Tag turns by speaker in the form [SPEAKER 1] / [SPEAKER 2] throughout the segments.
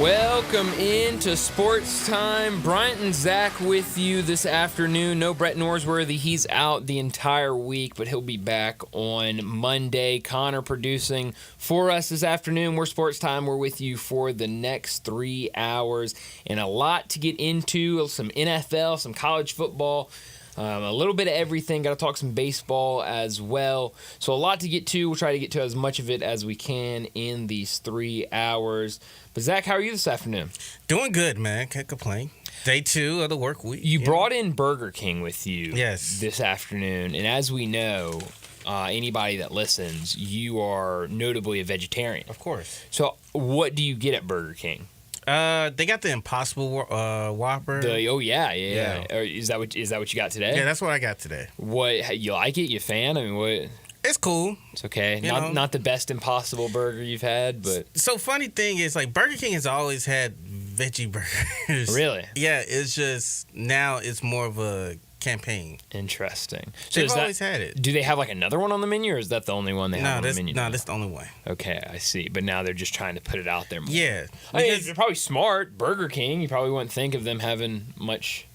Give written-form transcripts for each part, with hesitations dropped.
[SPEAKER 1] Welcome into Sportstime. Bryant and Zach with you this afternoon. No Brett Norsworthy. He's out the entire week, but he'll be back on Monday. Connor producing for us this afternoon. We're Sportstime. We're with you for the next 3 hours. And a lot to get into. Some NFL, some college football. A little bit of everything. Got to talk some baseball as well. So a lot to get to. We'll try to get to as much of it as we can in these 3 hours. But Zach, how are you this afternoon?
[SPEAKER 2] Doing good, man. Can't complain. Day 2 of the work week.
[SPEAKER 1] You brought in Burger King with you
[SPEAKER 2] Yes.
[SPEAKER 1] this afternoon. And as we know, anybody that listens, you are notably a vegetarian.
[SPEAKER 2] Of course.
[SPEAKER 1] So what do you get at Burger King?
[SPEAKER 2] They got the Impossible Whopper.
[SPEAKER 1] Yeah.
[SPEAKER 2] Yeah.
[SPEAKER 1] Is that what you got today?
[SPEAKER 2] Yeah, that's what I got today.
[SPEAKER 1] What, you like it? You a fan? I mean, what?
[SPEAKER 2] It's cool.
[SPEAKER 1] It's okay.
[SPEAKER 2] You know.
[SPEAKER 1] Not the best Impossible Burger you've had, but
[SPEAKER 2] So funny thing is, like, Burger King has always had veggie burgers.
[SPEAKER 1] Really?
[SPEAKER 2] Yeah, it's just now it's more of a campaign.
[SPEAKER 1] Interesting. So
[SPEAKER 2] They've always had it.
[SPEAKER 1] Do they have like another one on the menu, or is that the only one they have on the menu?
[SPEAKER 2] No, that's the only one.
[SPEAKER 1] Okay, I see. But now they're just trying to put it out there more.
[SPEAKER 2] Yeah.
[SPEAKER 1] I mean, they're probably smart. Burger King, you probably wouldn't think of them having much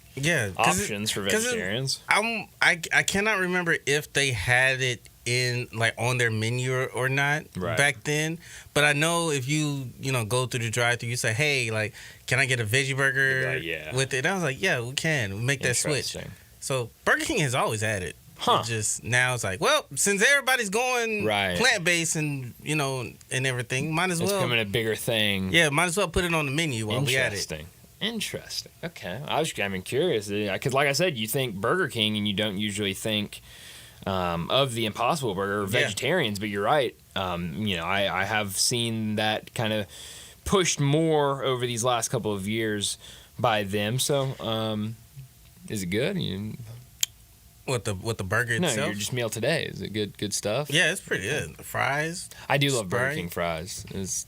[SPEAKER 1] options for vegetarians.
[SPEAKER 2] I cannot remember if they had it in like on their menu or not back then, but I know if you go through the drive-thru, you say, hey, like, can I get a veggie burger with it? I was like, yeah, we can. We'll make that switch. So Burger King has always had it. It just now it's like, well, since everybody's going plant-based and and everything, might as well.
[SPEAKER 1] It's becoming a bigger thing.
[SPEAKER 2] Yeah, might as well put it on the menu while we at it.
[SPEAKER 1] Interesting. Okay. I'm curious. Because like I said, you think Burger King and you don't usually think of the Impossible Burger or vegetarians, but you're right. I have seen that kind of pushed more over these last couple of years by them. So, is it good?
[SPEAKER 2] What the burger itself?
[SPEAKER 1] No, your just meal today. Is it good stuff?
[SPEAKER 2] Yeah, it's pretty good. The fries.
[SPEAKER 1] I do love Burger King fries.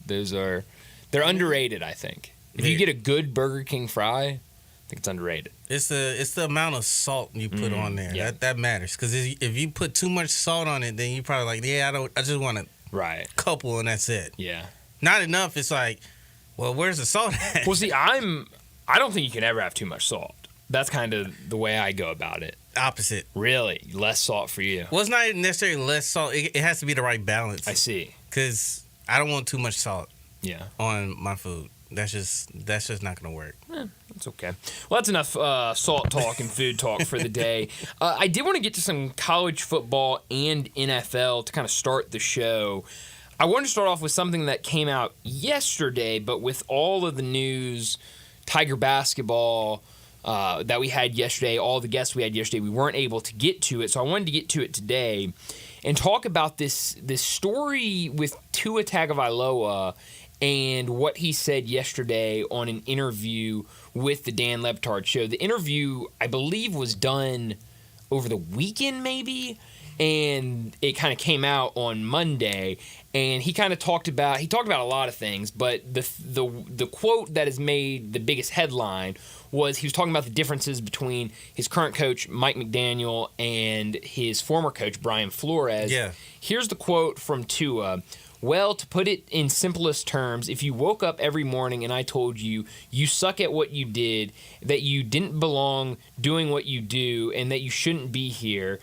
[SPEAKER 1] They're underrated, I think. If you get a good Burger King fry, I think it's underrated.
[SPEAKER 2] It's the amount of salt you put on there.
[SPEAKER 1] Yeah.
[SPEAKER 2] That matters. Because if you put too much salt on it, then you probably like, I just want a couple and that's it.
[SPEAKER 1] Yeah.
[SPEAKER 2] Not enough. It's like, well, where's the salt at?
[SPEAKER 1] Well, see, I don't think you can ever have too much salt. That's kind of the way I go about it.
[SPEAKER 2] Opposite.
[SPEAKER 1] Really? Less salt for you?
[SPEAKER 2] Well, it's not necessarily less salt. It has to be the right balance.
[SPEAKER 1] I see.
[SPEAKER 2] Because I don't want too much salt on my food. That's just not going to work.
[SPEAKER 1] That's okay. Well, that's enough salt talk and food talk for the day. I did want to get to some college football and NFL to kind of start the show. I wanted to start off with something that came out yesterday, but with all of the news, Tiger basketball that we had yesterday, all the guests we had yesterday, we weren't able to get to it. So I wanted to get to it today and talk about this story with Tua Tagovailoa and what he said yesterday on an interview with the Dan Le Batard Show. The interview, I believe, was done over the weekend maybe, and it kind of came out on Monday. And he kind of talked about a lot of things, but the quote that has made the biggest headline was he was talking about the differences between his current coach, Mike McDaniel, and his former coach, Brian Flores.
[SPEAKER 2] Yeah.
[SPEAKER 1] Here's the quote from Tua. Well, to put it in simplest terms, if you woke up every morning and I told you you suck at what you did, that you didn't belong doing what you do, and that you shouldn't be here,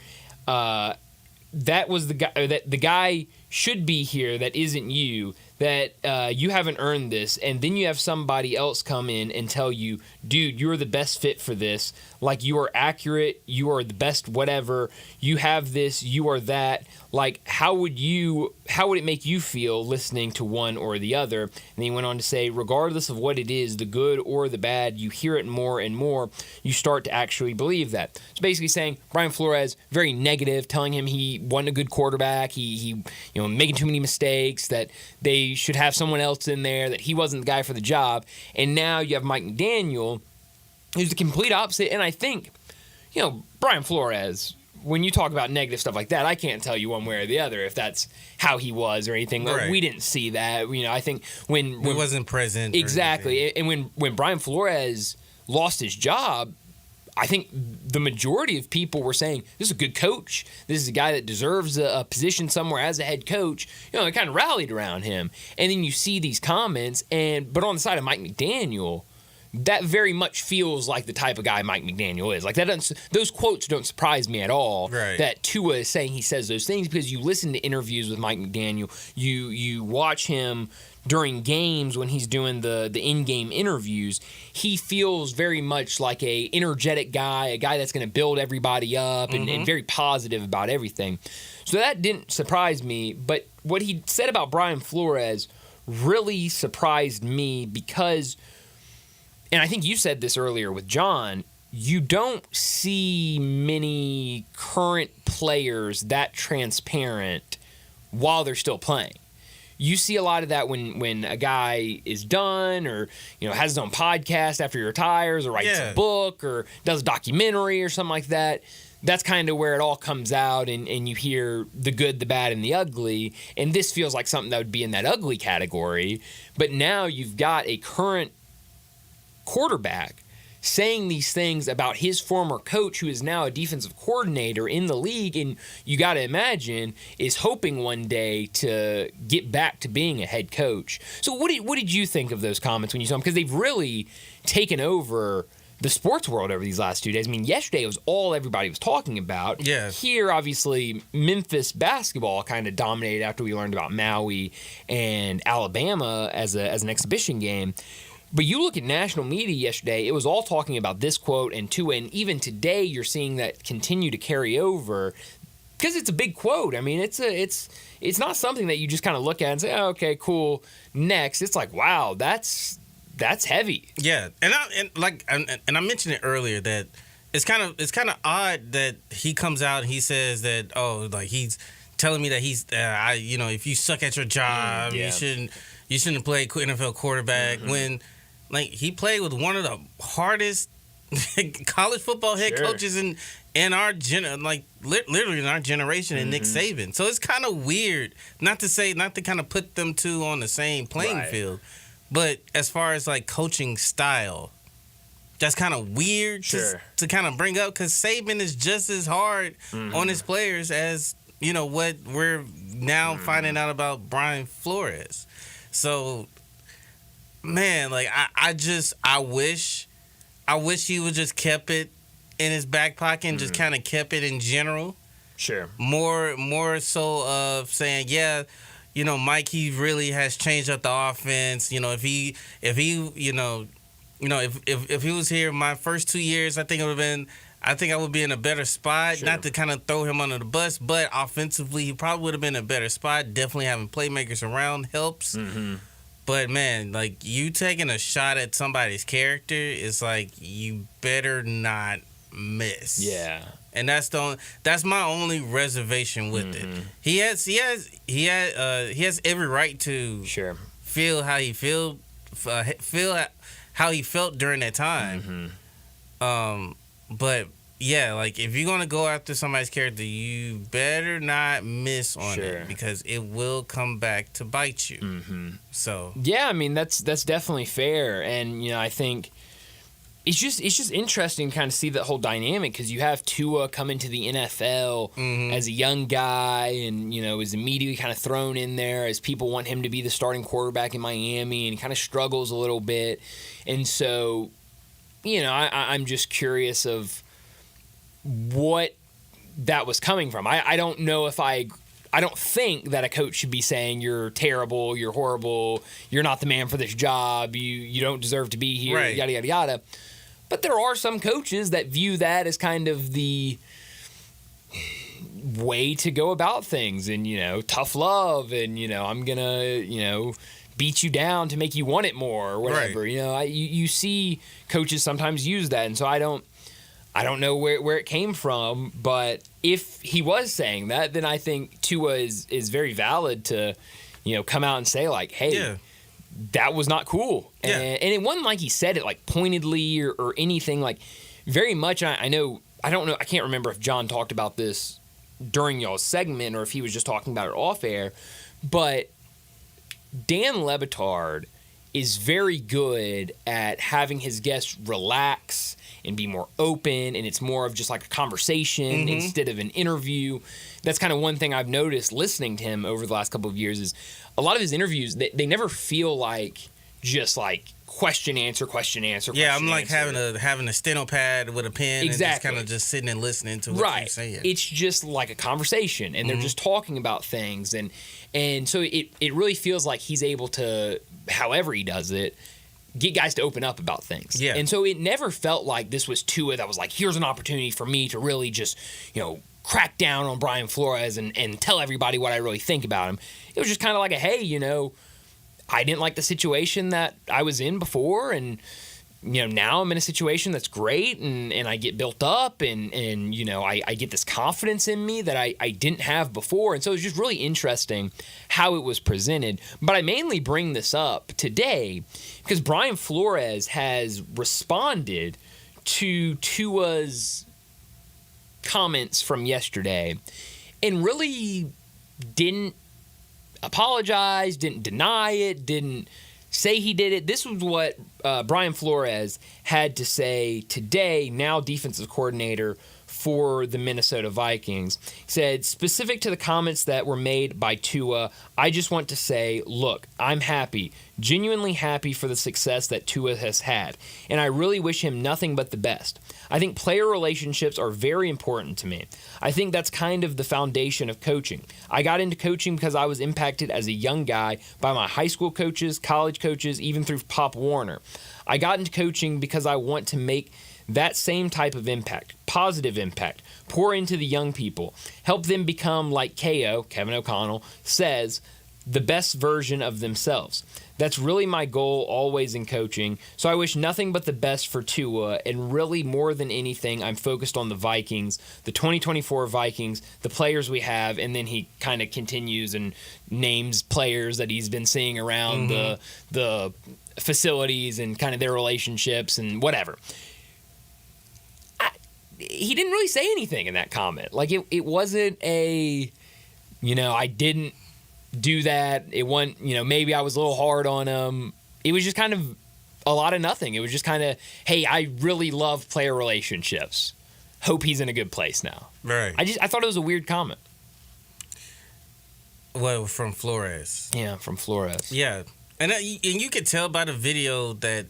[SPEAKER 1] that was the guy. That the guy should be here. That isn't you. That you haven't earned this, and then you have somebody else come in and tell you, dude, you're the best fit for this. Like, you are accurate. You are the best. Whatever. You have this. You are that. Like, how would it make you feel listening to one or the other? And then he went on to say, regardless of what it is, the good or the bad, you hear it more and more. You start to actually believe that. It's basically saying Brian Flores, very negative, telling him he wasn't a good quarterback. He making too many mistakes, that they should have someone else in there, that he wasn't the guy for the job. And now you have Mike McDaniel, who's the complete opposite. And I think, Brian Flores, when you talk about negative stuff like that, I can't tell you one way or the other if that's how he was or anything.
[SPEAKER 2] Right.
[SPEAKER 1] We didn't see that. I think when
[SPEAKER 2] we wasn't present.
[SPEAKER 1] Exactly. And when Brian Flores lost his job, I think the majority of people were saying, this is a good coach. This is a guy that deserves a position somewhere as a head coach. They kind of rallied around him. And then you see these comments, but on the side of Mike McDaniel, that very much feels like the type of guy Mike McDaniel is. Like those quotes don't surprise me at all.
[SPEAKER 2] Right.
[SPEAKER 1] That Tua is saying he says those things, because you listen to interviews with Mike McDaniel, you watch him during games when he's doing the in-game interviews. He feels very much like a energetic guy, a guy that's going to build everybody up and very positive about everything. So that didn't surprise me. But what he said about Brian Flores really surprised me because, and I think you said this earlier with John, you don't see many current players that transparent while they're still playing. You see a lot of that when a guy is done, or has his own podcast after he retires, or writes a book, or does a documentary or something like that. That's kind of where it all comes out, and you hear the good, the bad, and the ugly. And this feels like something that would be in that ugly category. But now you've got a current quarterback saying these things about his former coach, who is now a defensive coordinator in the league, and you got to imagine is hoping one day to get back to being a head coach. So what did you think of those comments when you saw them? Because they've really taken over the sports world over these last 2 days. I mean, yesterday it was all everybody was talking about.
[SPEAKER 2] Yeah.
[SPEAKER 1] Here, obviously, Memphis basketball kind of dominated after we learned about Maui and Alabama as an exhibition game. But you look at national media yesterday, it was all talking about this quote and Tua, and even today you're seeing that continue to carry over because it's a big quote. I mean, it's not something that you just kind of look at and say, oh, okay, cool, next. It's like, wow, that's heavy.
[SPEAKER 2] Yeah, and I mentioned it earlier that it's kind of odd that he comes out and he says that he's telling me that he's if you suck at your job, you shouldn't play NFL quarterback when. Like, he played with one of the hardest college football head coaches in our literally in our generation, and Nick Saban. So it's kind of weird, not to kind of put them two on the same playing field, but as far as like coaching style, that's kind of weird to kind of bring up, because Saban is just as hard on his players as what we're now finding out about Brian Flores. So, man, like I wish he would just kept it in his back pocket and just kind of kept it in general.
[SPEAKER 1] Sure.
[SPEAKER 2] More so of saying, Mike, he really has changed up the offense. If he was here my first 2 years, I think I would be in a better spot. Sure. Not to kind of throw him under the bus, but offensively, he probably would have been in a better spot. Definitely having playmakers around helps. But, man, like, you taking a shot at somebody's character is like, you better not miss.
[SPEAKER 1] Yeah.
[SPEAKER 2] And that's my only reservation with it. He has every right to feel how he feel how he felt during that time. But yeah, like, if you're gonna go after somebody's character, you better not miss on it, because it will come back to bite you. So
[SPEAKER 1] yeah, I mean, that's definitely fair, and I think it's just interesting to kind of see that whole dynamic, because you have Tua come into the NFL as a young guy, and is immediately kind of thrown in there as people want him to be the starting quarterback in Miami, and he kind of struggles a little bit, and so I'm just curious of what that was coming from. I don't know if I don't think that a coach should be saying you're terrible, you're horrible, you're not the man for this job, you don't deserve to be here, yada, yada, yada. But there are some coaches that view that as kind of the way to go about things, and, tough love, and, I'm going to, beat you down to make you want it more or whatever. You see coaches sometimes use that, and so I don't know where it came from, but if he was saying that, then I think Tua is very valid to, come out and say, like, hey, that was not cool. Yeah. And it wasn't like he said it, like, pointedly or anything. Like, very much, I can't remember if John talked about this during y'all's segment or if he was just talking about it off air, but Dan Le Batard is very good at having his guests relax and be more open, and it's more of just like a conversation instead of an interview. That's kind of one thing I've noticed listening to him over the last couple of years is a lot of his interviews, they never feel like just like question answer.
[SPEAKER 2] Yeah, I'm like having a steno pad with a pen and just kind of just sitting and listening to what you're saying.
[SPEAKER 1] It's just like a conversation, and they're just talking about things, and so it really feels like he's able to, however he does it, get guys to open up about things.
[SPEAKER 2] Yeah.
[SPEAKER 1] And so it never felt like this was Tua that was like, here's an opportunity for me to really just, crack down on Brian Flores and tell everybody what I really think about him. It was just kind of like a, hey, I didn't like the situation that I was in before, and now I'm in a situation that's great, and I get built up, and I get this confidence in me that I didn't have before. And so it's just really interesting how it was presented. But I mainly bring this up today because Brian Flores has responded to Tua's comments from yesterday and really didn't apologize, didn't deny it, didn't say he did it. This was what Brian Flores had to say today, now defensive coordinator for the Minnesota Vikings. He said, specific to the comments that were made by Tua, I just want to say, look, I'm happy, genuinely happy for the success that Tua has had, and I really wish him nothing but the best. I think player relationships are very important to me. I think that's kind of the foundation of coaching. I got into coaching because I was impacted as a young guy by my high school coaches, college coaches, even through Pop Warner. I got into coaching because I want to make that same type of impact, positive impact, pour into the young people, help them become, like KO, Kevin O'Connell, says, the best version of themselves. That's really my goal always in coaching. So I wish nothing but the best for Tua, and really more than anything, I'm focused on the Vikings, the 2024 Vikings, the players we have, and then he kind of continues and names players that he's been seeing around the facilities and kind of their relationships and whatever. He didn't really say anything in that comment. Like, it wasn't a, I didn't do that. It wasn't, maybe I was a little hard on him. It was just kind of a lot of nothing. It was just kind of, hey, I really love player relationships. Hope he's in a good place now.
[SPEAKER 2] Right.
[SPEAKER 1] I thought it was a weird comment.
[SPEAKER 2] Well, from Flores.
[SPEAKER 1] Yeah, from Flores.
[SPEAKER 2] Yeah. And you could tell by the video that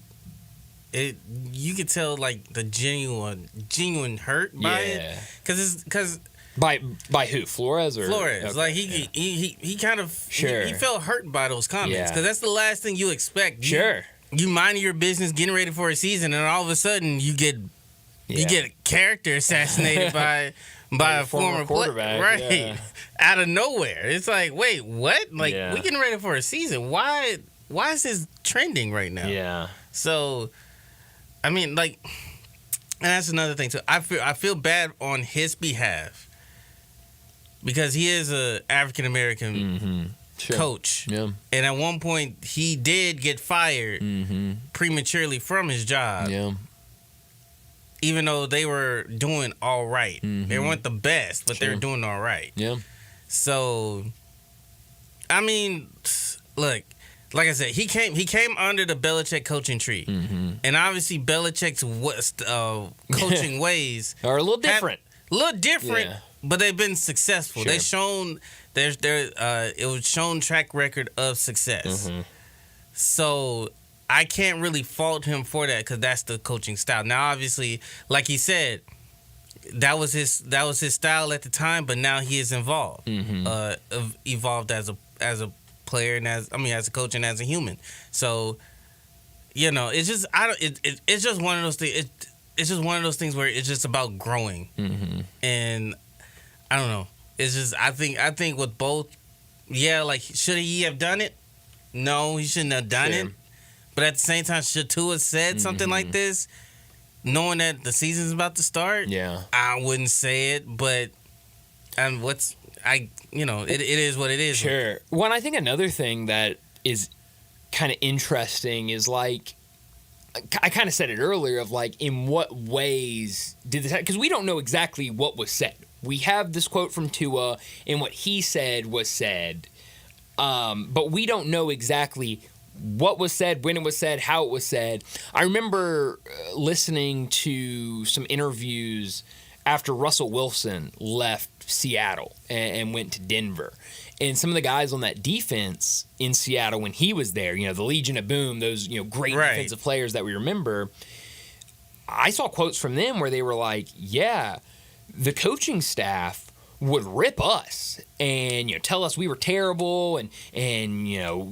[SPEAKER 2] you could tell like the genuine hurt by it, because
[SPEAKER 1] by who, Flores or
[SPEAKER 2] Flores?
[SPEAKER 1] Okay,
[SPEAKER 2] like he kind of he felt hurt by those comments, because that's the last thing you expect. You mind your business, getting ready for a season, and all of a sudden you get character assassinated by a former
[SPEAKER 1] quarterback,
[SPEAKER 2] right? Out of nowhere. It's like, wait, what? Like, we getting ready for a season. Why is this trending right now?
[SPEAKER 1] Yeah.
[SPEAKER 2] So, I mean, like, and that's another thing too. I feel bad on his behalf because he is a African American coach, and at one point he did get fired prematurely from his job. Yeah. Even though they were doing all right, they weren't the best, but they were doing all right.
[SPEAKER 1] Yeah.
[SPEAKER 2] So, I mean, look. Like I said, he came under the Belichick coaching tree, and obviously Belichick's coaching ways
[SPEAKER 1] are a little different.
[SPEAKER 2] But they've been successful. They've shown it was shown track record of success. So I can't really fault him for that, because that's the coaching style. Now, obviously, like he said, that was his style at the time, but now he is evolved as a player and as a coach and as a human. So, it's just it's just one of those things. It's just one of those things where it's just about growing, and I don't know. It's just I think with both, like, should he have done it? No, he shouldn't have done it. But at the same time, should Tua have said something like this, knowing that the season's about to start? Yeah, I wouldn't say it, but it is what it is.
[SPEAKER 1] Sure. Well, I think another thing that is kind of interesting is, like, I kind of said it earlier, of like, in what ways did this happen? Because we don't know exactly what was said. We have this quote from Tua, and what he said was said, but we don't know exactly what was said, when it was said, how it was said. I remember listening to some interviews after Russell Wilson left Seattle and went to Denver. And some of the guys on that defense in Seattle when he was there, the Legion of Boom, those great defensive players that we remember, I saw quotes from them where they were like, yeah, the coaching staff would rip us and tell us we were terrible and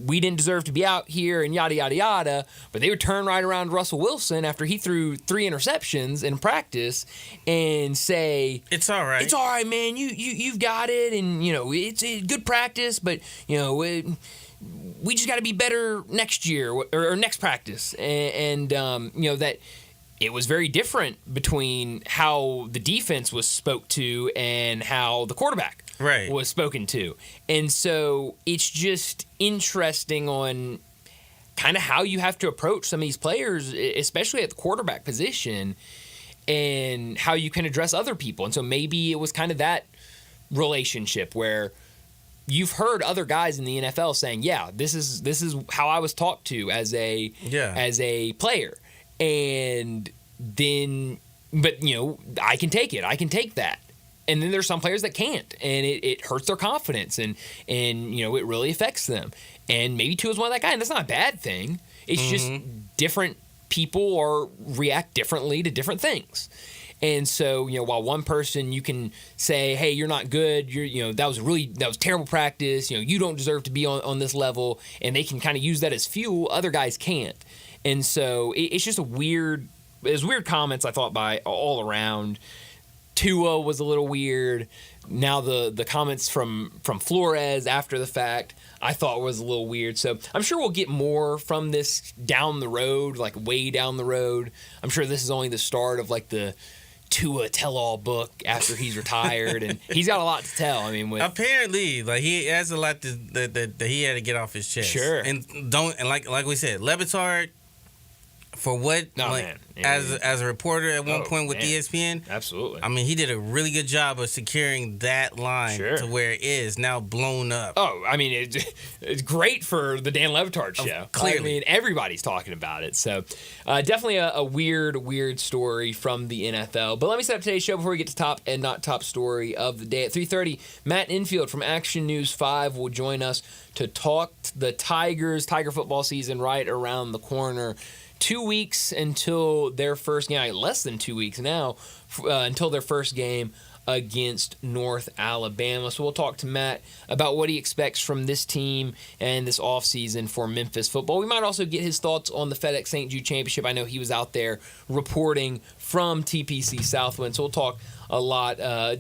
[SPEAKER 1] we didn't deserve to be out here and yada yada yada, but they would turn right around to Russell Wilson after he threw 3 interceptions in practice and say,
[SPEAKER 2] it's all right,
[SPEAKER 1] man, you've got it, and it's a good practice, but we just got to be better next year or next practice, and that it was very different between how the defense was spoke to and how the quarterback was spoken to. And so it's just interesting on kind of how you have to approach some of these players, especially at the quarterback position, and how you can address other people. And so maybe it was kind of that relationship where you've heard other guys in the NFL saying, yeah, this is how I was talked to as a player. And then, but I can take it. I can take that. And then there's some players that can't, and it hurts their confidence, and it really affects them. And maybe Tua's one of that guy, and that's not a bad thing. It's just different people react differently to different things. And so, while one person you can say, hey, you're not good, that was terrible practice, you don't deserve to be on this level, and they can kind of use that as fuel, other guys can't. And so it's just weird comments, I thought, by all around. Tua was a little weird. Now the comments from Flores after the fact, I thought was a little weird. So I'm sure we'll get more from this down the road, like way down the road. I'm sure this is only the start of like the Tua tell-all book after he's retired, and he's got a lot to tell. I mean,
[SPEAKER 2] apparently, like he has a lot that he had to get off his chest.
[SPEAKER 1] Sure,
[SPEAKER 2] and like we said, Levitard. For what, as a reporter at one point with ESPN,
[SPEAKER 1] absolutely.
[SPEAKER 2] I mean, he did a really good job of securing that line to where it is now blown up.
[SPEAKER 1] Oh, I mean, it's great for the Dan Levitard show.
[SPEAKER 2] Clearly.
[SPEAKER 1] I mean, everybody's talking about it. So, definitely a weird story from the NFL. But let me set up today's show before we get to top and not top story of the day. At 3:30, Matt Infield from Action News 5 will join us to talk the Tigers. Tiger football season right around the corner. 2 weeks until their first game, less than 2 weeks now, until their first game against North Alabama. So we'll talk to Matt about what he expects from this team and this offseason for Memphis football. We might also get his thoughts on the FedEx St. Jude Championship. I know he was out there reporting from TPC Southwind, so we'll talk a lot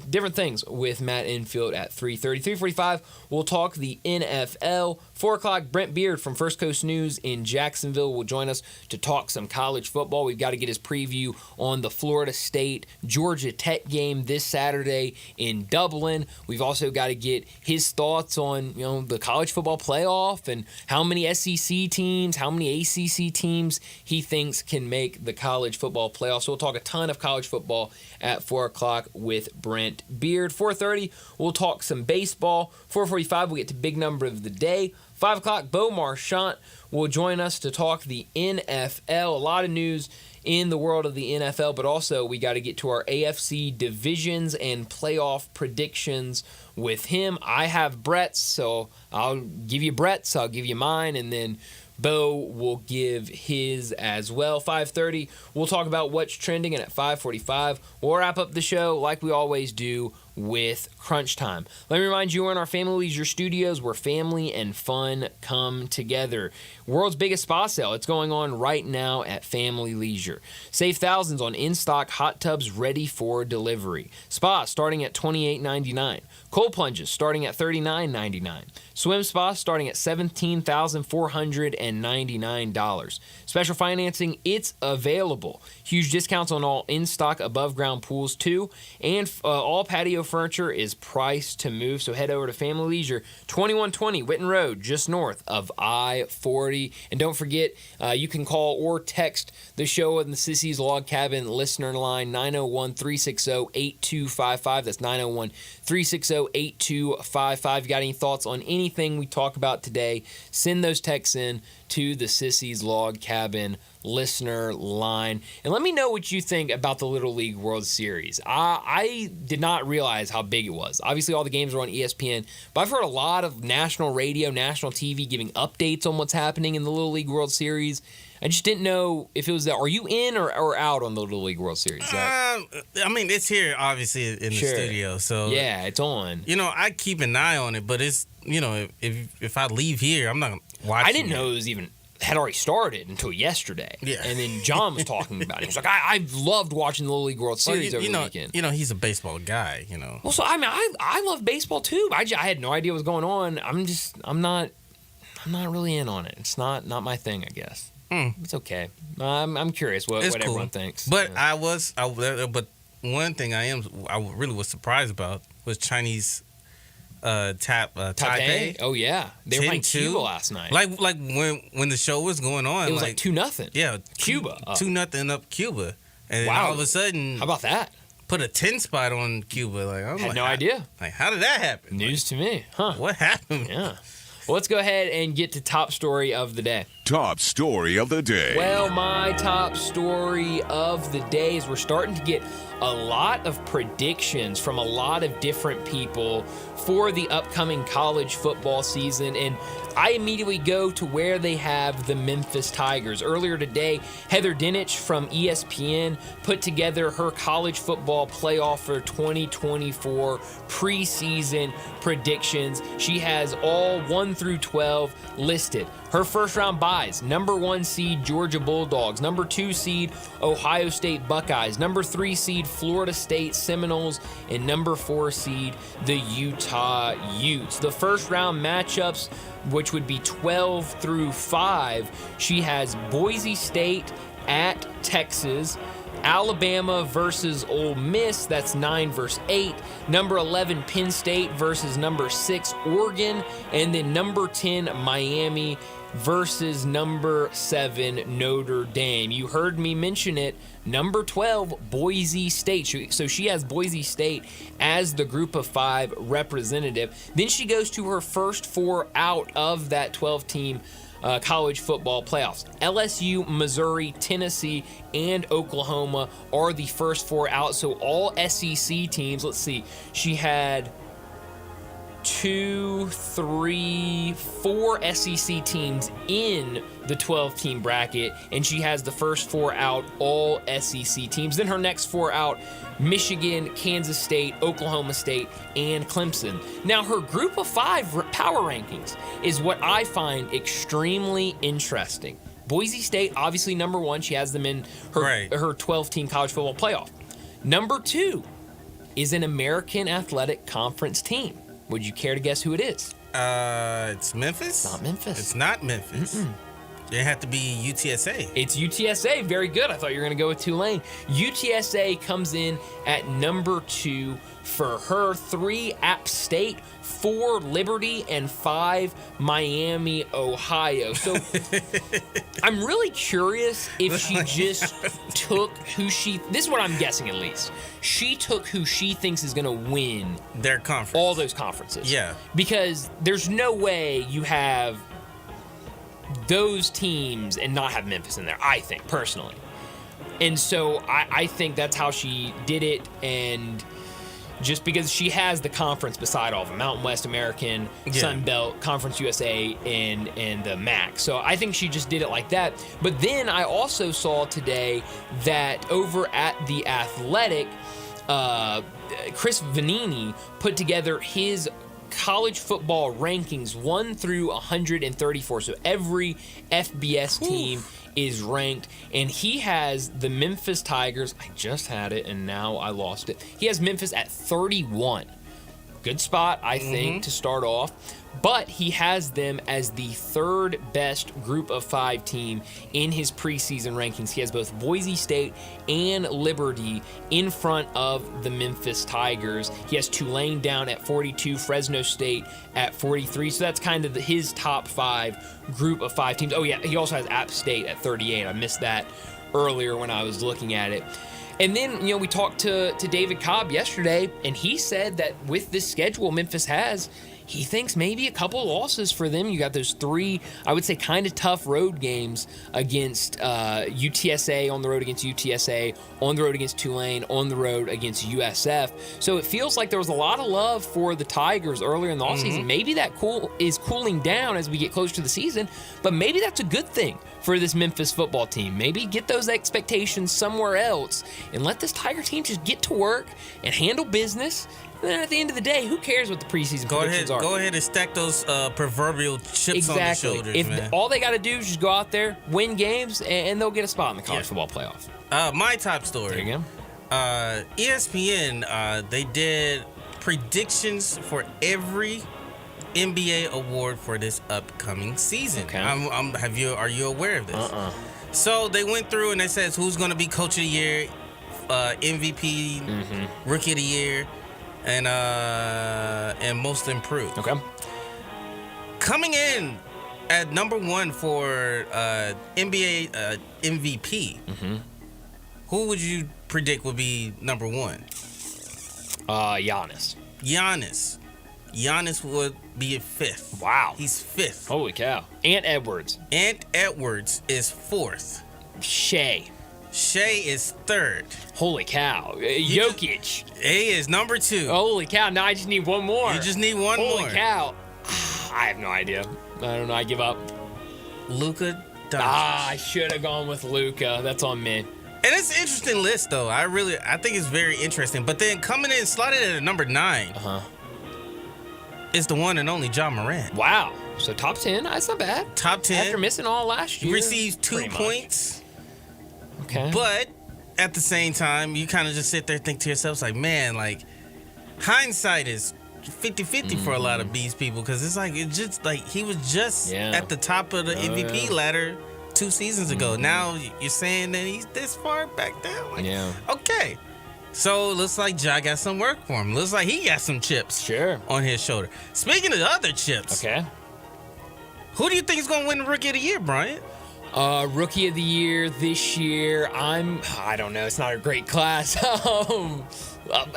[SPEAKER 1] different things with Matt Infield at 3:30. 3:45, we'll talk the NFL. 4 o'clock, Brent Beard from First Coast News in Jacksonville will join us to talk some college football. We've got to get his preview on the Florida State-Georgia Tech game this Saturday in Dublin. We've also got to get his thoughts on the college football playoff and how many SEC teams, how many ACC teams he thinks can make the college football playoff. So we'll talk a ton of college football at 4 o'clock with Brent Beard. 4:30, we'll talk some baseball. 4:45, we'll get to big number of the day. 5 o'clock, Bo Marchant will join us to talk the NFL. A lot of news in the world of the NFL, but also we got to get to our AFC divisions and playoff predictions with him. I have Brett's, so I'll give you Brett's, I'll give you mine, and then Bo will give his as well. 5:30, we'll talk about what's trending, and at 5:45, we'll wrap up the show like we always do with Crunch Time. Let me remind you, we're in our Family Leisure Studios where family and fun come together. World's biggest spa sale. It's going on right now at Family Leisure. Save thousands on in-stock hot tubs ready for delivery. Spa starting at $28.99. Cold plunges starting at $39.99. Swim spa starting at $17,499. Special financing, it's available. Huge discounts on all in-stock above-ground pools too. And all patio furniture is priced to move. So head over to Family Leisure, 2120 Witten Road, just north of I-40. And don't forget, you can call or text the show in the Sissy's Log Cabin listener line, 901-360-8255. That's 901-360-8255. You got any thoughts on anything we talk about today? Send those texts in to the Sissies Log Cabin listener line. And let me know what you think about the Little League World Series. I did not realize how big it was. Obviously, all the games are on ESPN, but I've heard a lot of national radio, national TV giving updates on what's happening in the Little League World Series. I just didn't know if it was that. Are you in or out on the Little League World Series?
[SPEAKER 2] I mean, it's here, obviously, in the studio. So
[SPEAKER 1] yeah, it's on.
[SPEAKER 2] I keep an eye on it, but it's, if I leave here, I'm not watching
[SPEAKER 1] I didn't know it was even had already started until yesterday. Yeah. And then John was talking about it. He was like, I've loved watching the Little League World Series over the weekend.
[SPEAKER 2] He's a baseball guy,
[SPEAKER 1] Well, so, I mean, I love baseball, too. I had no idea what was going on. I'm not really in on it. It's not my thing, I guess. It's okay. I'm curious what everyone thinks.
[SPEAKER 2] But but one thing I really was surprised about was Chinese Taipei.
[SPEAKER 1] Oh yeah, they were playing Cuba last night.
[SPEAKER 2] Like when the show was going on,
[SPEAKER 1] it was like 2-0.
[SPEAKER 2] Yeah,
[SPEAKER 1] Cuba
[SPEAKER 2] 2-0 up Cuba, and
[SPEAKER 1] wow.
[SPEAKER 2] all of a sudden,
[SPEAKER 1] how about that?
[SPEAKER 2] Put a 10 spot on Cuba.
[SPEAKER 1] I had no idea.
[SPEAKER 2] Like, how did that happen?
[SPEAKER 1] News to me, huh?
[SPEAKER 2] What happened?
[SPEAKER 1] Yeah. Well, let's go ahead and get to top story of the day.
[SPEAKER 3] Top story of the day.
[SPEAKER 1] Well, my top story of the day is we're starting to get a lot of predictions from a lot of different people for the upcoming college football season, and I immediately go to where they have the Memphis Tigers. Earlier today, Heather Dinich from ESPN put together her college football playoff for 2024 preseason predictions. She has all 1 through 12 listed. Her first round buys: number 1 seed Georgia Bulldogs, number 2 seed Ohio State Buckeyes, number 3 seed Florida State Seminoles, and number 4 seed the Utah Utes. The first round matchups, which would be 12 through 5, she has Boise State at Texas, Alabama versus Ole Miss, that's 9 versus 8, number 11 Penn State versus number 6 Oregon, and then number 10 Miami versus number 7 Notre Dame. You heard me mention it. Number 12, Boise State. So she has Boise State as the group of 5 representative. Then she goes to her first 4 out of that 12-team college football playoffs. LSU, Missouri, Tennessee, and Oklahoma are the first 4 out. So all SEC teams, let's see, she had 2, 3, 4 SEC teams in the 12-team bracket, and she has the first 4 out, all SEC teams. Then her next 4 out: Michigan, Kansas State, Oklahoma State, and Clemson. Now, her group of 5 power rankings is what I find extremely interesting. Boise State, obviously number 1. She has them in her 12-team college football playoff. Number 2 is an American Athletic Conference team. Would you care to guess who it is?
[SPEAKER 2] It's Memphis?
[SPEAKER 1] It's not Memphis.
[SPEAKER 2] It's not Memphis. It had to be UTSA.
[SPEAKER 1] It's UTSA. Very good. I thought you were going to go with Tulane. UTSA comes in at number 2 for her. 3, App State, 4, Liberty, and 5, Miami, Ohio. So I'm really curious if she just took this is what I'm guessing at least. She took who she thinks is going to win
[SPEAKER 2] their conference.
[SPEAKER 1] All those conferences.
[SPEAKER 2] Yeah.
[SPEAKER 1] Because there's no way you have those teams and not have Memphis in there, I think, personally. And so I think that's how she did it, and just because she has the conference beside all of them, Mountain West, American, Sun Belt, Conference USA, and the MAC. So I think she just did it like that. But then I also saw today that over at The Athletic, Chris Vanini put together his college football rankings 1 through 134. So every FBS team is ranked, and he has the Memphis Tigers. I just had it, and now I lost it. He has Memphis at 31. Good spot, I think, to start off. But he has them as the 3rd best group of 5 team in his preseason rankings. He has both Boise State and Liberty in front of the Memphis Tigers. He has Tulane down at 42, Fresno State at 43. So that's kind of his top 5 group of 5 teams. Oh, yeah, he also has App State at 38. I missed that earlier when I was looking at it. And then, we talked to David Cobb yesterday, and he said that with this schedule Memphis has, he thinks maybe a couple losses for them. You got those 3, I would say, kind of tough road games against UTSA, on the road against UTSA, on the road against Tulane, on the road against USF. So it feels like there was a lot of love for the Tigers earlier in the offseason. Maybe that is cooling down as we get closer to the season, but maybe that's a good thing for this Memphis football team. Maybe get those expectations somewhere else and let this Tiger team just get to work and handle business. And then at the end of the day, who cares what the preseason predictions are?
[SPEAKER 2] Go ahead and stack those proverbial chips on their shoulders,
[SPEAKER 1] if
[SPEAKER 2] man.
[SPEAKER 1] all they got to do is just go out there, win games, and they'll get a spot in the college football playoff.
[SPEAKER 2] My top story.
[SPEAKER 1] There you go.
[SPEAKER 2] ESPN, they did predictions for every NBA award for this upcoming season.
[SPEAKER 1] Okay.
[SPEAKER 2] Are you aware of this? So they went through and they said who's going to be Coach of the Year, MVP, Rookie of the Year, and Most Improved.
[SPEAKER 1] Okay.
[SPEAKER 2] Coming in at number 1 for NBA MVP, who would you predict would be number 1?
[SPEAKER 1] Giannis.
[SPEAKER 2] Giannis would be 5th.
[SPEAKER 1] Wow.
[SPEAKER 2] He's 5th.
[SPEAKER 1] Holy cow. Ant Edwards.
[SPEAKER 2] Ant Edwards is 4th.
[SPEAKER 1] Shea
[SPEAKER 2] is 3rd.
[SPEAKER 1] Holy cow. Jokic.
[SPEAKER 2] He is number 2.
[SPEAKER 1] Holy cow. Now I just need one more.
[SPEAKER 2] You just need one more.
[SPEAKER 1] Holy cow. I have no idea. I don't know. I give up.
[SPEAKER 2] Luka Doncic.
[SPEAKER 1] I should have gone with Luka. That's on me.
[SPEAKER 2] And it's an interesting list, though. I think it's very interesting. But then coming in, slotted at number 9, is the one and only Ja Morant.
[SPEAKER 1] Wow. So top 10, that's not bad.
[SPEAKER 2] Top 10.
[SPEAKER 1] After missing all last year.
[SPEAKER 2] Receives 2 points.
[SPEAKER 1] Okay.
[SPEAKER 2] But at the same time, you kind of just sit there and think to yourself, it's like, man, like, hindsight is 50-50 for a lot of these people. Because it's like, he was just at the top of the MVP ladder 2 seasons ago. Now you're saying that he's this far back down. Like, okay. So it looks like Ja got some work for him. Looks like he got some chips on his shoulder. Speaking of other chips, who do you think is going to win the Rookie of the Year, Bryant?
[SPEAKER 1] Rookie of the Year this year. I don't know. It's not a great class.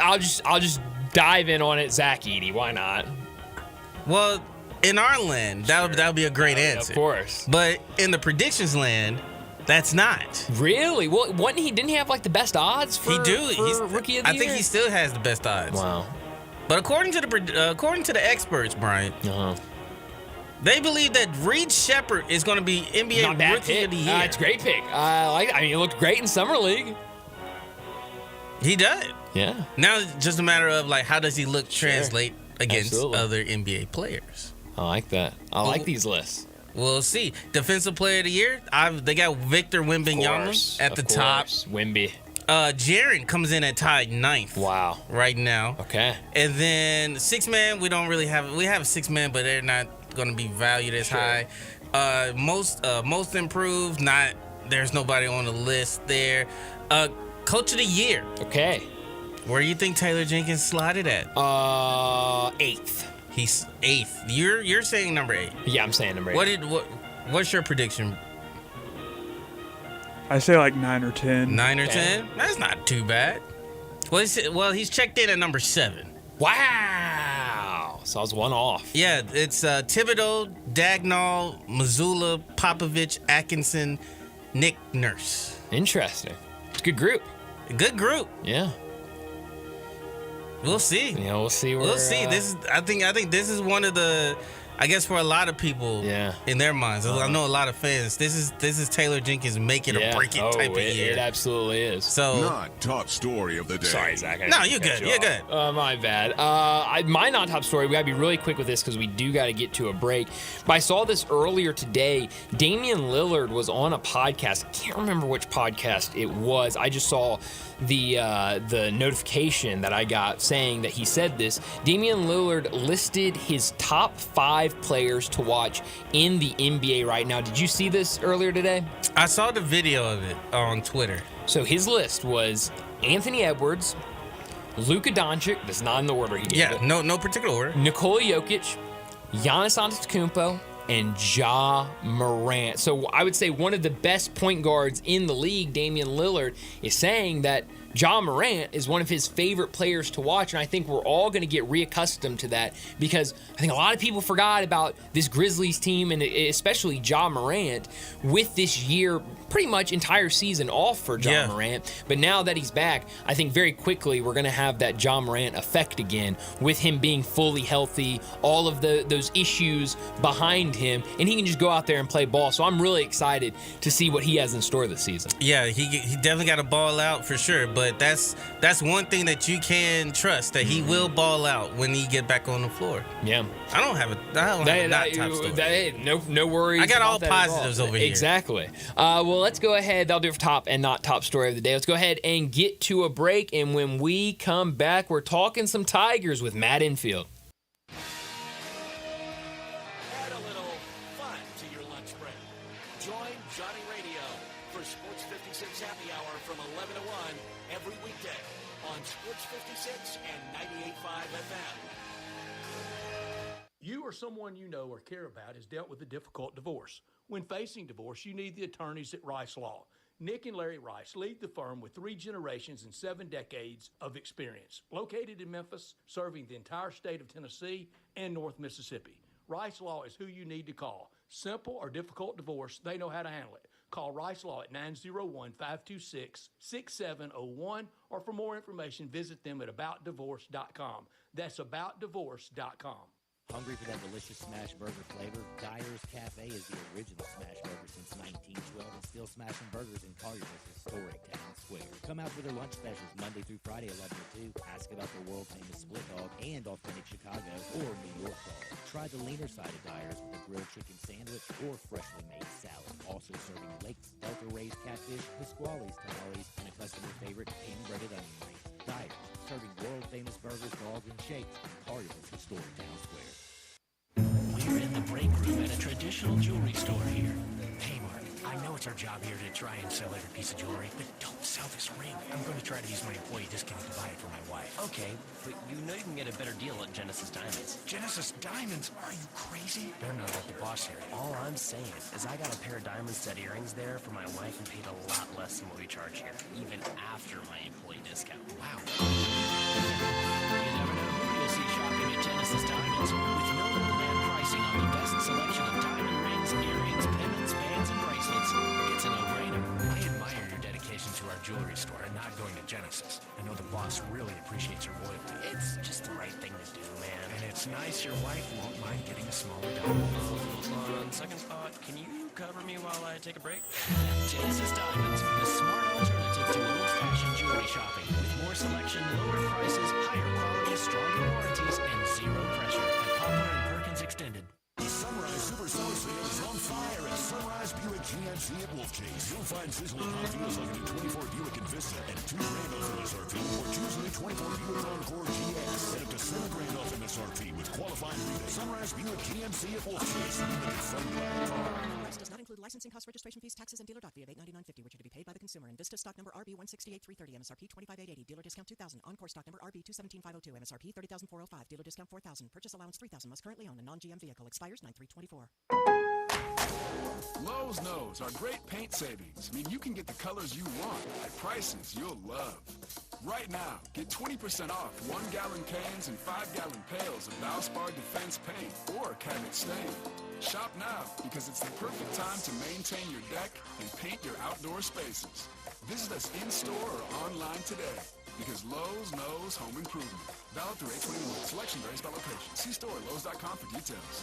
[SPEAKER 1] I'll just dive in on it. Zach Edey. Why not?
[SPEAKER 2] Well, in our land, that would be a great answer.
[SPEAKER 1] Of course.
[SPEAKER 2] But in the predictions land, that's not.
[SPEAKER 1] Really? Well, didn't he have like the best odds for,
[SPEAKER 2] He do.
[SPEAKER 1] for Rookie of the
[SPEAKER 2] I
[SPEAKER 1] Year?
[SPEAKER 2] think he still has the best odds.
[SPEAKER 1] Wow.
[SPEAKER 2] But according to the experts, Brian, they believe that Reed Shepherd is going to be NBA Rookie of the Year.
[SPEAKER 1] It's a great pick. He looked great in Summer League.
[SPEAKER 2] He does.
[SPEAKER 1] Yeah.
[SPEAKER 2] Now it's just a matter of like how does he translate against other NBA players.
[SPEAKER 1] I like that. I like these lists.
[SPEAKER 2] We'll see. Defensive Player of the Year, they got Victor Wembanyama at the top.
[SPEAKER 1] Wemby.
[SPEAKER 2] Jaren comes in at tied 9th.
[SPEAKER 1] Wow.
[SPEAKER 2] Right now.
[SPEAKER 1] Okay.
[SPEAKER 2] And then 6-man, we don't really have. We have 6-man, but they're not going to be valued as high. Most Improved, there's nobody on the list there. Coach of the Year.
[SPEAKER 1] Okay.
[SPEAKER 2] Where do you think Taylor Jenkins slotted at?
[SPEAKER 1] 8th.
[SPEAKER 2] He's 8th. You're saying number 8.
[SPEAKER 1] Yeah, I'm saying number 8.
[SPEAKER 2] What's your prediction?
[SPEAKER 4] I say like 9 or 10.
[SPEAKER 2] 9 or 10? That's not too bad. Well, he's checked in at number 7.
[SPEAKER 1] Wow. So I was one off.
[SPEAKER 2] Yeah, it's Thibodeau, Dagnall, Mazzulla, Popovich, Atkinson, Nick Nurse.
[SPEAKER 1] Interesting. It's a good group.
[SPEAKER 2] Good group.
[SPEAKER 1] Yeah.
[SPEAKER 2] We'll see.
[SPEAKER 1] Yeah, we'll see.
[SPEAKER 2] We'll see. I think this is one of the. I guess for a lot of people, in their minds, I know a lot of fans. This is Taylor Jenkins make it or break it type of year.
[SPEAKER 1] It absolutely is.
[SPEAKER 2] So
[SPEAKER 3] not top story of the day.
[SPEAKER 1] Sorry, Zach.
[SPEAKER 2] No, you're good. You're good.
[SPEAKER 1] My bad. My non-top story. We gotta be really quick with this because we do gotta get to a break. But I saw this earlier today. Damian Lillard was on a podcast. I can't remember which podcast it was. I just saw the notification that I got saying that he said this. Damian Lillard listed his top 5 players to watch in the NBA right now. Did you see this earlier today?
[SPEAKER 2] I saw the video of it on Twitter.
[SPEAKER 1] So his list was Anthony Edwards, Luka Doncic. That's not in the order he gave it.
[SPEAKER 2] No particular order.
[SPEAKER 1] Nikola Jokic, Giannis Antetokounmpo, and Ja Morant. So I would say one of the best point guards in the league, Damian Lillard, is saying that Ja Morant is one of his favorite players to watch, and I think we're all going to get reaccustomed to that because I think a lot of people forgot about this Grizzlies team and especially Ja Morant with this year, pretty much entire season off for Ja Morant. But now that he's back, I think very quickly we're going to have that Ja Morant effect again with him being fully healthy, all of those issues behind him, and he can just go out there and play ball. So I'm really excited to see what he has in store this season.
[SPEAKER 2] Yeah, he definitely got to ball out for sure, but that's one thing that you can trust, that he will ball out when he get back on the floor.
[SPEAKER 1] Yeah.
[SPEAKER 2] I don't have a not top story.
[SPEAKER 1] No worries.
[SPEAKER 2] I got all positives over here.
[SPEAKER 1] Exactly. Well, let's go ahead. That'll do it for top and not top story of the day. Let's go ahead and get to a break, and when we come back, we're talking some Tigers with Matt Infield.
[SPEAKER 4] Add a little fun to your lunch break. Join Johnny Radio for Sports 56 Happy Hour from 11 to 1 every weekday on Sports 56 and 98.5 FM.
[SPEAKER 5] You or someone you know or care about has dealt with a difficult divorce. When facing divorce, you need the attorneys at Rice Law. Nick and Larry Rice lead the firm with 3 generations and 7 decades of experience. Located in Memphis, serving the entire state of Tennessee and North Mississippi. Rice Law is who you need to call. Simple or difficult divorce, they know how to handle it. Call Rice Law at 901-526-6701, or for more information, visit them at aboutdivorce.com. That's aboutdivorce.com.
[SPEAKER 6] Hungry for that delicious smash burger flavor? Dyer's Cafe is the original smash burger since 1912 and still smashing burgers in Collier's historic town square. Come out for their lunch specials Monday through Friday, 11 to 2. Ask about their world-famous split dog and authentic Chicago or New York dog. Try the leaner side of Dyer's with a grilled chicken sandwich or freshly made salad. Also serving Lakes, Delta-raised catfish, Pasquale's tamales, and a customer favorite, hand-breaded onion rings. Dyer's, serving world-famous burgers, dogs, and shakes in Collier's historic town square.
[SPEAKER 4] We're in the break room at a traditional jewelry store here. Hey, Mark, I know it's our job here to try and sell every piece of jewelry, but don't sell this ring. I'm going to try to use my employee discount to buy it for my wife.
[SPEAKER 7] Okay, but you know you can get a better deal at Genesis Diamonds.
[SPEAKER 4] Genesis Diamonds? Are you crazy? They're not at the boss here.
[SPEAKER 7] All I'm saying is I got a pair of diamond set earrings there for my wife and paid a lot less than what we charge here, even after my employee discount.
[SPEAKER 4] Wow.
[SPEAKER 7] You never know who you'll see shopping at Genesis Diamonds. With no middleman pricing on the best selection of diamond rings, earrings, pendants, bands, and bracelets, it's a no-brainer.
[SPEAKER 4] I admire your dedication to our jewelry store and not going to Genesis. I know the boss really appreciates your loyalty.
[SPEAKER 7] It's just the right thing to do, man.
[SPEAKER 4] And it's nice your wife won't mind getting a smaller diamond.
[SPEAKER 7] On second thought, can you cover me while I take a break? Genesis Diamonds, the smart alternative to old-fashioned jewelry shopping. With more selection, lower prices, higher quality, stronger warranties, and zero pressure. At Poplar and Perkins Extended.
[SPEAKER 3] Sunrise Super Summer Sale is on fire at Sunrise Buick GMC at Wolf Chase. You'll find sizzling hot deals like a new 24 Buick Envista and $2 grand off MSRP, or choose a new 24 Buick Encore GX and up to $7 grand off MSRP with qualifying rebate. Sunrise Buick GMC at Wolf Chase. Make it fun buying car.
[SPEAKER 8] Price does not include licensing costs, registration fees, taxes, and dealer doc fee of $899.50, which are to be paid by the consumer. Envista stock number RB168330, MSRP $25,880, dealer discount $2,000. Encore stock number RB217502, MSRP $30,405, dealer discount $4,000. Purchase allowance $3,000. Must currently own a non-GM vehicle. Expires 9/3/24.
[SPEAKER 9] Lowe's knows our great paint savings mean you can get the colors you want at prices you'll love. Right now, get 20% off 1-gallon cans and 5-gallon pails of Valspar Defense paint or Cabot Stain. Shop now because it's the perfect time to maintain your deck and paint your outdoor spaces. Visit us in-store or online today because Lowe's knows home improvement. Valid through 8/21. Selection varies by location. See store at Lowe's.com for details.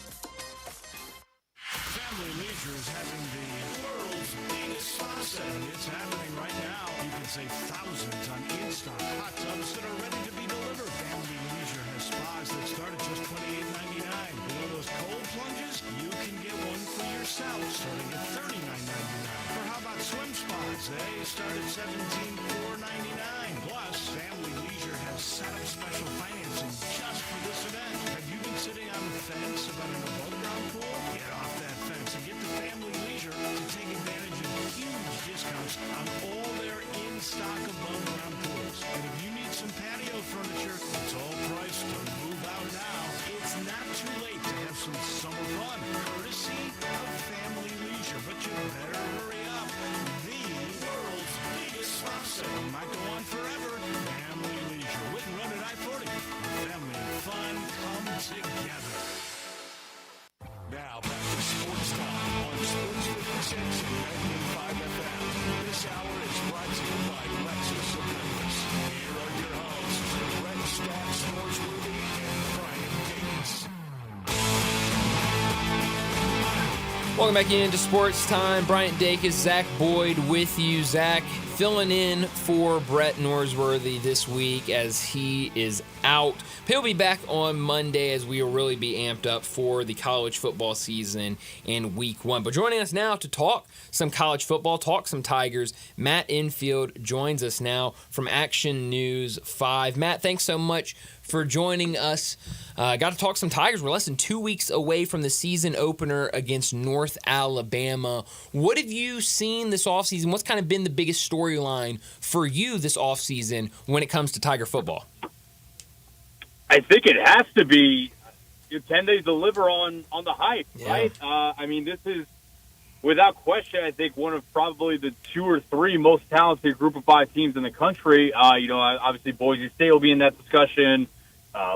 [SPEAKER 4] Family Leisure is having the world's biggest spa sale. It's happening right now. You can save thousands on in-stock hot tubs that are ready to be delivered. Family Leisure has spas that start at just $28.99. You know those cold plunges? You can get one for yourself starting at $39.99. Or how about swim spas? They start at $17,499. Plus, Family Leisure has set up special financing just for this event. Have you been sitting on the fence about an above-ground pool? Get off that fence and get to Family Leisure to take advantage of huge discounts on all their in-stock above-ground pools. And if you need some patio furniture, it's all priced to move out now. It's not too late to have some summer fun, courtesy of Family Leisure. But you better hurry up. The world's biggest spa
[SPEAKER 1] Welcome back into Sports Time. Bryant Dacus, Zach Boyd with you. Zach filling in for Brett Norsworthy this week as he is out. He'll be back on Monday as we will really be amped up for the college football season in week 1. But joining us now to talk some college football, talk some Tigers, Matt Infield joins us now from Action News 5. Matt, thanks so much for joining us. Got to talk some Tigers. We're less than 2 weeks away from the season opener against North Alabama. What have you seen this offseason? What's kind of been the biggest storyline for you this offseason when it comes to Tiger football?
[SPEAKER 10] I think it has to be, can they deliver on the hype, right? I mean, this is, without question, I think one of probably the 2 or 3 most talented Group of 5 teams in the country. Obviously Boise State will be in that discussion.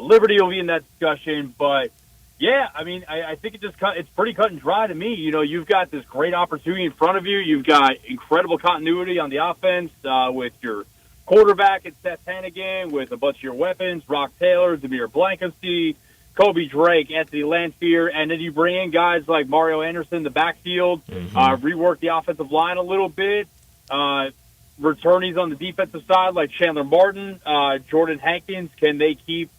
[SPEAKER 10] Liberty will be in that discussion. But, yeah, I mean, I think it's pretty cut and dry to me. You know, you've got this great opportunity in front of you. You've got incredible continuity on the offense with your quarterback at Seth Hannigan, with a bunch of your weapons, Rock Taylor, Demir Blankowski, Kobe Drake, Anthony Lanphier, and then you bring in guys like Mario Anderson in the backfield, rework the offensive line a little bit, returnees on the defensive side like Chandler Martin, Jordan Hankins. Can they keep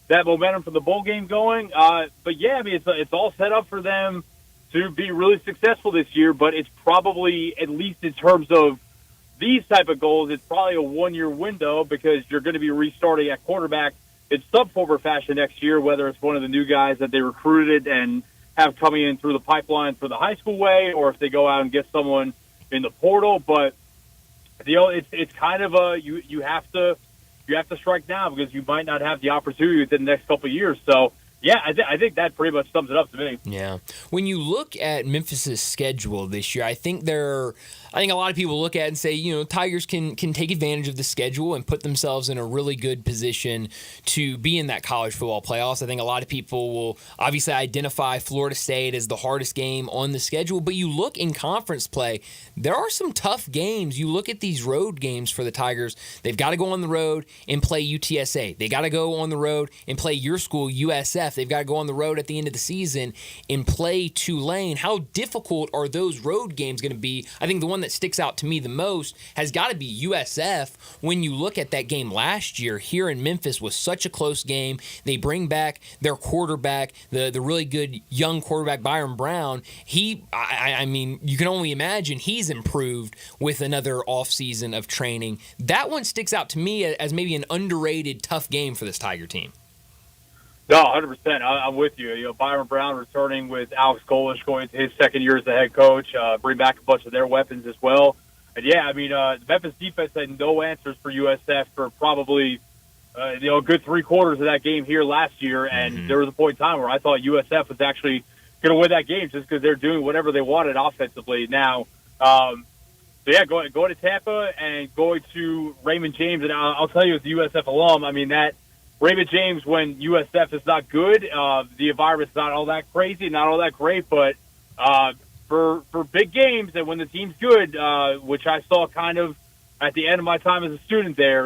[SPEAKER 10] that momentum from the bowl game going? But, yeah, I mean, it's all set up for them to be really successful this year, but it's probably, at least in terms of these type of goals, it's probably a 1-year window because you're going to be restarting at quarterback in some form or fashion next year, whether it's one of the new guys that they recruited and have coming in through the pipeline for the high school way, or if they go out and get someone in the portal. But it's kind of you have to strike now because you might not have the opportunity within the next couple of years. So, yeah, I think that pretty much sums it up to me.
[SPEAKER 1] Yeah. When you look at Memphis's schedule this year, I think a lot of people look at it and say, you know, Tigers can take advantage of the schedule and put themselves in a really good position to be in that college football playoffs. I think a lot of people will obviously identify Florida State as the hardest game on the schedule, but you look in conference play, there are some tough games. You look at these road games for the Tigers. They've got to go on the road and play UTSA. They got to go on the road and play your school, USF. They've got to go on the road at the end of the season and play Tulane. How difficult are those road games going to be? I think the one that sticks out to me the most has got to be USF. When you look at that game last year here in Memphis was such a close game. They bring back their quarterback, the really good young quarterback Byron Brown. I mean, you can only imagine he's improved with another offseason of training. That one sticks out to me as maybe an underrated tough game for this Tiger team.
[SPEAKER 10] No, 100%. I'm with you. You know, Byron Brown returning with Alex Golish going into his second year as the head coach, bring back a bunch of their weapons as well. And, yeah, I mean, the Memphis defense had no answers for USF for probably, a good 3 quarters of that game here last year. And there was a point in time where I thought USF was actually going to win that game just because they're doing whatever they wanted offensively. Now, going to Tampa and going to Raymond James, and I'll tell you as a USF alum, I mean, that Raymond James, when USF is not good, the environment's not all that crazy, not all that great, but for big games and when the team's good, which I saw kind of at the end of my time as a student there,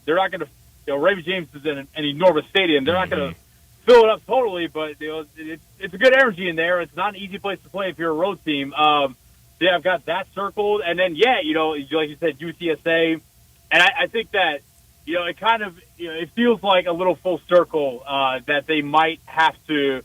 [SPEAKER 10] they're not going to, Raymond James is in an enormous stadium. They're not going to fill it up totally, but it's a good energy in there. It's not an easy place to play if you're a road team. Yeah, I've got that circled. And then, like you said, UTSA. And I think that, it kind of, it feels like a little full circle that they might have to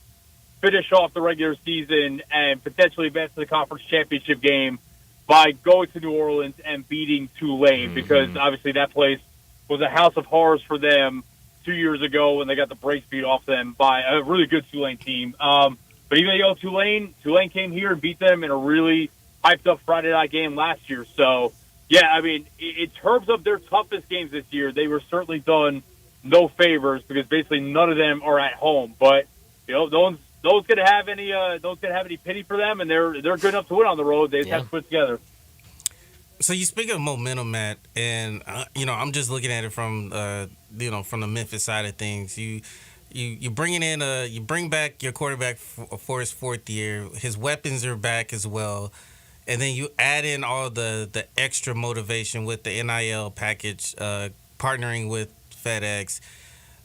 [SPEAKER 10] finish off the regular season and potentially advance to the conference championship game by going to New Orleans and beating Tulane, because obviously that place was a house of horrors for them 2 years ago when they got the brakes beat off them by a really good Tulane team. But even though Tulane came here and beat them in a really hyped up Friday night game last year. So, yeah, I mean, in terms of their toughest games this year, they were certainly done no favors because basically none of them are at home. But no one's gonna have any pity for them, and they're good enough to win on the road. They just have to put it together.
[SPEAKER 2] So you speak of momentum, Matt, and I'm just looking at it from from the Memphis side of things. You bring back your quarterback for his 4th year. His weapons are back as well. And then you add in all the extra motivation with the NIL package, partnering with FedEx.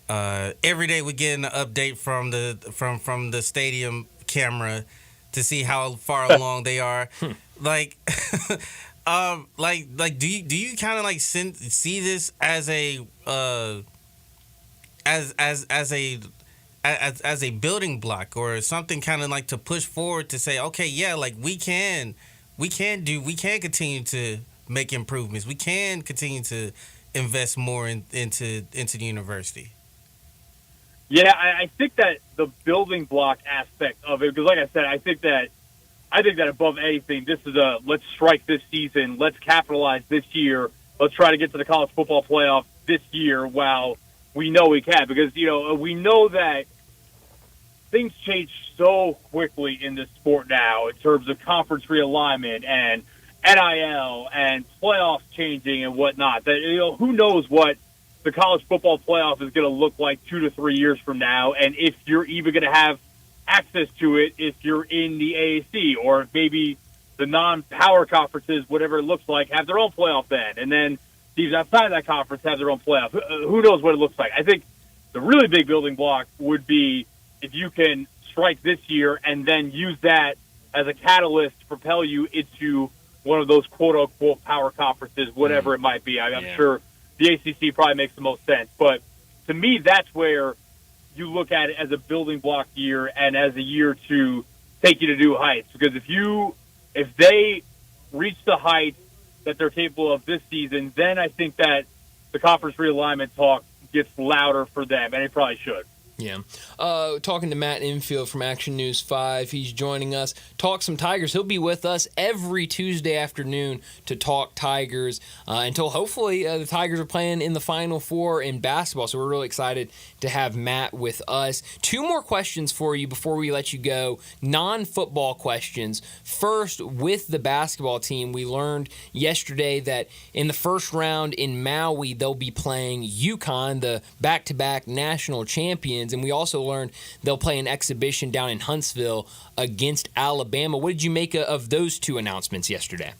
[SPEAKER 2] Every day we get an update from the stadium camera. to see how far along they are. Like, do you kind of like see this as a as a building block or something kind of like to push forward to say, okay, yeah, like we can continue to make improvements. We can continue to invest more into the university.
[SPEAKER 10] Yeah, I think that the building block aspect of it, because like I said, I think that above anything, this is let's strike this season, let's capitalize this year, let's try to get to the college football playoff this year while we know we can, because we know that things change so quickly in this sport now in terms of conference realignment and NIL and playoffs changing and whatnot. That who knows what the college football playoff is going to look like 2 to 3 years from now, and if you're even going to have access to it if you're in the AAC, or if maybe the non-power conferences, whatever it looks like, have their own playoff then, and then teams outside of that conference have their own playoff. Who knows what it looks like? I think the really big building block would be if you can strike this year and then use that as a catalyst to propel you into one of those quote-unquote power conferences, whatever it might be. I'm sure the ACC probably makes the most sense. But to me, that's where you look at it as a building block year and as a year to take you to new heights. Because if they reach the heights that they're capable of this season, then I think that the conference realignment talk gets louder for them, and it probably should.
[SPEAKER 1] Yeah. Talking to Matt Infield from Action News 5. He's joining us. Talk some Tigers. He'll be with us every Tuesday afternoon to talk Tigers until hopefully the Tigers are playing in the Final Four in basketball. So we're really excited to have Matt with us. 2 more questions for you before we let you go. Non-football questions. First, with the basketball team, we learned yesterday that in the first round in Maui, they'll be playing UConn, the back-to-back national champions. And we also learned they'll play an exhibition down in Huntsville against Alabama. What did you make of those 2 announcements yesterday?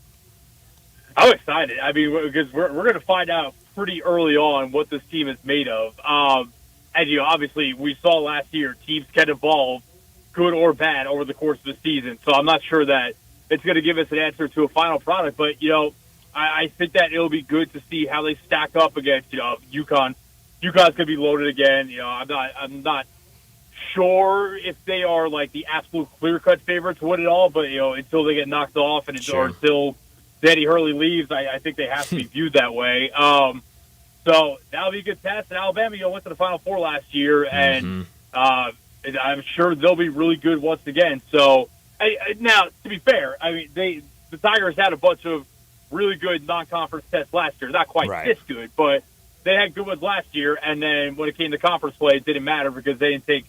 [SPEAKER 10] I'm excited. I mean, because we're going to find out pretty early on what this team is made of. And, obviously, we saw last year teams can evolve, good or bad, over the course of the season. So I'm not sure that it's going to give us an answer to a final product. But, I think that it'll be good to see how they stack up against, UConn. UConn's gonna be loaded again. I'm not sure if they are like the absolute clear-cut favorites to win it all, but until they get knocked off or until Danny Hurley leaves, I think they have to be viewed that way. So that'll be a good test. And Alabama, went to the Final Four last year, and I'm sure they'll be really good once again. So now, to be fair, I mean the Tigers had a bunch of really good non-conference tests last year. Not quite this good, but they had good ones last year, and then when it came to conference play, it didn't matter because they didn't take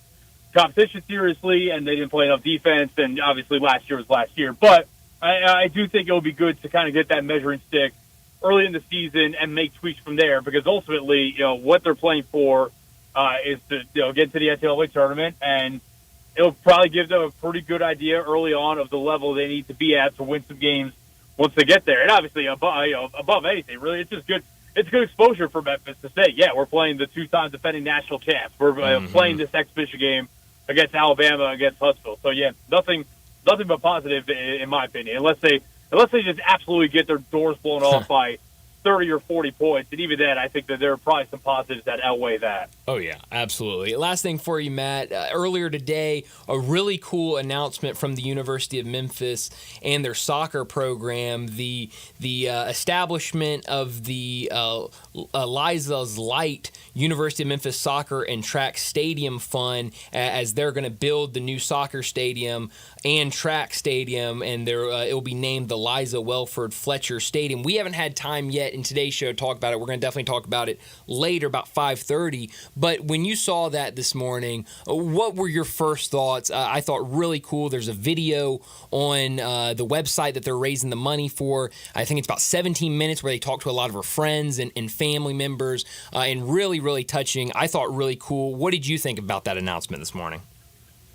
[SPEAKER 10] competition seriously, and they didn't play enough defense, and obviously last year was last year. But I do think it will be good to kind of get that measuring stick early in the season and make tweaks from there, because ultimately, what they're playing for is to get to the NCAA tournament, and it'll probably give them a pretty good idea early on of the level they need to be at to win some games once they get there. And obviously, above anything, really, it's just good. It's good exposure for Memphis to say, yeah, we're playing the 2-time defending national champs. We're playing this exhibition game against Alabama, against Huntsville. So, yeah, nothing but positive, in my opinion, unless they just absolutely get their doors blown off by 30 or 40 points. And even then, I think that there are probably some positives that outweigh that.
[SPEAKER 1] Oh, yeah, absolutely. Last thing for you, Matt. Earlier today, a really cool announcement from the University of Memphis and their soccer program. The establishment of the Liza's Light University of Memphis Soccer and Track Stadium Fund, as they're going to build the new soccer stadium and track stadium, and it will be named the Liza Welford Fletcher Stadium. We haven't had time yet in today's show to talk about it. We're going to definitely talk about it later, about 5:30. But when you saw that this morning, what were your first thoughts? I thought really cool. There's a video on the website that they're raising the money for. I think it's about 17 minutes where they talk to a lot of her friends and family members, and really, really touching. I thought really cool. What did you think about that announcement this morning?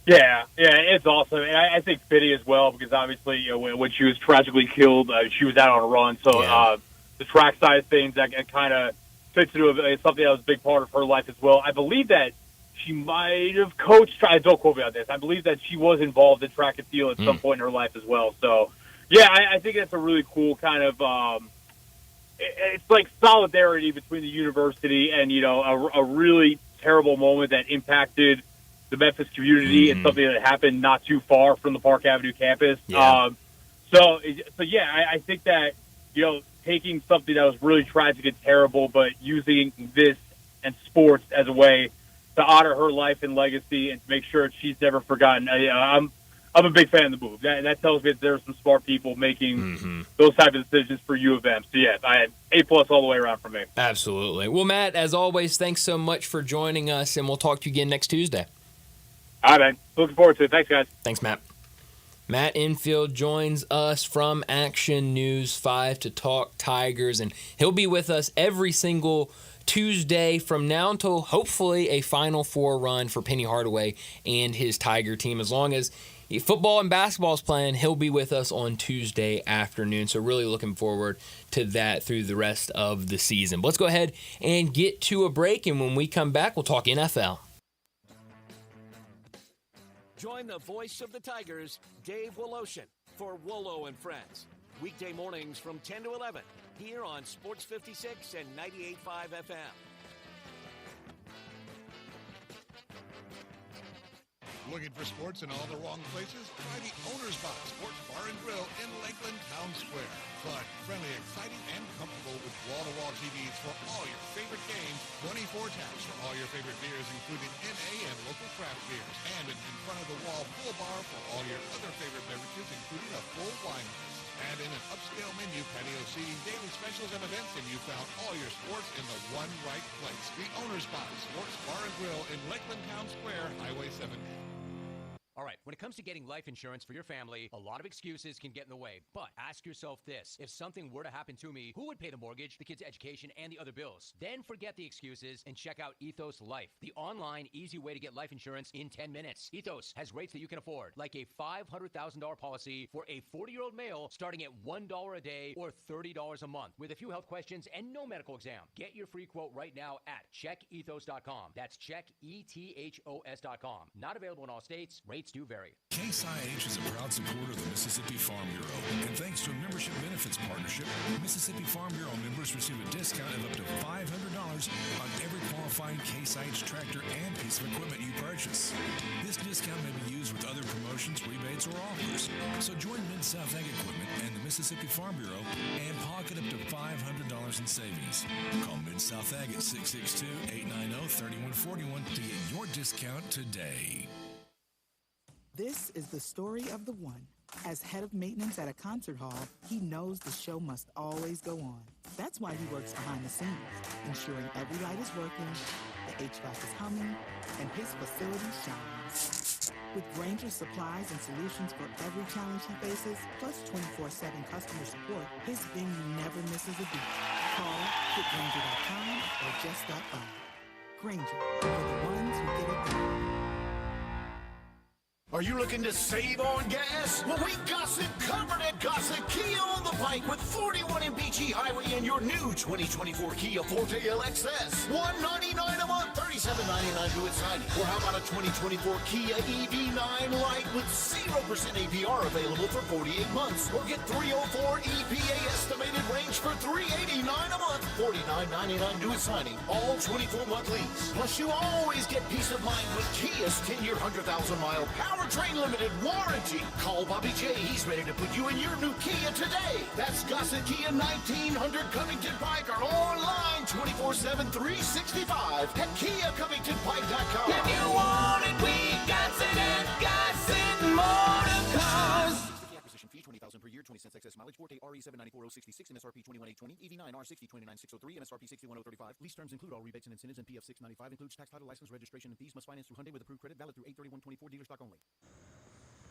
[SPEAKER 10] Yeah, it's awesome. And I think Biddy as well, because obviously, when she was tragically killed, she was out on a run. So the track side of things, that kind of fits into something that was a big part of her life as well. I believe that she might have coached. Don't quote me on this. I believe that she was involved in track and field at some point in her life as well. So, yeah, I think that's a really cool kind of it's like solidarity between the university and, a really terrible moment that impacted the Memphis community and something that happened not too far from the Park Avenue campus.
[SPEAKER 1] Yeah.
[SPEAKER 10] So yeah, I think that, taking something that was really tragic and terrible, but using this and sports as a way to honor her life and legacy and to make sure she's never forgotten. I'm a big fan of the move. That tells me that there's some smart people making those type of decisions for U of M. So, yeah, I had A+ all the way around for me.
[SPEAKER 1] Absolutely. Well, Matt, as always, thanks so much for joining us, and we'll talk to you again next Tuesday.
[SPEAKER 10] All right, man. Looking forward to it. Thanks, guys.
[SPEAKER 1] Thanks, Matt. Matt Infield joins us from Action News 5 to talk Tigers, and he'll be with us every single Tuesday from now until hopefully a Final Four run for Penny Hardaway and his Tiger team. As long as football and basketball is playing, he'll be with us on Tuesday afternoon. So really looking forward to that through the rest of the season. But let's go ahead and get to a break, and when we come back, we'll talk NFL.
[SPEAKER 11] Join the voice of the Tigers, Dave Woloshin, for Wolo and Friends. Weekday mornings from 10 to 11, here on Sports 56 and 98.5 FM.
[SPEAKER 4] Looking for sports in all the wrong places? Try the Owner's Box Sports Bar and Grill in Lakeland Town Square. Fun, friendly, exciting, and comfortable with wall-to-wall TVs for all your favorite games, 24 taps for all your favorite beers, including NA and local craft beers, and an in-front-of-the-wall full bar for all your other favorite beverages, including a full wine list. Add in an upscale menu, patio seating, daily specials, and events, and you found all your sports in the one right place. The Owner's Box Sports Bar and Grill in Lakeland Town Square, Highway 70.
[SPEAKER 6] All right, when it comes to getting life insurance for your family, a lot of excuses can get in the way. But ask yourself this: if something were to happen to me, who would pay the mortgage, the kids' education, and the other bills? Then forget the excuses and check out Ethos Life, the online, easy way to get life insurance in 10 minutes. Ethos has rates that you can afford, like a $500,000 policy for a 40-year-old male starting at $1 a day or $30 a month, with a few health questions and no medical exam. Get your free quote right now at checkethos.com. That's checkethos.com. Not available in all states. Rates do vary.
[SPEAKER 3] Case IH is a proud supporter of the Mississippi Farm Bureau. And thanks to a membership benefits partnership, Mississippi Farm Bureau members receive a discount of up to $500 on every qualifying Case IH tractor and piece of equipment you purchase. This discount may be used with other promotions, rebates, or offers. So join Mid-South Ag Equipment and the Mississippi Farm Bureau and pocket up to $500 in savings. Call Mid-South Ag at 662-890-3141 to get your discount today.
[SPEAKER 12] This is the story of the one. As head of maintenance at a concert hall, he knows the show must always go on. That's why he works behind the scenes, ensuring every light is working, the HVAC is humming, and his facility shines. With Granger's supplies and solutions for every challenge he faces, plus 24/7 customer support, his venue never misses a beat. Call, hit Granger.com, or just stop by. Granger, for the ones who get it done.
[SPEAKER 4] Are you looking to save on gas? Well, we got it covered at Gossett Kia on the Pike with 41 MPG Highway and your new 2024 Kia Forte LXS. $199 a month, $37.99 to its 90. Or how about a 2024 Kia EV9 Lite with 0% APR available for 48 months? Or get 304 EPA estimated range for $389 a month, $49.99 to its signing. All 24-month lease. Plus, you always get peace of mind with Kia's 10-year, 100,000-mile powertrain limited warranty. Call Bobby J. He's ready to put you in your new Kia today. That's Gossett Kia 1900 Covington Pike or online 24/7 365 at KiaCovingtonPike.com.
[SPEAKER 13] If you want it, we got it at Gossett Motor Cars.
[SPEAKER 14] Acquisition fee $20,000 per year, 20 cents excess mileage. Forte RE 794-066, MSRP 21,820, EV9 R60 29,603, MSRP 61,035. Lease terms include all rebates and incentives, and PF 695 includes tax, title, license, registration, and fees. Must finance through Hyundai with approved credit, valid through 8/31/24. Dealer stock only.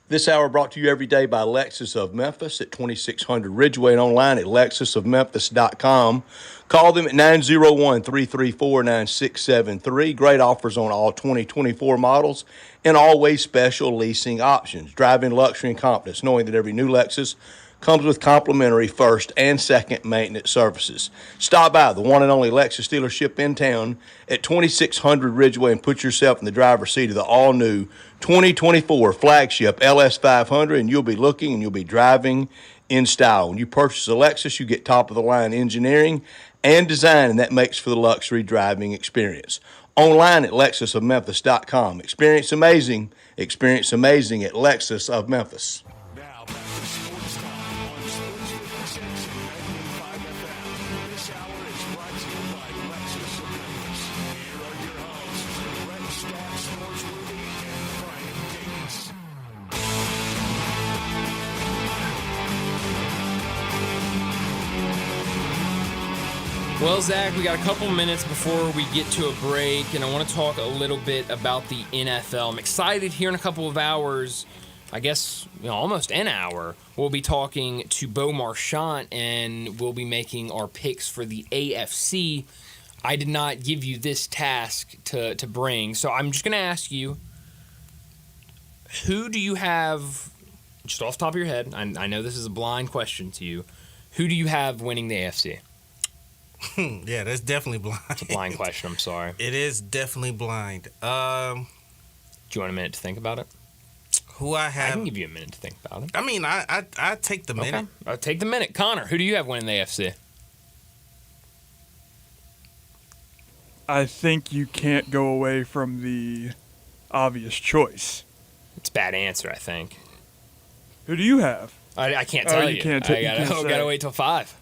[SPEAKER 15] This hour brought to you every day by Lexus of Memphis at 2600 Ridgeway and online at lexusofmemphis.com. Call them at 901-334-9673. Great offers on all 2024 models and always special leasing options. Drive in luxury and confidence knowing that every new Lexus comes with complimentary first and second maintenance services. Stop by the one and only Lexus dealership in town at 2600 Ridgeway and put yourself in the driver's seat of the all-new 2024 flagship LS500, and you'll be looking and you'll be driving in style. When you purchase a Lexus, you get top-of-the-line engineering and design, and that makes for the luxury driving experience. Online at lexusofmemphis.com. Experience amazing at Lexus of Memphis.
[SPEAKER 4] Now back to Sports Time on Sports 56 and 98.5 FM. This hour is brought to you by Lexus of Memphis. Here are your hosts, Brett Stats Norsworthy and Brian Davis.
[SPEAKER 1] Well, Zach, we got a couple minutes before we get to a break, and I want to talk a little bit about the NFL. I'm excited here in a couple of hours, I guess almost an hour, we'll be talking to Bo Marchant, and we'll be making our picks for the AFC. I did not give you this task to bring, so I'm just going to ask you, who do you have, just off the top of your head, I know this is a blind question to you, who do you have winning the AFC?
[SPEAKER 2] Yeah, that's definitely blind.
[SPEAKER 1] It's a blind question. I'm sorry.
[SPEAKER 2] It is definitely blind.
[SPEAKER 1] Do you want a minute to think about it?
[SPEAKER 2] Who I have?
[SPEAKER 1] I can give you a minute to think about it.
[SPEAKER 2] I mean, I take the minute.
[SPEAKER 1] Okay. I'll take the minute. Connor, who do you have winning the AFC?
[SPEAKER 16] I think you can't go away from the obvious choice.
[SPEAKER 1] It's a bad answer, I think.
[SPEAKER 16] Who do you have?
[SPEAKER 1] I can't tell you. I gotta wait till 5.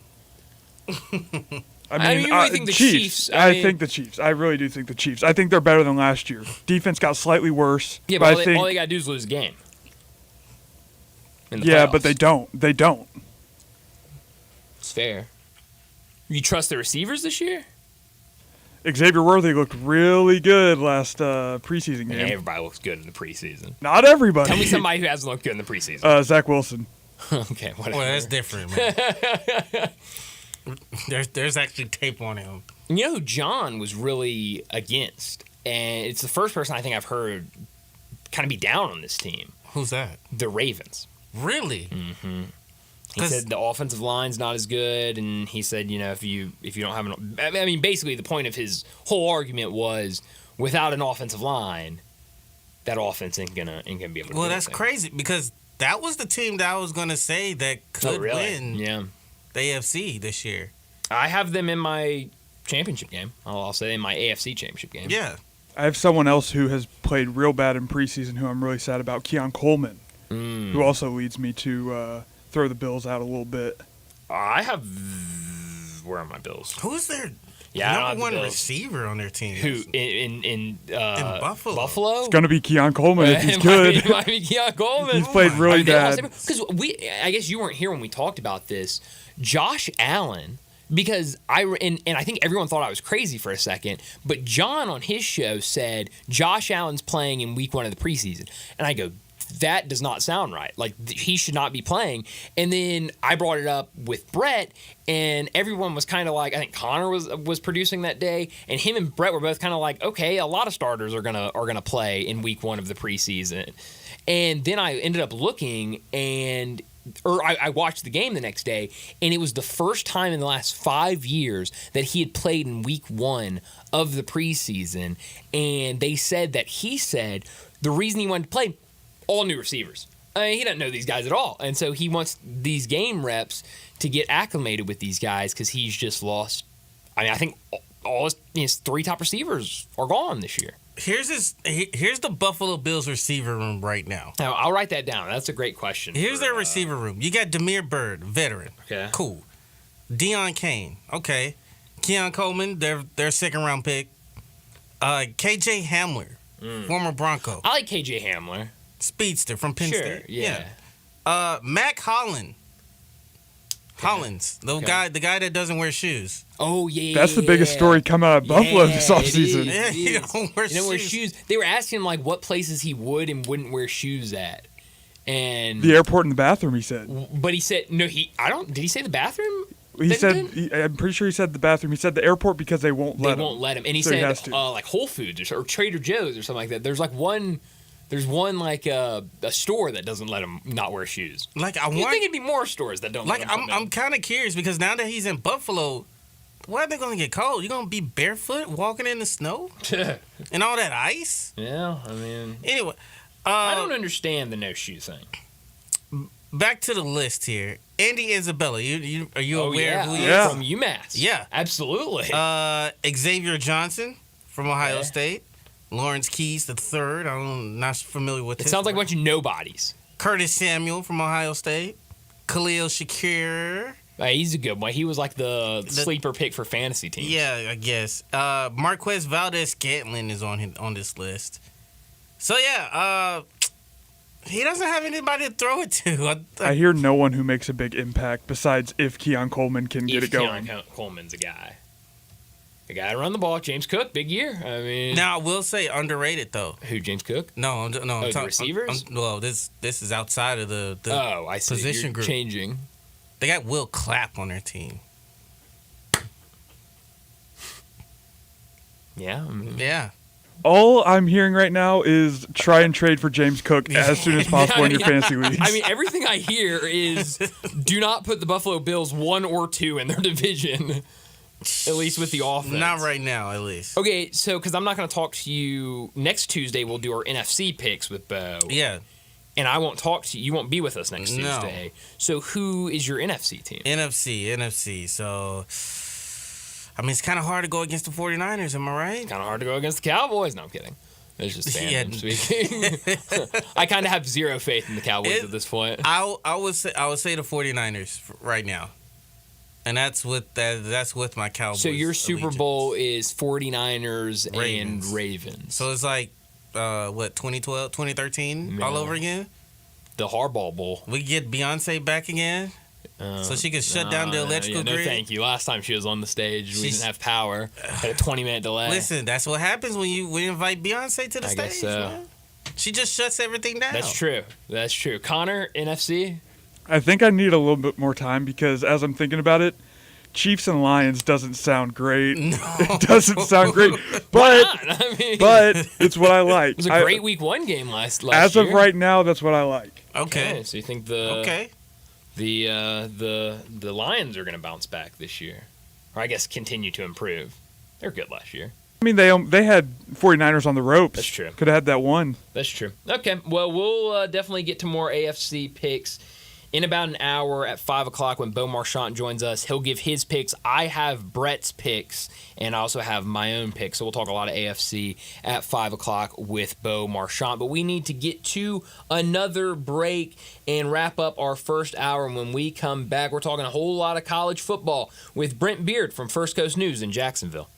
[SPEAKER 16] I mean,
[SPEAKER 1] you really think the Chiefs?
[SPEAKER 16] I think the Chiefs. I really do think the Chiefs. I think they're better than last year. Defense got slightly worse.
[SPEAKER 1] Yeah, but all they got to do is lose a game.
[SPEAKER 16] Yeah, but they don't. They don't.
[SPEAKER 1] It's fair. You trust the receivers this year?
[SPEAKER 16] Xavier Worthy looked really good last preseason game.
[SPEAKER 1] Yeah, everybody looks good in the preseason.
[SPEAKER 16] Not everybody.
[SPEAKER 1] Tell me somebody who hasn't looked good in the preseason.
[SPEAKER 16] Zach Wilson.
[SPEAKER 1] Okay, whatever.
[SPEAKER 2] Well, that's different, man. There's actually tape on him.
[SPEAKER 1] You know who John was really against? And it's the first person I think I've heard kind of be down on this team.
[SPEAKER 2] Who's that?
[SPEAKER 1] The Ravens.
[SPEAKER 2] Really?
[SPEAKER 1] Mm-hmm. He said the offensive line's not as good, and he said, if you don't have basically the point of his whole argument was without an offensive line, that offense ain't gonna be able to do
[SPEAKER 2] Well, that's
[SPEAKER 1] anything.
[SPEAKER 2] crazy because that was the team that I was gonna say that could win the AFC this year.
[SPEAKER 1] I have them in my championship game. I'll say in my AFC championship game.
[SPEAKER 2] Yeah.
[SPEAKER 16] I have someone else who has played real bad in preseason who I'm really sad about, Keon Coleman, who also leads me to throw the Bills out a little bit.
[SPEAKER 1] I have... Where are my Bills?
[SPEAKER 2] Who's their
[SPEAKER 1] number
[SPEAKER 2] one receiver on their team?
[SPEAKER 1] Who? In
[SPEAKER 2] Buffalo?
[SPEAKER 1] Buffalo?
[SPEAKER 16] It's going to be Keon Coleman if he's good.
[SPEAKER 1] It might be Keon Coleman.
[SPEAKER 16] He's played really bad.
[SPEAKER 1] Because I guess you weren't here when we talked about this. Josh Allen... Because I think everyone thought I was crazy for a second, but John on his show said Josh Allen's playing in week 1 of the preseason. And I go, that does not sound right. Like, he should not be playing. And then I brought it up with Brett, and everyone was kind of like, I think Connor was producing that day, and him and Brett were both kind of like, okay, a lot of starters are gonna play in week 1 of the preseason. And then I ended up looking, and I watched the game the next day, and it was the first time in the last 5 years that he had played in week 1 of the preseason. And they said that he said the reason he wanted to play, all new receivers. He doesn't know these guys at all. And so he wants these game reps to get acclimated with these guys because he's just lost. I think all his 3 top receivers are gone this year.
[SPEAKER 2] Here's the Buffalo Bills receiver room right now.
[SPEAKER 1] Now, I'll write that down. That's a great question.
[SPEAKER 2] Here's their receiver room. You got Damiere Byrd, veteran.
[SPEAKER 1] Okay.
[SPEAKER 2] Cool. Deion Kane. Okay. Keon Coleman, their second round pick. KJ Hamler, former Bronco.
[SPEAKER 1] I like KJ Hamler.
[SPEAKER 2] Speedster from Penn State.
[SPEAKER 1] Yeah.
[SPEAKER 2] Mac Hollins, the guy that doesn't wear shoes.
[SPEAKER 1] Oh yeah,
[SPEAKER 16] that's the biggest story coming out of Buffalo this offseason.
[SPEAKER 2] Yeah, he don't wear
[SPEAKER 1] shoes. They were asking him like what places he would and wouldn't wear shoes at, and
[SPEAKER 16] the airport and the bathroom. He said,
[SPEAKER 1] but he said no. Did he say the bathroom?
[SPEAKER 16] He said, I'm pretty sure he said the bathroom. He said the airport because they won't let him.
[SPEAKER 1] They won't let him, and he
[SPEAKER 16] so
[SPEAKER 1] said like Whole Foods or Trader Joe's or something like that. There's like one There's one like a store that doesn't let him not wear shoes.
[SPEAKER 2] Like
[SPEAKER 1] I think it'd be more stores that don't.
[SPEAKER 2] Like
[SPEAKER 1] let him
[SPEAKER 2] I'm kind of curious because now that he's in Buffalo, why are they gonna get cold? You gonna be barefoot walking in the snow and all that ice?
[SPEAKER 1] Yeah, I mean.
[SPEAKER 2] Anyway,
[SPEAKER 1] I don't understand the no shoe thing.
[SPEAKER 2] Back to the list here. Andy Isabella, are you aware of who he
[SPEAKER 1] is?
[SPEAKER 2] is?
[SPEAKER 1] From UMass.
[SPEAKER 2] Yeah,
[SPEAKER 1] absolutely.
[SPEAKER 2] Xavier Johnson from Ohio State. Lawrence Keys III. I'm not familiar with
[SPEAKER 1] it. Sounds like a bunch of nobodies.
[SPEAKER 2] Curtis Samuel from Ohio State. Khalil Shakir.
[SPEAKER 1] He's a good one. He was like the sleeper pick for fantasy teams.
[SPEAKER 2] Yeah, I guess. Marquez Valdez-Scantling is on this list. So, yeah, he doesn't have anybody to throw it to.
[SPEAKER 16] I hear no one who makes a big impact besides if Keon Coleman can get it going.
[SPEAKER 1] Keon Coleman's a guy. The guy to run the ball, James Cook, big year. I mean,
[SPEAKER 2] now I will say underrated though.
[SPEAKER 1] Who, James Cook?
[SPEAKER 2] No, I'm
[SPEAKER 1] the receivers.
[SPEAKER 2] Well, this is outside of the
[SPEAKER 1] I see.
[SPEAKER 2] position group.
[SPEAKER 1] Changing.
[SPEAKER 2] They got Will Clapp on their team.
[SPEAKER 1] Yeah.
[SPEAKER 2] Yeah.
[SPEAKER 16] All I'm hearing right now is try and trade for James Cook as soon as possible in your fantasy leagues.
[SPEAKER 1] I mean, everything I hear is do not put the Buffalo Bills 1 or 2 in their division. At least with the offense.
[SPEAKER 2] Not right now, at least.
[SPEAKER 1] Okay, so because I'm not going to talk to you next Tuesday, we'll do our NFC picks with Bo.
[SPEAKER 2] Yeah.
[SPEAKER 1] And I won't talk to you. You won't be with us next Tuesday. So who is your NFC team?
[SPEAKER 2] NFC. So, I mean, it's kind of hard to go against the 49ers, am I right?
[SPEAKER 1] Kind of hard to go against the Cowboys. No, I'm kidding. It's just fandom speaking. I kind of have zero faith in the Cowboys at this point.
[SPEAKER 2] I would say the 49ers right now. And that's with my Cowboys.
[SPEAKER 1] So your Super Bowl is 49ers and Ravens.
[SPEAKER 2] So it's like, 2012, 2013 all over again?
[SPEAKER 1] The Harbaugh Bowl.
[SPEAKER 2] We get Beyonce back again? So she could shut down the electrical grid?
[SPEAKER 1] No, thank you. Last time she was on the stage, we didn't have power. Had a 20-minute delay.
[SPEAKER 2] Listen, that's what happens when we invite Beyonce to the stage. Guess so. Man. She just shuts everything down.
[SPEAKER 1] That's true. Connor, NFC?
[SPEAKER 16] I think I need a little bit more time because as I'm thinking about it, Chiefs and Lions doesn't sound great.
[SPEAKER 2] No.
[SPEAKER 16] It doesn't sound great, but but it's what I like.
[SPEAKER 1] It was a great Week 1 game last year.
[SPEAKER 16] As of right now, that's what I like.
[SPEAKER 2] Okay.
[SPEAKER 1] So you think the Lions are going to bounce back this year, or I guess continue to improve? They're good last year.
[SPEAKER 16] I mean, they had 49ers on the ropes.
[SPEAKER 1] That's true.
[SPEAKER 16] Could have had that one.
[SPEAKER 1] That's true. Okay, well, we'll definitely get to more AFC picks in about an hour at 5 o'clock when Beau Marchant joins us. He'll give his picks. I have Brett's picks, and I also have my own picks. So we'll talk a lot of AFC at 5 o'clock with Beau Marchant. But we need to get to another break and wrap up our first hour. And when we come back, we're talking a whole lot of college football with Brent Beard from First Coast News in Jacksonville.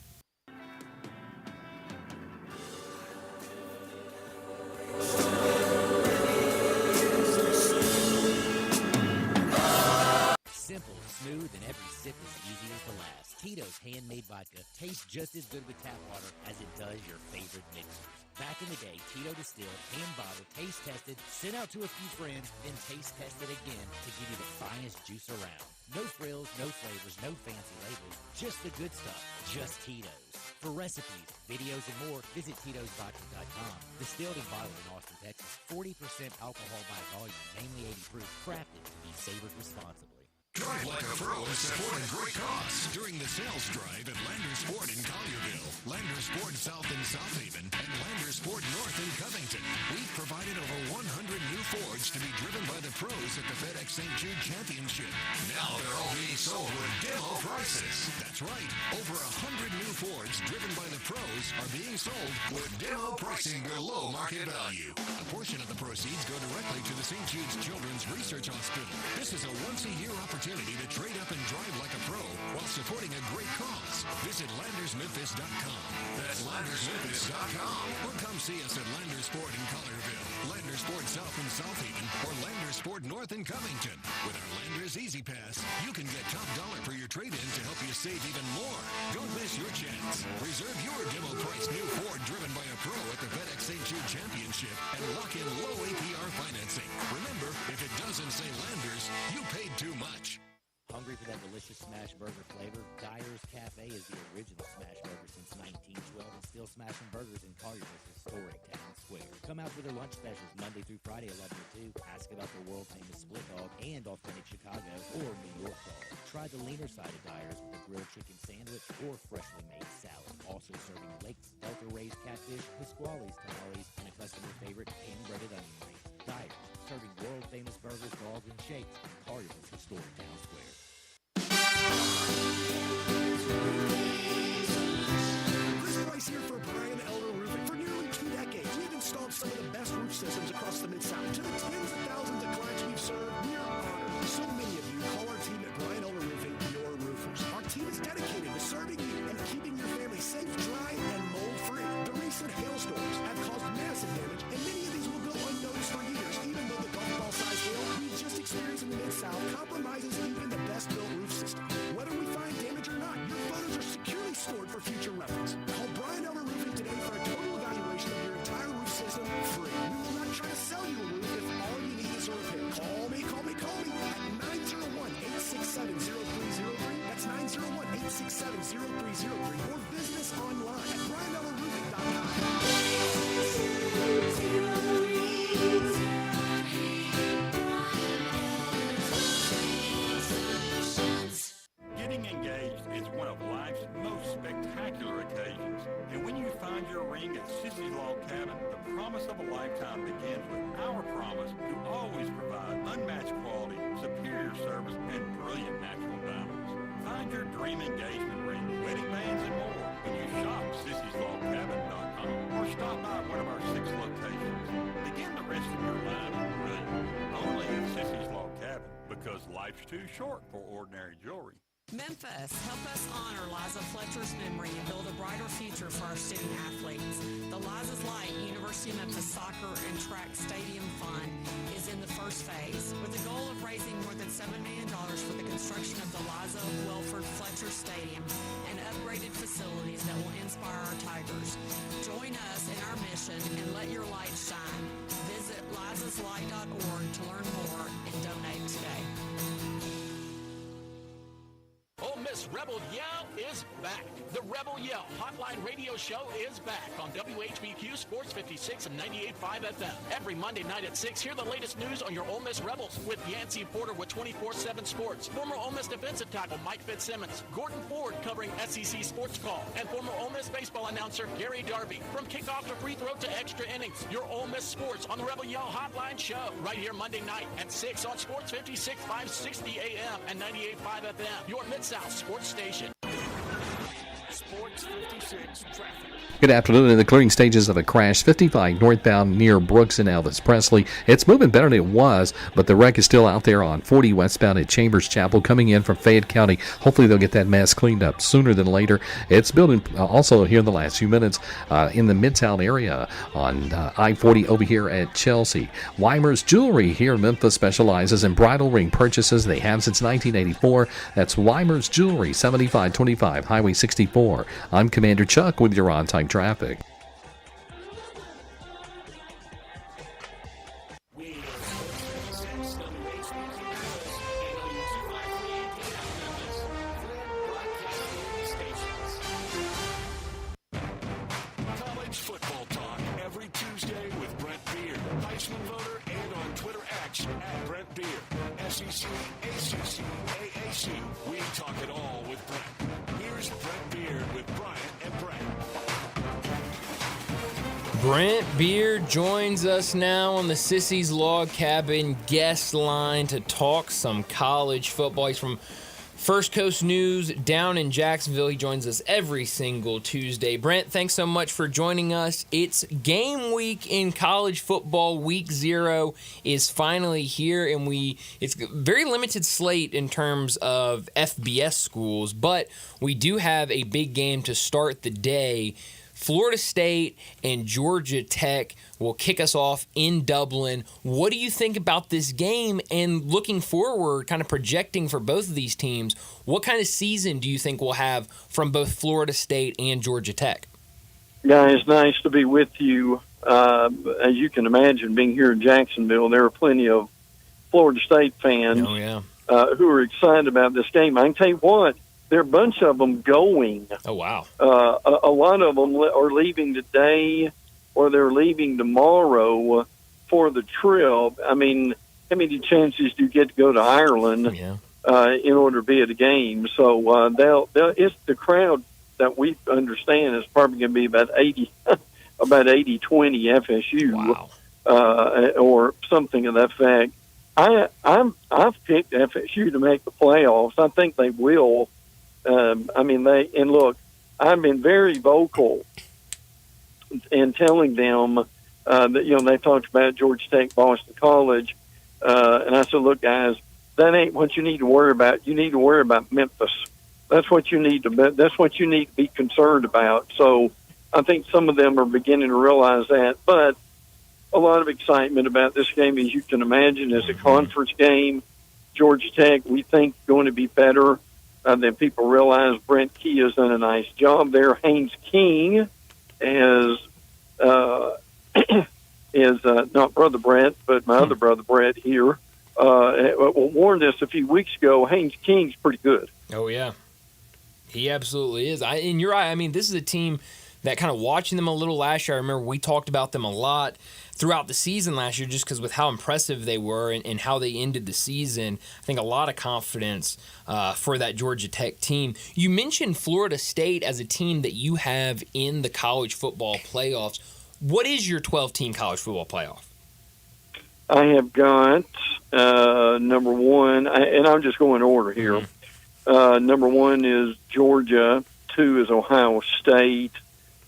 [SPEAKER 6] Simple, smooth, and every sip is easy as the last. Tito's handmade vodka tastes just as good with tap water as it does your favorite mixers. Back in the day, Tito distilled, hand-bottled, taste-tested, sent out to a few friends, then taste-tested again to give you the finest juice around. No frills, no flavors, no fancy labels, just the good stuff, just Tito's. For recipes, videos, and more, visit Tito'sVodka.com. Distilled and bottled in Austin, Texas, 40% alcohol by volume, namely 80 proof, crafted to be savored responsibly.
[SPEAKER 3] Drive like a pro and support a great cause during the sales drive at Landers Ford in Collierville, Landers Ford South in South Haven, and Landers Ford North in Covington. We've provided over 100 new Fords to be driven by the pros at the FedEx St. Jude Championship. Now they're all being sold with demo prices. That's right. Over 100 new Fords driven by the pros are being sold with demo pricing below market value. A portion of the proceeds go directly to the St. Jude's Children's Research Hospital. This is a once-a-year opportunity to trade up and drive like a pro while supporting a great cause. Visit LandersMemphis.com. That's LandersMemphis.com. Or come see us at Landers Ford in Collierville, Landers Ford South in South Haven, or Landers Ford North in Covington. With our Landers Easy Pass, you can get top dollar for your trade-in to help you save even more. Don't miss your chance. Reserve your demo price new Ford driven by a pro at the FedEx St. Jude Championship and lock in low APR financing. Remember, if it doesn't say Landers, you paid too much.
[SPEAKER 6] Hungry for that delicious smash burger flavor? Dyer's Cafe is the original smash burger since 1912 and still Smashing Burgers in Collier's historic town square. Come out for their lunch specials Monday through Friday, 11 to 2. Ask about their world-famous split dog and authentic Chicago or New York dog. Try the leaner side of Dyers with a grilled chicken sandwich or freshly made salad. Also serving Lakes Delta-raised catfish, Pasquale's tamales, and a customer favorite hand-breaded onion rings. Dyers, serving world-famous burgers, dogs, and shakes in Collier's historic town square.
[SPEAKER 4] Chris Price here for Brian Elder Roofing. For nearly 2 decades, we've installed some of the best roof systems across the Mid-South. To the tens of thousands of clients we've served, we are honored. So many of you call our team at Brian Elder Roofing your roofers. Our team is dedicated to serving you and keeping your family safe, dry, and mold-free. The recent hailstorms have caused massive damage, and many of these will go unnoticed for years, even though the golf ball-sized hail we just experienced in the Mid-South compromises even the best-built roof system. Whether we find damage or not, your photos are securely stored for future reference. Call Brian Elder Roofing today for a total evaluation of your entire roof system free. We will not try to sell you a roof if all you need is a repair. Call me at 901-867-0303. That's 901-867-0303. Or visit us online at Getting engaged is one of life's most spectacular occasions. And when you find your ring at Sissy's Log Cabin, the promise of a lifetime begins with our promise to always provide unmatched quality, superior service, and brilliant natural diamonds. Find your dream engagement ring, wedding bands, and more when you shop Sissy'sLogCabin.com or stop by one of our 6 locations. Begin the rest of your line in brilliant, only at Sissy's Log Cabin, because life's too short for ordinary jewelry.
[SPEAKER 17] Memphis, help us honor Liza Fletcher's memory and build a brighter future for our student athletes. The Liza's Light University of Memphis Soccer and Track Stadium Fund is in the first phase, with the goal of raising more than $7 million for the construction of the Liza Welford Fletcher Stadium and upgraded facilities that will inspire our Tigers. Join us in our mission and let your light shine. Visit lizaslight.org to learn more and donate today.
[SPEAKER 11] Ole Miss Rebel Yell is back. The Rebel Yell Hotline Radio Show is back on WHBQ Sports 56 and 98.5 FM. Every Monday night at 6, hear the latest news on your Ole Miss Rebels with Yancey Porter with 24/7 Sports, former Ole Miss defensive tackle Mike Fitzsimmons, Gordon Ford covering SEC Sports Call, and former Ole Miss baseball announcer Gary Darby. From kickoff to free throw to extra innings, your Ole Miss Sports on the Rebel Yell Hotline Show right here Monday night at 6 on Sports 56, 560 AM and 98.5 FM. Your Mid-South Sports Station.
[SPEAKER 4] Sports 56 traffic.
[SPEAKER 18] Good afternoon. In the clearing stages of a crash, 55 northbound near Brooks and Elvis Presley. It's moving better than it was, but the wreck is still out there on 40 westbound at Chambers Chapel coming in from Fayette County. Hopefully they'll get that mess cleaned up sooner than later. It's building also here in the last few minutes in the Midtown area on I-40 over here at Chelsea. Weimer's Jewelry here in Memphis specializes in bridal ring purchases. They have since 1984. That's Weimer's Jewelry, 7525 Highway 64. I'm Commander Chuck with your on-time traffic.
[SPEAKER 4] College football talk every Tuesday with Brent Beard, Heisman voter, and on Twitter X at Brent Beard. SEC, ACC, AAC. We talk it all with Brent. Here's Brent Beard with Bryant and Brent.
[SPEAKER 1] Brent Beard joins us now on the Sissy's Log Cabin guest line to talk some college football. He's from First Coast News down in Jacksonville. He joins us every single Tuesday. Brent, thanks so much for joining us. It's game week in college football. Week 0 is finally here, and it's a very limited slate in terms of FBS schools, but we do have a big game to start the day. Florida State and Georgia Tech will kick us off in Dublin. What do you think about this game? And looking forward, kind of projecting for both of these teams, what kind of season do you think we'll have from both Florida State and Georgia Tech?
[SPEAKER 19] Guys, nice to be with you. As you can imagine, being here in Jacksonville, there are plenty of Florida State fans who are excited about this game. I can tell you what, there are a bunch of them going.
[SPEAKER 1] Oh, wow.
[SPEAKER 19] A lot of them are leaving today or they're leaving tomorrow for the trip. I mean, how many chances do you get to go to Ireland in order to be at a game? So it's the crowd that we understand is probably going to be about 80, about 80-20 FSU, or something of that fact. I've picked FSU to make the playoffs. I think they will. Look, I've been very vocal in telling them that, they talked about Georgia Tech, Boston College, and I said, look, guys, that ain't what you need to worry about. You need to worry about Memphis. That's what you need to. That's what you need to be concerned about. So I think some of them are beginning to realize that, but a lot of excitement about this game, as you can imagine, is a conference game. Georgia Tech, we think, going to be better than people realize. Brent Key has done a nice job there. Haynes King is not Brother Brent, but my other brother Brett here. Warned us a few weeks ago. Haynes King's pretty good.
[SPEAKER 1] Oh yeah, he absolutely is. And you're right. I mean, this is a team that kind of watching them a little last year. I remember we talked about them a lot throughout the season last year just because with how impressive they were and how they ended the season. I think a lot of confidence for that Georgia Tech team. You mentioned Florida State as a team that you have in the college football playoffs. What is your 12-team college football playoff?
[SPEAKER 19] I have got number one, and I'm just going in order here. Number one is Georgia. 2 is Ohio State.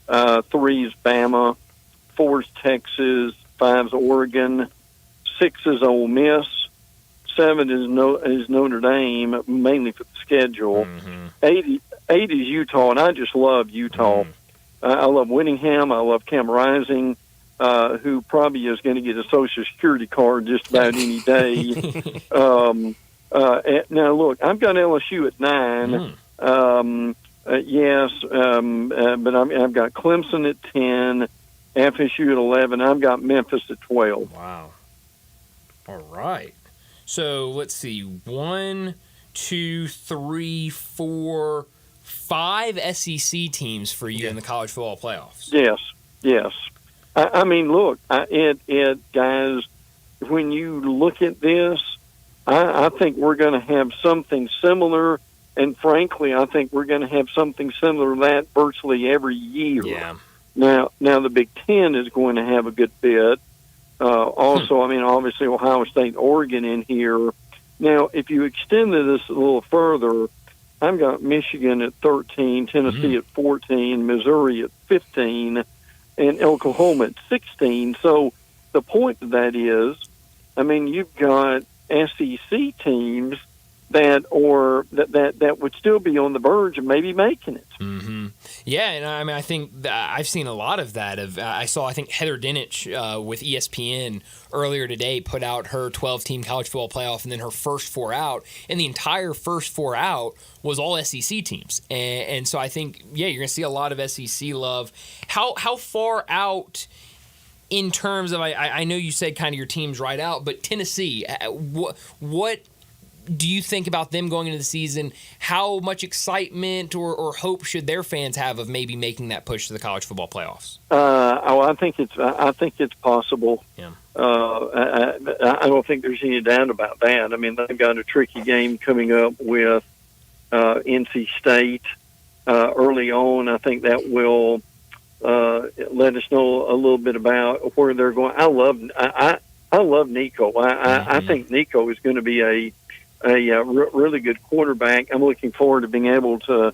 [SPEAKER 19] 3 is Bama. 4 is Texas. 5 is Oregon. 6 is Ole Miss. 7 is Notre Dame, mainly for the schedule. 8 is Utah, and I just love Utah. I love Whittingham. I love Cam Rising, who probably is going to get a Social Security card just about any day. Now, look, I've got LSU at 9. But I've got Clemson at 10, FSU at 11. I've got Memphis at 12.
[SPEAKER 1] Wow. All right. So let's see. 1, 2, 3, 4, 5 SEC teams for you in the college football playoffs.
[SPEAKER 19] Yes. I mean, look, guys, when you look at this, I think we're going to have something similar. And frankly, I think we're going to have something similar to that virtually every year.
[SPEAKER 1] Yeah.
[SPEAKER 19] Now the Big Ten is going to have a good bit. Also, I mean, obviously Ohio State and Oregon in here. Now, if you extend this a little further, I've got Michigan at 13, Tennessee at 14, Missouri at 15, and Oklahoma at 16. So the point of that is, I mean, you've got SEC teams that would still be on the verge of maybe making it.
[SPEAKER 1] Yeah, and I mean, I think I've seen a lot of that. I think Heather Dinich with ESPN earlier today put out her 12-team college football playoff, and then her first 4 out, and the entire first 4 out was all SEC teams. And so I think, you're going to see a lot of SEC love. How far out in terms of, I know you said kind of your team's right out, but Tennessee, what do you think about them going into the season? How much excitement or hope should their fans have of maybe making that push to the college football playoffs?
[SPEAKER 19] I think it's possible.
[SPEAKER 1] Yeah.
[SPEAKER 19] I don't think there's any doubt about that. I mean, they've got a tricky game coming up with NC State early on. I think that will let us know a little bit about where they're going. I love Nico. I think Nico is going to be a really good quarterback. I'm looking forward to being able to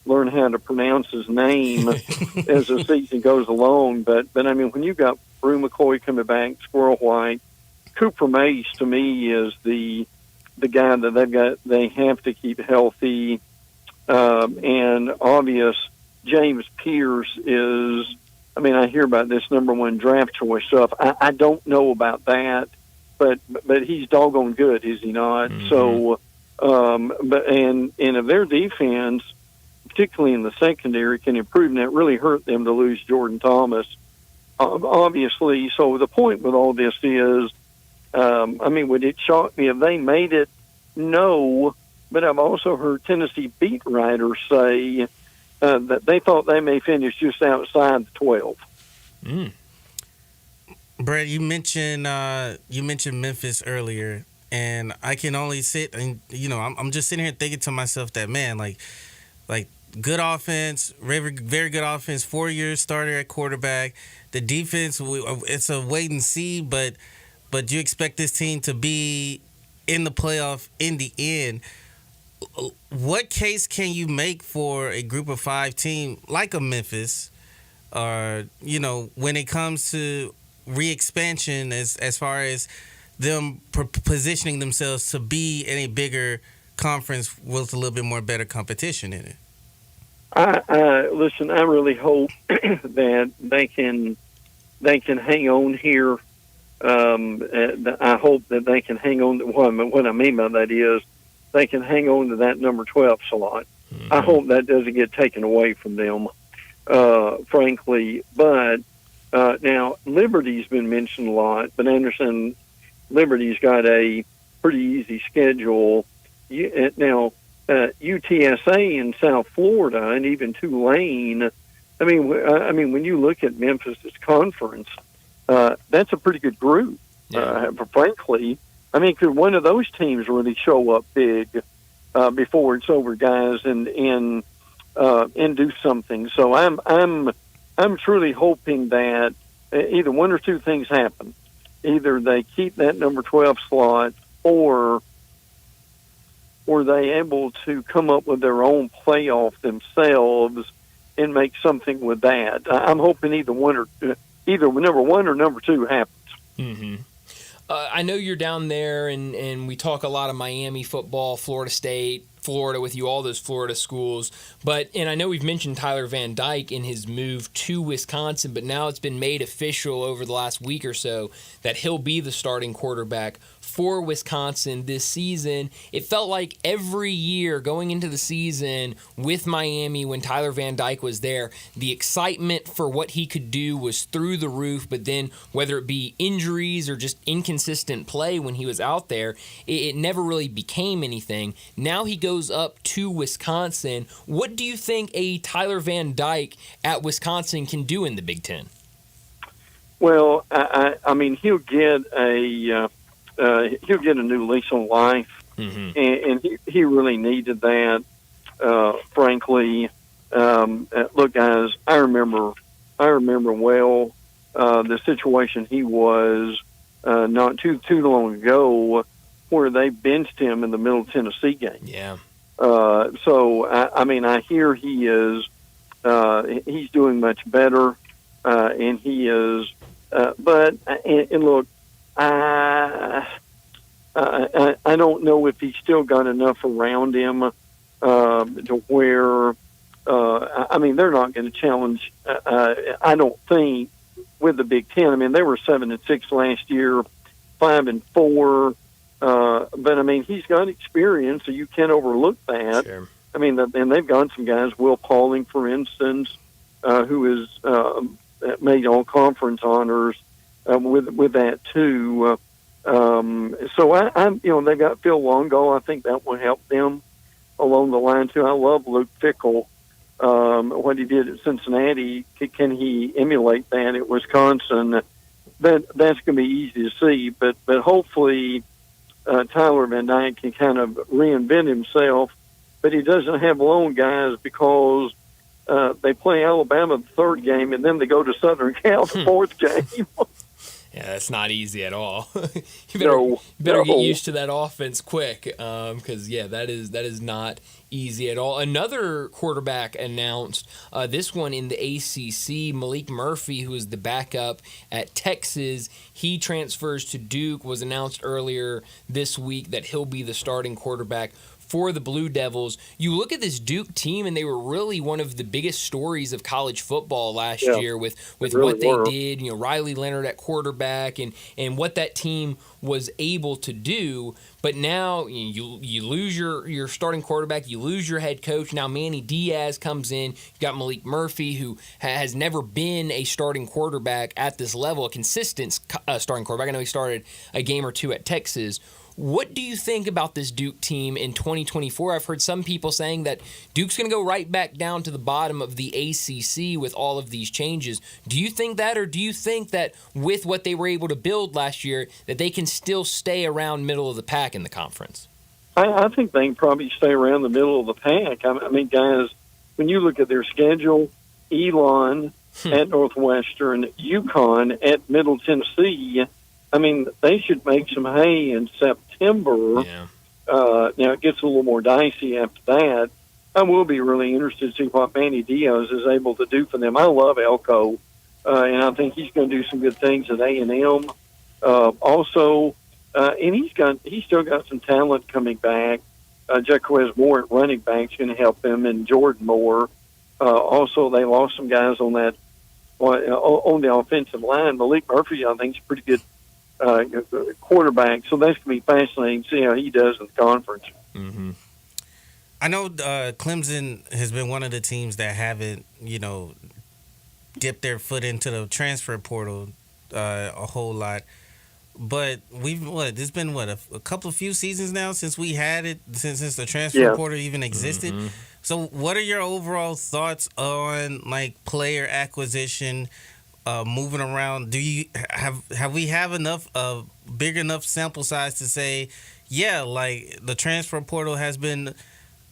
[SPEAKER 19] learn how to pronounce his name as the season goes along. But I mean, when you've got Brew McCoy coming back, Squirrel White, Cooper Mace to me is the guy that they have to keep healthy. And obvious James Pierce is, I mean, I hear about this number 1 draft choice stuff. I don't know about that. But he's doggone good, is he not? So, if their defense, particularly in the secondary, can improve, and it really hurt them to lose Jordan Thomas, obviously. So the point with all this is, I mean, would it shock me if they made it? No, but I've also heard Tennessee beat writers say that they thought they may finish just outside the 12.
[SPEAKER 2] Brett, you mentioned Memphis earlier, and I can only sit and I'm just sitting here thinking to myself that, man, like good offense, very very good offense, 4-year starter at quarterback. The defense, it's a wait and see, but you expect this team to be in the playoff in the end. What case can you make for a group of 5 team like a Memphis, or when it comes to re-expansion, as far as them positioning themselves to be in a bigger conference with a little bit more better competition in it?
[SPEAKER 19] Listen, I really hope that they can hang on here. I hope that they can hang on. What I mean by that is they can hang on to that number 12 slot. Mm-hmm. I hope that doesn't get taken away from them, frankly. But now Liberty's been mentioned a lot, but Anderson, Liberty's got a pretty easy schedule. Now, UTSA in South Florida and even Tulane. I mean, when you look at Memphis's conference, that's a pretty good group. Yeah. Frankly, I mean, could one of those teams really show up big before it's over, guys, and do something? So I'm truly hoping that either one or two things happen. Either they keep that number 12 slot, or were they able to come up with their own playoff themselves and make something with that? I'm hoping either number 1 or number 2 happens.
[SPEAKER 1] Mm-hmm. I know you're down there, and we talk a lot of Miami football, Florida State, Florida with you, all those Florida schools. And I know we've mentioned Tyler Van Dyke in his move to Wisconsin, but now it's been made official over the last week or so that he'll be the starting quarterback for Wisconsin this season. It felt like every year going into the season with Miami when Tyler Van Dyke was there, the excitement for what he could do was through the roof, but then whether it be injuries or just inconsistent play when he was out there, it never really became anything. Now he goes up to Wisconsin. What do you think a Tyler Van Dyke at Wisconsin can do in the Big Ten?
[SPEAKER 19] Well, I mean, he'll get a new lease on life, mm-hmm. and he really needed that. Frankly, look, guys, I remember well the situation he was not too long ago, where they benched him in the Middle Tennessee game.
[SPEAKER 1] Yeah.
[SPEAKER 19] So I mean, I hear he is he's doing much better, and he is. But look. I don't know if he's still got enough around him to where I mean, they're not going to challenge. I don't think with the Big Ten. I mean, they were 7-6 last year, 5-4. But I mean, he's got experience, so you can't overlook that.
[SPEAKER 1] Sure.
[SPEAKER 19] I mean, and they've got some guys. Will Pauling, for instance, who has made all conference honors. With that too, so I'm they got Phil Longo. I think that will help them along the line too. I love Luke Fickell. What he did at Cincinnati, can he emulate that at Wisconsin? That's going to be easy to see. But hopefully Tyler Van Dyke can kind of reinvent himself. But he doesn't have long guys because they play Alabama the third game and then they go to Southern Cal the fourth game.
[SPEAKER 1] Yeah, that's not easy at all. you better get used to that offense quick, because that is not easy at all. Another quarterback announced, this one in the ACC, Malik Murphy, who is the backup at Texas. He transfers to Duke. Was announced earlier this week that he'll be the starting quarterback for the Blue Devils. You look at this Duke team, and they were really one of the biggest stories of college football last year with really what they did. Riley Leonard at quarterback and what that team was able to do. But now you lose your starting quarterback, you lose your head coach. Now Manny Diaz comes in. You've got Malik Murphy, who has never been a starting quarterback at this level, a consistent starting quarterback. I know he started a game or two at Texas. What do you think about this Duke team in 2024? I've heard some people saying that Duke's going to go right back down to the bottom of the ACC with all of these changes. Do you think that, or do you think that with what they were able to build last year, that they can still stay around middle of the pack in the conference?
[SPEAKER 19] I think they can probably stay around the middle of the pack. I mean, guys, when you look at their schedule, Elon at Northwestern, UConn at Middle Tennessee, I mean, they should make some hay in September.
[SPEAKER 1] Yeah.
[SPEAKER 19] Now, it gets a little more dicey after that. I will be really interested to see what Manny Diaz is able to do for them. I love Elko, and I think he's going to do some good things at A&M. Also, and he's still got some talent coming back. Jaquez Moore at running back is going to help them, and Jordan Moore. Also, they lost some guys on the offensive line. Malik Murphy, I think, is a pretty good quarterback. So that's going to be fascinating to see how he does in the conference.
[SPEAKER 2] Mm-hmm. I know Clemson has been one of the teams that haven't, dipped their foot into the transfer portal a whole lot. But it's been a couple of few seasons now since we had it, since the transfer portal even existed. Mm-hmm. So what are your overall thoughts on player acquisition, moving around? Do you have we enough big enough sample size to say, the transfer portal has been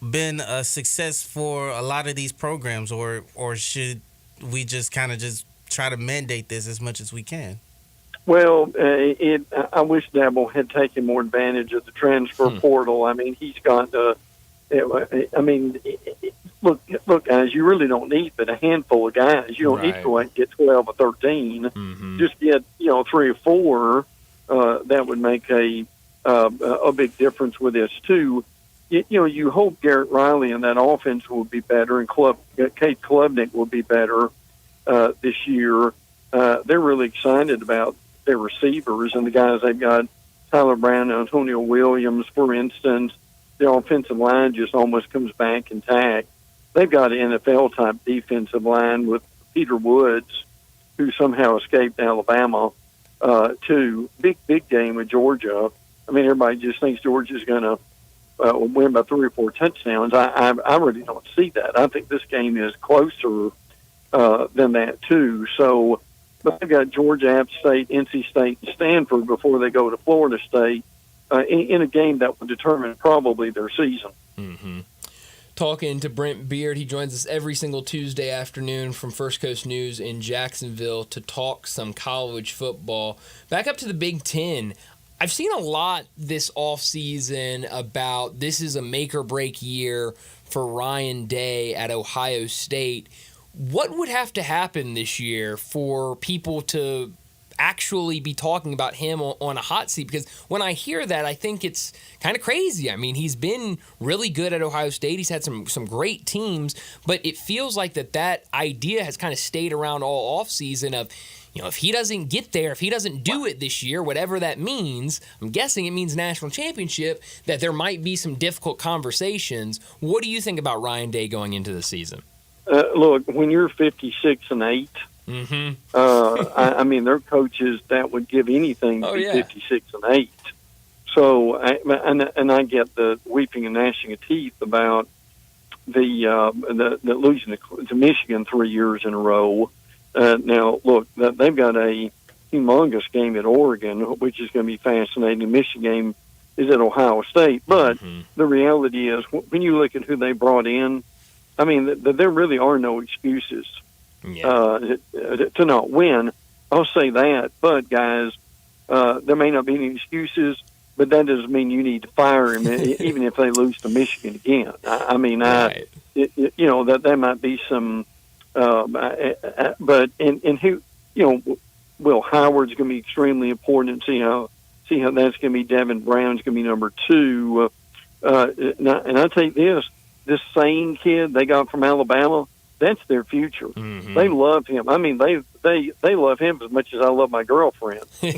[SPEAKER 2] a success for a lot of these programs, or should we just kind of just try to mandate this as much as we can?
[SPEAKER 19] Well, I wish Dabble had taken more advantage of the transfer portal. I mean, he's got look, guys, you really don't need but a handful of guys. You don't need to go out and get 12 or 13. Mm-hmm. Just get 3 or 4. That would make a big difference with this too. You hope Garrett Riley and that offense will be better, and Kate Klubnik will be better this year. They're really excited about their receivers and the guys they've got. Tyler Brown and Antonio Williams, for instance. The offensive line just almost comes back intact. They've got an NFL-type defensive line with Peter Woods, who somehow escaped Alabama, too. Big game with Georgia. I mean, everybody just thinks Georgia's going to win by 3 or 4 touchdowns. I really don't see that. I think this game is closer than that, too. So, but they've got Georgia, App State, NC State, and Stanford before they go to Florida State in a game that will determine probably their season.
[SPEAKER 1] Mm-hmm. Talking to Brent Beard. He joins us every single Tuesday afternoon from First Coast News in Jacksonville to talk some college football. Back up to the Big Ten. I've seen a lot this offseason about this is a make-or-break year for Ryan Day at Ohio State. What would have to happen this year for people to actually be talking about him on a hot seat? Because when I hear that, I think it's kind of crazy. I mean, he's been really good at Ohio State. He's had some great teams, but it feels like that idea has kind of stayed around all offseason of, if he doesn't get there, if he doesn't do it this year, whatever that means, I'm guessing it means national championship, that there might be some difficult conversations. What do you think about Ryan Day going into the season?
[SPEAKER 19] Look, when you're 56-8,
[SPEAKER 1] mm-hmm.
[SPEAKER 19] I mean, there are coaches that would give anything to be 56-8. So, I get the weeping and gnashing of teeth about the losing to Michigan 3 years in a row. Now, look, they've got a humongous game at Oregon, which is going to be fascinating. Michigan is at Ohio State, but the reality is, when you look at who they brought in, I mean, there really are no excuses to not win. I'll say that. But, guys, there may not be any excuses, but that doesn't mean you need to fire him, even if they lose to Michigan again. I mean, that might be some but who, Will Howard's going to be extremely important. See how that's going to be. Devin Brown's going to be number 2. And I tell you this Sane kid they got from Alabama, that's their future. Mm-hmm. They love him. I mean, they love him as much as I love my girlfriend. but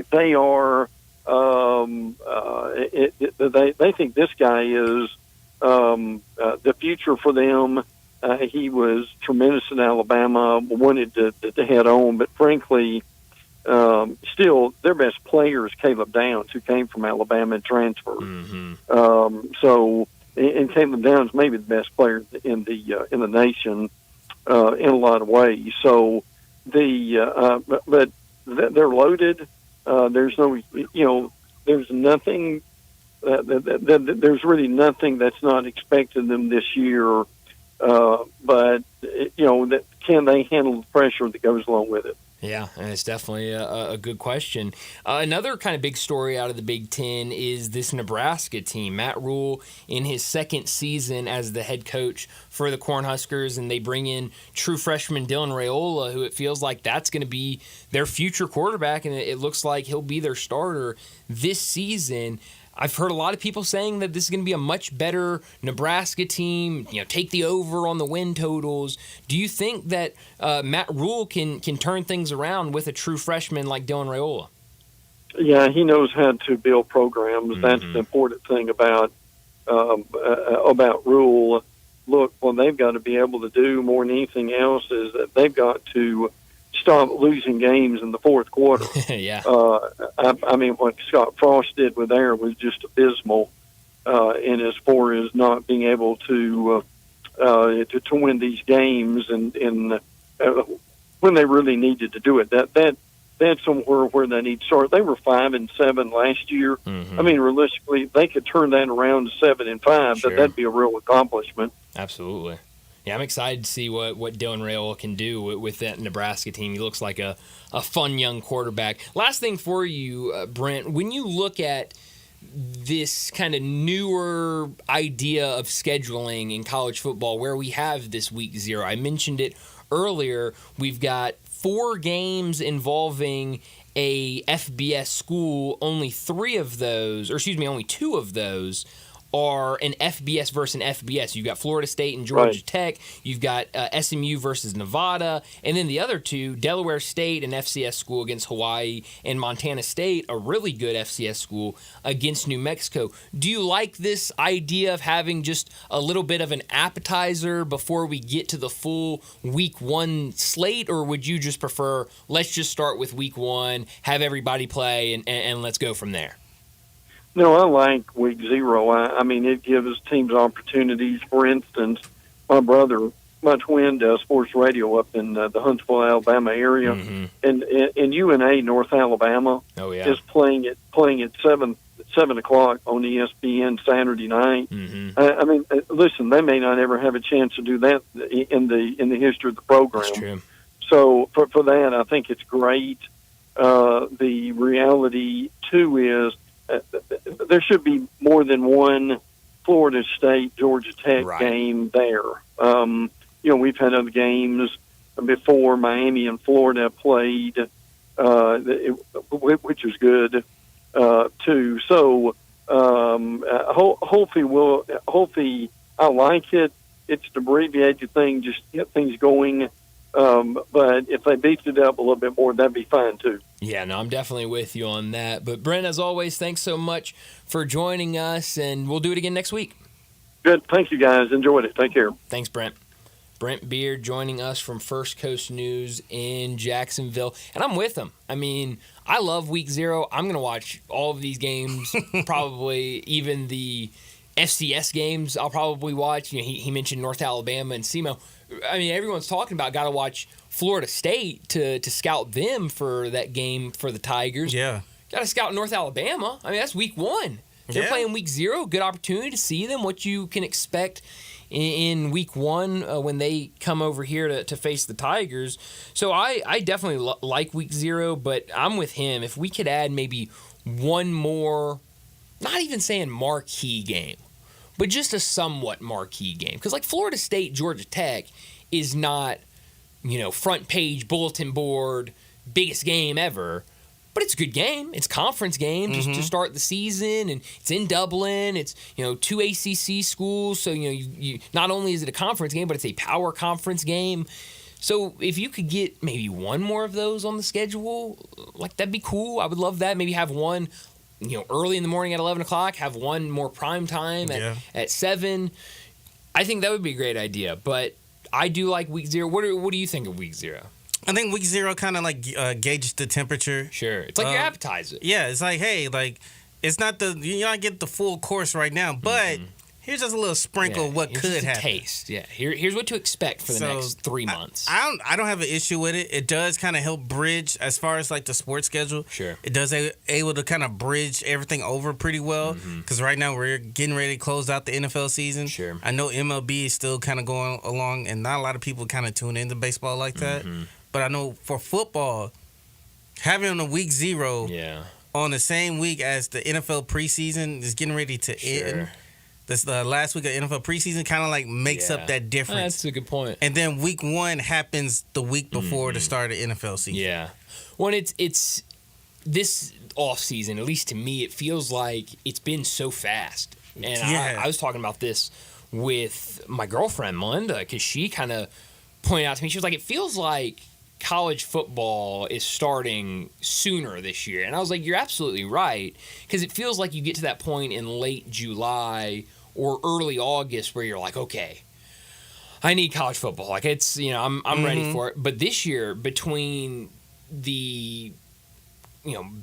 [SPEAKER 19] they are they think this guy is the future for them. He was tremendous in Alabama, wanted to head on, but frankly, still their best player is Caleb Downs, who came from Alabama and transferred. And Caleb Downs may be the best player in the nation in a lot of ways. So but they're loaded. There's no, there's nothing. There's really nothing that's not expected them this year. But can they handle the pressure that goes along with it?
[SPEAKER 1] Yeah, and it's definitely a good question. Another kind of big story out of the Big Ten is this Nebraska team. Matt Rule in his second season as the head coach for the Cornhuskers, and they bring in true freshman Dylan Raiola, who it feels like that's going to be their future quarterback, and it looks like he'll be their starter this season. I've heard a lot of people saying that this is going to be a much better Nebraska team. Take the over on the win totals. Do you think that Matt Rule can turn things around with a true freshman like Dylan Raiola?
[SPEAKER 19] Yeah, he knows how to build programs. That's the important thing about Rule. Look, what they've got to be able to do more than anything else is that they've got to stop losing games in the fourth quarter.
[SPEAKER 1] Yeah.
[SPEAKER 19] I mean, what Scott Frost did with there was just abysmal. In as far as not being able to win these games and when they really needed to do it. That's somewhere where they need to start. They were 5-7 last year. I mean, realistically, they could turn that around to 7-5,
[SPEAKER 1] Sure.
[SPEAKER 19] but that'd be a real accomplishment.
[SPEAKER 1] Absolutely. Yeah, I'm excited to see what Dylan Raiola can do with that Nebraska team. He looks like a fun young quarterback. Last thing for you, Brent, when you look at this kind of newer idea of scheduling in college football where we have this week 0, I mentioned it earlier, we've got 4 games involving a FBS school. Only 2 of those are an FBS versus an FBS. You've got Florida State and Georgia Tech. You've got SMU versus Nevada. And then the other 2, Delaware State, an FCS school against Hawaii, and Montana State, a really good FCS school against New Mexico. Do you like this idea of having just a little bit of an appetizer before we get to the full week 1 slate, or would you just prefer, let's just start with week 1, have everybody play, and let's go from there?
[SPEAKER 19] No, I like week 0. I mean, it gives teams opportunities. For instance, my twin does sports radio up in the Huntsville, Alabama area, and UNA North Alabama is playing at 7 o'clock on ESPN Saturday night. I mean, listen, they may not ever have a chance to do that in the history of the program.
[SPEAKER 1] That's true.
[SPEAKER 19] So for that, I think it's great. The reality too is, there should be more than one Florida State Georgia Tech game there. We've had other games before. Miami and Florida played, which is good too. So hopefully I like it. It's an abbreviated thing, just get things going. But if they beat it up a little bit more, that'd be fine too.
[SPEAKER 1] Yeah, no, I'm definitely with you on that. But Brent, as always, thanks so much for joining us, and we'll do it again next week.
[SPEAKER 19] Good. Thank you, guys. Enjoyed it. Take care.
[SPEAKER 1] Thanks, Brent. Brent Beard joining us from First Coast News in Jacksonville, and I'm with him. I mean, I love week 0. I'm going to watch all of these games, probably even the FCS games I'll probably watch. He mentioned North Alabama and SEMO. I mean, everyone's talking about got to watch Florida State to scout them for that game for the Tigers.
[SPEAKER 2] Yeah.
[SPEAKER 1] Got to scout North Alabama. I mean, that's week 1. They're playing week 0. Good opportunity to see them, what you can expect in week 1 when they come over here to face the Tigers. So I definitely like week 0, but I'm with him. If we could add maybe one more, not even saying marquee game, but just a somewhat marquee game. Because like Florida State, Georgia Tech is not, front page, bulletin board, biggest game ever. But it's a good game. It's a conference game just to start the season, and it's in Dublin. It's 2 ACC schools, so you not only is it a conference game, but it's a power conference game. So if you could get maybe one more of those on the schedule, that'd be cool. I would love that. Maybe have one, early in the morning at 11 o'clock. Have one more prime time at 7. I think that would be a great idea. But I do like week 0. What do you think of week 0?
[SPEAKER 2] I think week 0 kind of like gauges the temperature.
[SPEAKER 1] Sure, it's like your appetizer.
[SPEAKER 2] Yeah, it's like, hey, like it's not you're not getting the full course right now, but here's just a little sprinkle of what could happen.
[SPEAKER 1] Taste. Yeah, here's what to expect for the next 3 months.
[SPEAKER 2] I don't have an issue with it. It does kind of help bridge as far as like the sports schedule.
[SPEAKER 1] Sure,
[SPEAKER 2] it does able to kind of bridge everything over pretty well because right now we're getting ready to close out the NFL season.
[SPEAKER 1] Sure,
[SPEAKER 2] I know MLB is still kind of going along, and not a lot of people kind of tune into baseball like that. But I know for football, having a week 0 on the same week as the NFL preseason is getting ready to end. This the last week of NFL preseason kind of like makes up that difference.
[SPEAKER 1] That's a good point.
[SPEAKER 2] And then week 1 happens the week before the start of NFL season.
[SPEAKER 1] Yeah. Well, it's this off season, at least to me, it feels like it's been so fast. And I was talking about this with my girlfriend Melinda because she kind of pointed out to me. She was like, "It feels like college football is starting sooner this year." And I was like, you're absolutely right, because it feels like you get to that point in late July or early August where you're like, okay, I need college football. Like it's, I'm ready for it. But this year, between the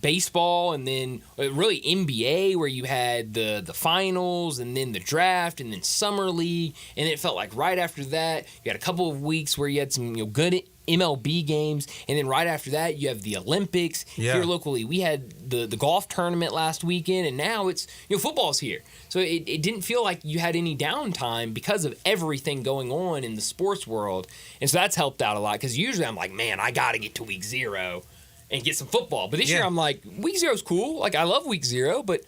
[SPEAKER 1] baseball and then really NBA, where you had the finals and then the draft and then summer league, and it felt like right after that you had a couple of weeks where you had some good MLB games, and then right after that you have the Olympics here locally. We had the golf tournament last weekend, and now it's football's here. So it didn't feel like you had any downtime because of everything going on in the sports world, and so that's helped out a lot. Because usually I'm like, man, I got to get to week 0 and get some football. But this year I'm like, week 0 is cool. Like I love week 0, but it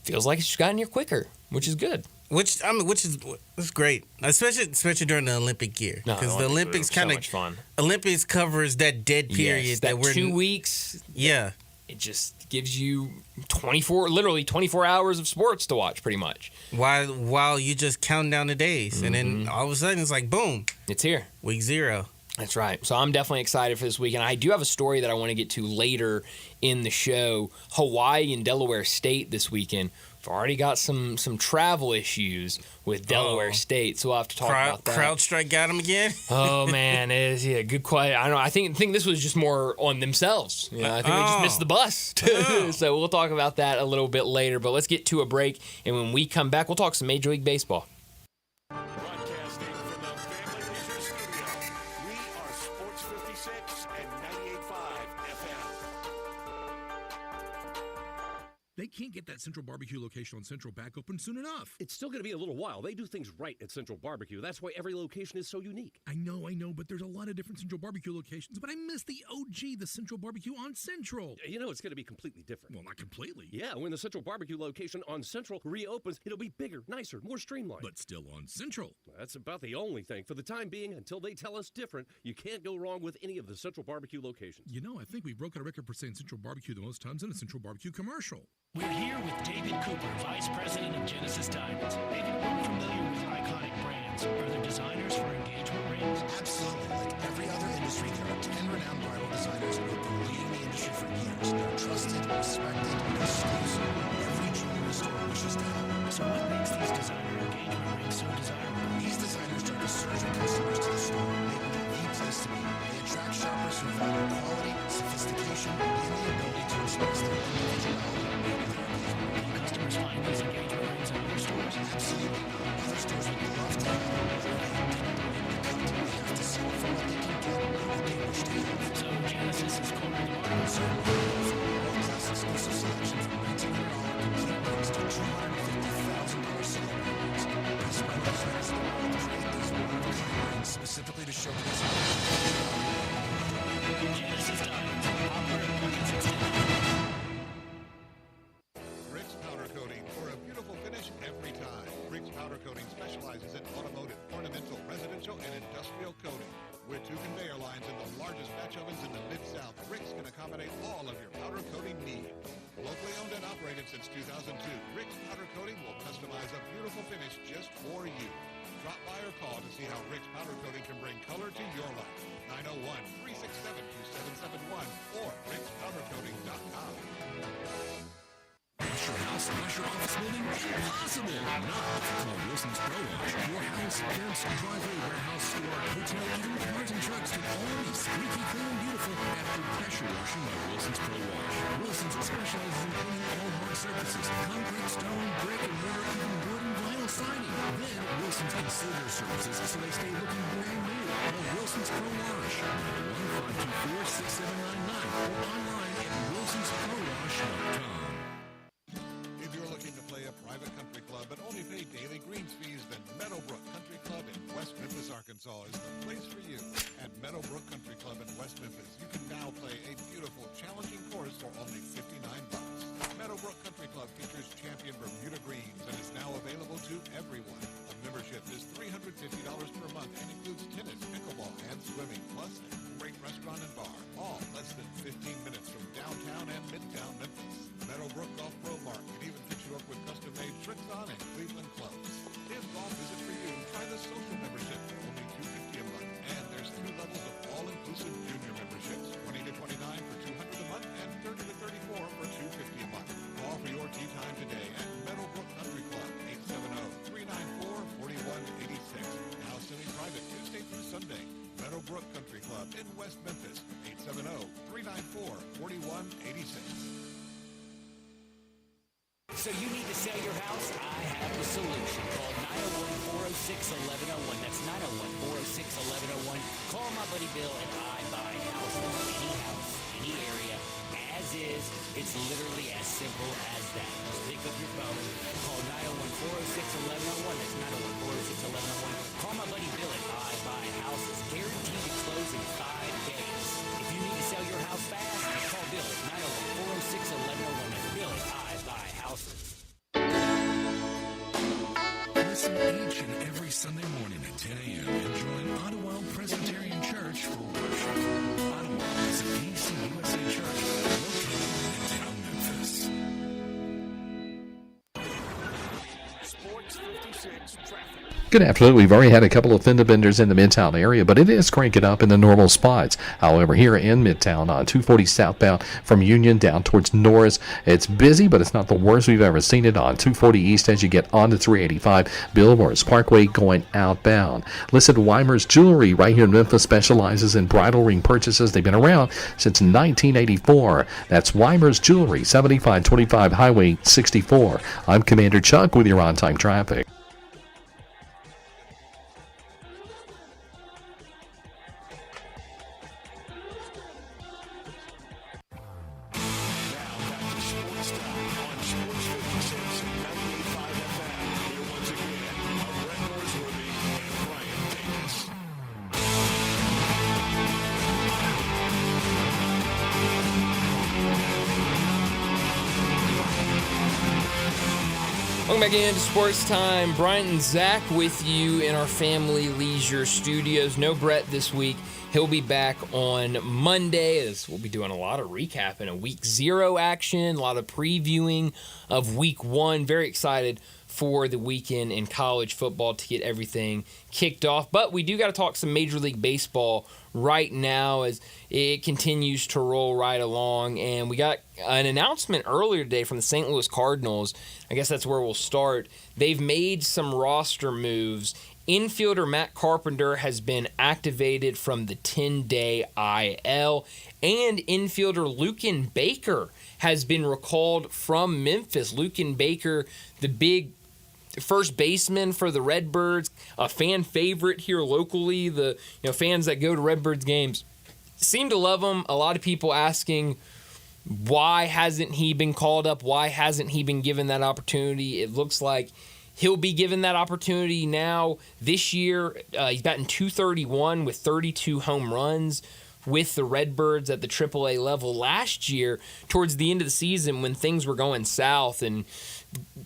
[SPEAKER 1] feels like it's just gotten here quicker, which is good.
[SPEAKER 2] Which is great, especially during the Olympic year, because the Olympics kind of
[SPEAKER 1] fun.
[SPEAKER 2] Olympics covers that dead period
[SPEAKER 1] that
[SPEAKER 2] we're
[SPEAKER 1] 2 weeks.
[SPEAKER 2] Yeah,
[SPEAKER 1] it just gives you 24 hours of sports to watch, pretty much.
[SPEAKER 2] While you just count down the days, and then all of a sudden it's like boom,
[SPEAKER 1] it's here,
[SPEAKER 2] week 0.
[SPEAKER 1] That's right. So I'm definitely excited for this week, and I do have a story that I want to get to later in the show. Hawaii and Delaware State this weekend. I've already got some travel issues with Delaware State, so we'll have to talk about that.
[SPEAKER 2] CrowdStrike got them again?
[SPEAKER 1] Oh, man. Good question. I don't know. I think this was just more on themselves. I think they just missed the bus. So we'll talk about that a little bit later, but let's get to a break, and when we come back, we'll talk some Major League Baseball.
[SPEAKER 4] Broadcasting from the Family Leisure Studio, we are Sports 56 and 98.5 FM.
[SPEAKER 20] They can't get that Central Barbecue location on Central back open soon enough.
[SPEAKER 21] It's still going to be a little while. They do things right at Central Barbecue. That's why every location is so unique.
[SPEAKER 20] I know, but there's a lot of different Central Barbecue locations. But I miss the OG, the Central Barbecue on Central.
[SPEAKER 21] It's going to be completely different.
[SPEAKER 20] Well, not completely.
[SPEAKER 21] Yeah, when the Central Barbecue location on Central reopens, it'll be bigger, nicer, more streamlined.
[SPEAKER 20] But still on Central.
[SPEAKER 21] That's about the only thing. For the time being, until they tell us different, you can't go wrong with any of the Central Barbecue locations.
[SPEAKER 20] I think we broke out a record for saying Central Barbecue the most times in a Central Barbecue commercial.
[SPEAKER 7] We're here with David Cooper, Vice President of Genesis Diamonds. David, we're familiar with iconic brands. Are there designers for engagement rings?
[SPEAKER 22] Absolutely. Like every other industry, there are 10 renowned bridal designers who have been leading the industry for years. They're trusted, respected, and exclusive. Every jewelry store wishes to help.
[SPEAKER 7] So what makes these designer engagement rings so desirable?
[SPEAKER 22] These designers drive a surge of customers to the store, making it the place to be. They attract shoppers who value quality, sophistication, and the ability to express their individuality.
[SPEAKER 7] Customers find these engagement rings in other stores?
[SPEAKER 22] Absolutely. Other stores would love to help. We have to see from what they can get and what they wish to have.
[SPEAKER 7] So Genesis is cornered the market.
[SPEAKER 22] Certainly. World-class exclusive selection from $1,900 complete rings to $250,000 celebrity rings. Best bridal designers in the world create these one-of-a-kind rings specifically to showcase
[SPEAKER 7] Genesis Diamonds, popular in markets extended.
[SPEAKER 23] Rick's Powder Coating for a beautiful finish every time. Rick's Powder Coating specializes in automotive, ornamental, residential, and industrial coating. With 2 conveyor lines and the largest batch ovens in the Mid-South, Rick's can accommodate all of your powder coating needs. Locally owned and operated since 2002, Rick's Powder Coating will customize a beautiful finish just for you. Drop by or call to see how Rick's Powder Coating can bring color to your life. 901-367-2771 or rickspowdercoating.com.
[SPEAKER 3] Wash your house, wash your office building? Impossible! Not call Wilson's Pro Wash. Your house, fence, driveway, warehouse, store, hotel, even cars and trucks can all be
[SPEAKER 20] Squeaky clean and beautiful after pressure washing by Wilson's Pro Wash. Wilson's specializes in cleaning all hard surfaces, concrete, stone, brick, and mortar, even wood and vinyl siding. Then Wilson's can seal their surfaces so they stay looking brand new. Call Wilson's Pro Wash, 901-524-6799, or online at wilsonsprowash.com.
[SPEAKER 23] If you're looking to play a private country club but only pay daily greens fees, then Meadowbrook Country Club in West Memphis, Arkansas is the place for you. At Meadowbrook Country Club in West Memphis, you can now play a beautiful, challenging course for only $59. Meadowbrook Country Club features champion Bermuda greens and is now available to everyone. A membership is $350 per month and includes tennis, pickleball, and swimming, plus a great restaurant and bar, all less than 15 minutes from downtown and midtown Memphis. Meadowbrook Golf Pro Mark can even fix you up with custom-made tricks on and Cleveland clubs. If golf isn't for you, try the social membership for only $250 a month. And there's 2 levels of all-inclusive junior memberships, $20 to $29 for $200 a month and $30 to $34 for $250 a month. Call for your tee time today at Meadowbrook Country Club, 870-394-4186. Now semi-private Tuesday through Sunday. Meadowbrook Country Club in West Memphis, 870-394-4186.
[SPEAKER 6] So you need to sell your house? I have the solution. Call 901-406-1101. That's 901-406-1101. Call my buddy Bill and I buy houses, any area, as is. It's literally as simple as that. Just pick up your phone, call 901-406-1101. That's 901-406-1101. Call my buddy Bill and I buy houses. Guaranteed to close in 5 days. If you need to sell your house fast, call Bill at 901-406-1101. That's Bill at I buy houses.
[SPEAKER 20] Listen each and every Sunday morning at 10 a.m. and join Ottawa Presbyterian Church for worship. Ottawa is a PCUSA church located in town Memphis.
[SPEAKER 21] Sports 56 traffic.
[SPEAKER 18] Good afternoon. We've already had a couple of fender benders in the Midtown area, but it is cranking up in the normal spots. However, here in Midtown on 240 southbound from Union down towards Norris, it's busy, but it's not the worst we've ever seen it. On 240 east as you get onto 385 Billboard's Parkway going outbound. Listen, Weimer's Jewelry right here in Memphis specializes in bridal ring purchases. They've been around since 1984. That's Weimer's Jewelry, 7525 Highway 64. I'm Commander Chuck with your on-time traffic.
[SPEAKER 1] Welcome back into Sports Time. Bryant and Zach with you in our Family Leisure Studios. No Brett this week. He'll be back on Monday. We'll be doing a lot of recapping of Week 0 action, a lot of previewing of Week 1. Very excited for the weekend in college football to get everything kicked off. But we do got to talk some Major League Baseball right now as it continues to roll right along. And we got an announcement earlier today from the St. Louis Cardinals. I guess that's where we'll start. They've made some roster moves. Infielder Matt Carpenter has been activated from the 10-day IL. And infielder Lucan Baker has been recalled from Memphis. Lucan Baker, the big first baseman for the Redbirds, a fan favorite here locally. The fans that go to Redbirds games seem to love him. A lot of people asking, why hasn't he been called up? Why hasn't he been given that opportunity? It looks like he'll be given that opportunity now. This year, he's batting .231 with 32 home runs with the Redbirds at the AAA level. Last year, towards the end of the season, when things were going south and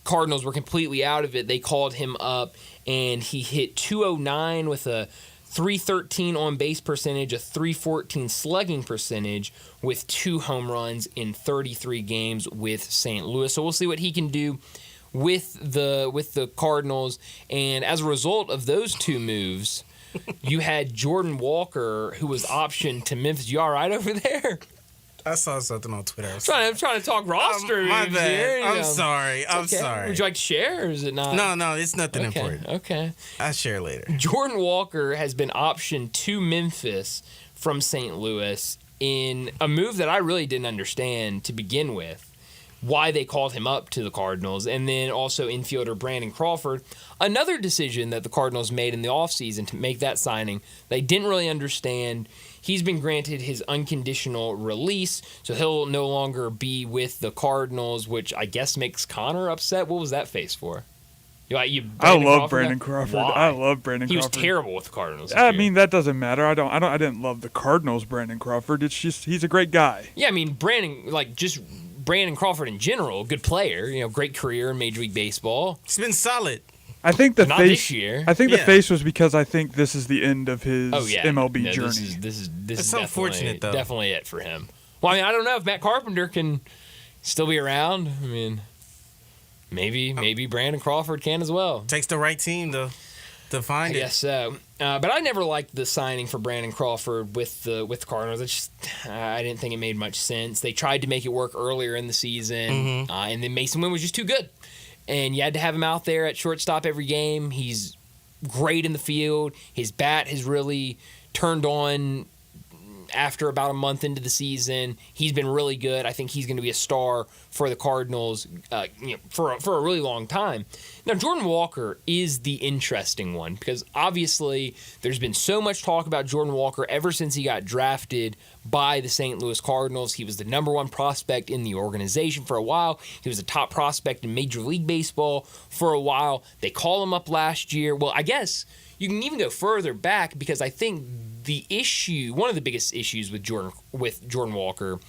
[SPEAKER 1] Cardinals were completely out of it, they called him up, and he hit .209 with a .313 on-base percentage, a .314 slugging percentage with 2 home runs in 33 games with St. Louis. So we'll see what he can do with the Cardinals. And as a result of those 2 moves, you had Jordan Walker, who was optioned to Memphis. You all right over there?
[SPEAKER 2] I saw something on Twitter.
[SPEAKER 1] I'm trying to talk roster
[SPEAKER 2] my
[SPEAKER 1] moves
[SPEAKER 2] bad.
[SPEAKER 1] here.
[SPEAKER 2] I'm sorry. I'm sorry.
[SPEAKER 1] Would you like to share, or is it not?
[SPEAKER 2] No, it's nothing important.
[SPEAKER 1] Okay.
[SPEAKER 2] I'll share later.
[SPEAKER 1] Jordan Walker has been optioned to Memphis from St. Louis in a move that I really didn't understand to begin with, why they called him up to the Cardinals, and then also infielder Brandon Crawford. Another decision that the Cardinals made in the offseason to make that signing, they didn't really understand. He's been granted his unconditional release, so he'll no longer be with the Cardinals, which I guess makes Connor upset. What was that face for?
[SPEAKER 16] I love Brandon Crawford.
[SPEAKER 1] Why?
[SPEAKER 16] I love Brandon
[SPEAKER 1] He
[SPEAKER 16] Crawford.
[SPEAKER 1] was terrible with the Cardinals.
[SPEAKER 16] I mean, that doesn't matter. I didn't love the Cardinals, Brandon Crawford. It's just he's a great guy.
[SPEAKER 1] Yeah, I mean, Brandon Crawford in general, good player, great career in Major League Baseball.
[SPEAKER 2] He's been solid.
[SPEAKER 16] I think the
[SPEAKER 1] Not
[SPEAKER 16] face.
[SPEAKER 1] this year.
[SPEAKER 16] I think the face was because I think this is the end of his MLB
[SPEAKER 1] No,
[SPEAKER 16] journey.
[SPEAKER 1] This is
[SPEAKER 2] unfortunate, though.
[SPEAKER 1] Definitely it for him. Well, I mean, I don't know if Matt Carpenter can still be around. I mean, maybe Brandon Crawford can as well.
[SPEAKER 2] Takes the right team to find it.
[SPEAKER 1] Yes, so. But I never liked the signing for Brandon Crawford with the Cardinals. I didn't think it made much sense. They tried to make it work earlier in the season, and then Mason Wynn was just too good. And you had to have him out there at shortstop every game. He's great in the field. His bat has really turned on after about a month into the season. He's been really good. I think he's going to be a star for the Cardinals for a really long time. Now, Jordan Walker is the interesting one because obviously there's been so much talk about Jordan Walker ever since he got drafted by the St. Louis Cardinals. He was the number one prospect in the organization for a while. He was a top prospect in Major League Baseball for a while. They called him up last year. Well, I guess you can even go further back because I think one of the biggest issues with Jordan Walker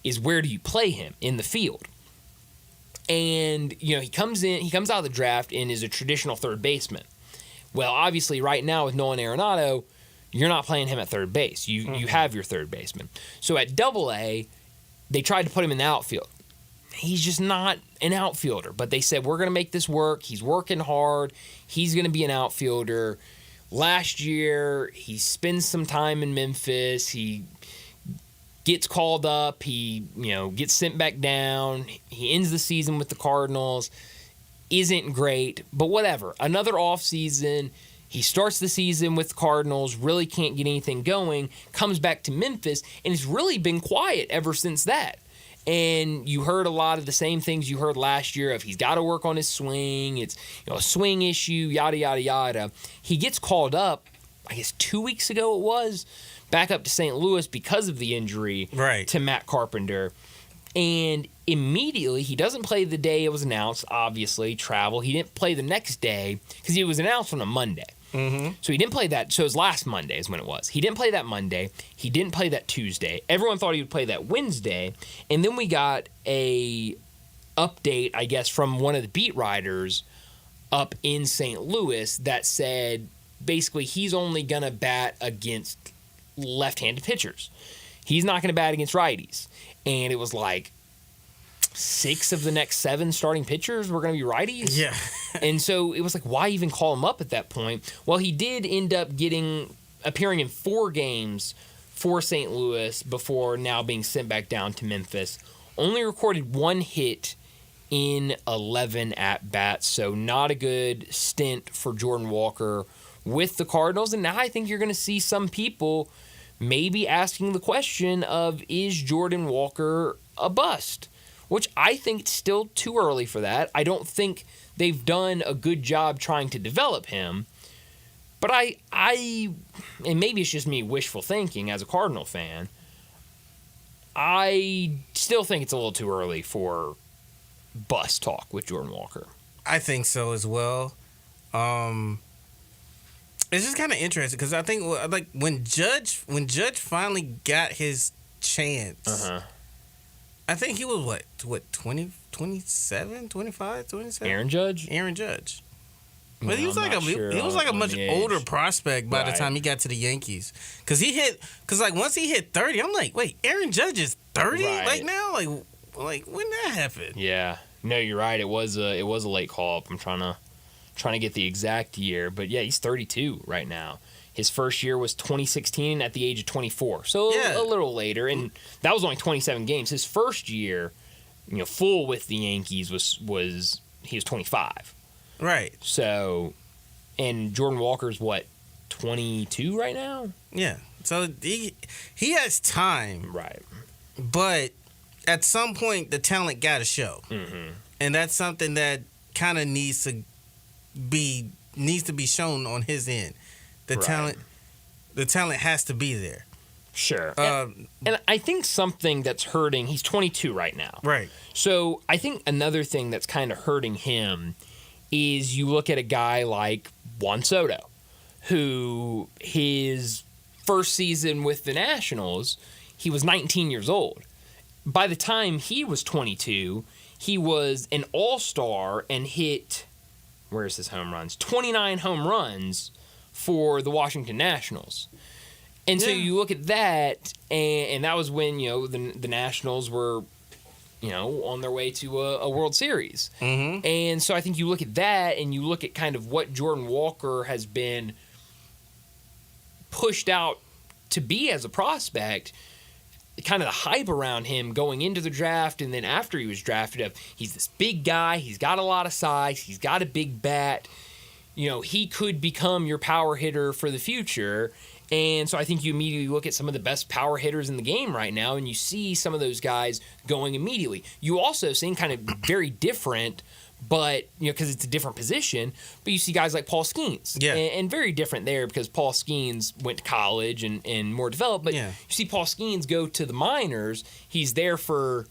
[SPEAKER 1] is where do you play him in the field? And he comes out of the draft and is a traditional third baseman. Well, obviously right now with Nolan Arenado, you're not playing him at third base. You have your third baseman. So at Double-A, they tried to put him in the outfield. He's just not an outfielder. But they said, we're going to make this work. He's working hard. He's going to be an outfielder. Last year, he spends some time in Memphis. He gets called up. He, gets sent back down. He ends the season with the Cardinals. Isn't great, but whatever. Another offseason. He starts the season with the Cardinals, really can't get anything going, comes back to Memphis, and it's really been quiet ever since that. And you heard a lot of the same things you heard last year of he's got to work on his swing. It's a swing issue, yada, yada, yada. He gets called up, I guess 2 weeks ago it was, back up to St. Louis because of the injury to Matt Carpenter. And immediately, he doesn't play the day it was announced, obviously, travel. He didn't play the next day because it was announced on a Monday. So he didn't play that. So it was last Monday is when it was. He didn't play that Monday. He didn't play that Tuesday. Everyone thought he would play that Wednesday. And then we got a update, I guess, from one of the beat writers up in St. Louis that said basically he's only going to bat against left-handed pitchers. He's not going to bat against righties. And it was like 6 of the next 7 starting pitchers were going to be righties.
[SPEAKER 2] Yeah.
[SPEAKER 1] And so it was like, why even call him up at that point? Well, he did end up appearing in 4 games for St. Louis before now being sent back down to Memphis. Only recorded 1 hit in 11 at-bats, so not a good stint for Jordan Walker with the Cardinals. And now I think you're going to see some people maybe asking the question of, is Jordan Walker a bust? Which I think it's still too early for that. I don't think they've done a good job trying to develop him. But and maybe it's just me wishful thinking as a Cardinal fan, I still think it's a little too early for bust talk with Jordan Walker.
[SPEAKER 2] I think so as well. It's just kind of interesting because I think like when Judge finally got his chance, I think he was what 20, 27, 25, 27?
[SPEAKER 1] Aaron Judge?
[SPEAKER 2] Aaron Judge. But he was
[SPEAKER 1] I'm
[SPEAKER 2] like
[SPEAKER 1] not
[SPEAKER 2] he was like a much
[SPEAKER 1] the
[SPEAKER 2] older
[SPEAKER 1] age.
[SPEAKER 2] prospect by the
[SPEAKER 1] Right.
[SPEAKER 2] time he got to the Yankees. Because like once he hit 30, I'm like, wait, Aaron Judge is 30
[SPEAKER 1] Right.
[SPEAKER 2] like now? Like when that happened?
[SPEAKER 1] Yeah. No, you're right. It was a late call up. I'm trying to get the exact year, but yeah, he's 32 right now. His first year was 2016 at the age of 24, so a little later, and that was only 27 games. His first year, full with the Yankees was he was 25.
[SPEAKER 2] Right.
[SPEAKER 1] So, and Jordan Walker's what, 22 right now?
[SPEAKER 2] Yeah. So he has time.
[SPEAKER 1] Right.
[SPEAKER 2] But at some point, the talent got to show.
[SPEAKER 1] Mm-hmm.
[SPEAKER 2] And that's something that kind of needs to be shown on his end. The talent has to be there.
[SPEAKER 1] Sure. And I think something that's hurting, he's 22 right now.
[SPEAKER 2] Right.
[SPEAKER 1] So I think another thing that's kind of hurting him is you look at a guy like Juan Soto, who his first season with the Nationals, he was 19 years old. By the time he was 22, he was an all-star and hit, where's his home runs? 29 home runs for the Washington Nationals. And so you look at that, and that was when, the Nationals were, on their way to a World Series.
[SPEAKER 2] Mm-hmm.
[SPEAKER 1] And so I think you look at that, and you look at kind of what Jordan Walker has been pushed out to be as a prospect, kind of the hype around him going into the draft, and then after he was drafted, he's this big guy, he's got a lot of size, he's got a big bat, he could become your power hitter for the future. And so I think you immediately look at some of the best power hitters in the game right now, and you see some of those guys going immediately. You also see kind of very different, but because it's a different position, but you see guys like Paul Skeens, and very different there because Paul Skeens went to college and more developed. But you see Paul Skeens go to the minors. He's there for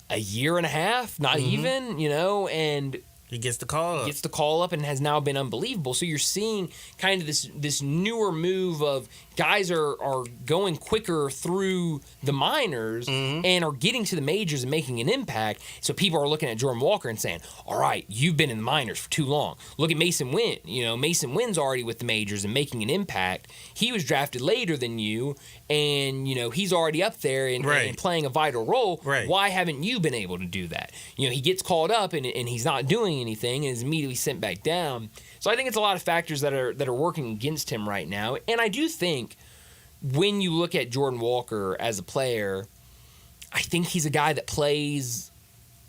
[SPEAKER 1] a year and a half, not even, and
[SPEAKER 2] he gets the call up.
[SPEAKER 1] Gets the call up and has now been unbelievable. So you're seeing kind of this newer move of guys are going quicker through the minors and are getting to the majors and making an impact. So people are looking at Jordan Walker and saying, all right, you've been in the minors for too long. Look at Mason Wynn. Mason Wynn's already with the majors and making an impact. He was drafted later than you, and, he's already up there and playing a vital role.
[SPEAKER 2] Right.
[SPEAKER 1] Why haven't you been able to do that? He gets called up and he's not doing anything and is immediately sent back down. So I think it's a lot of factors that are working against him right now. And I do think when you look at Jordan Walker as a player, I think he's a guy that plays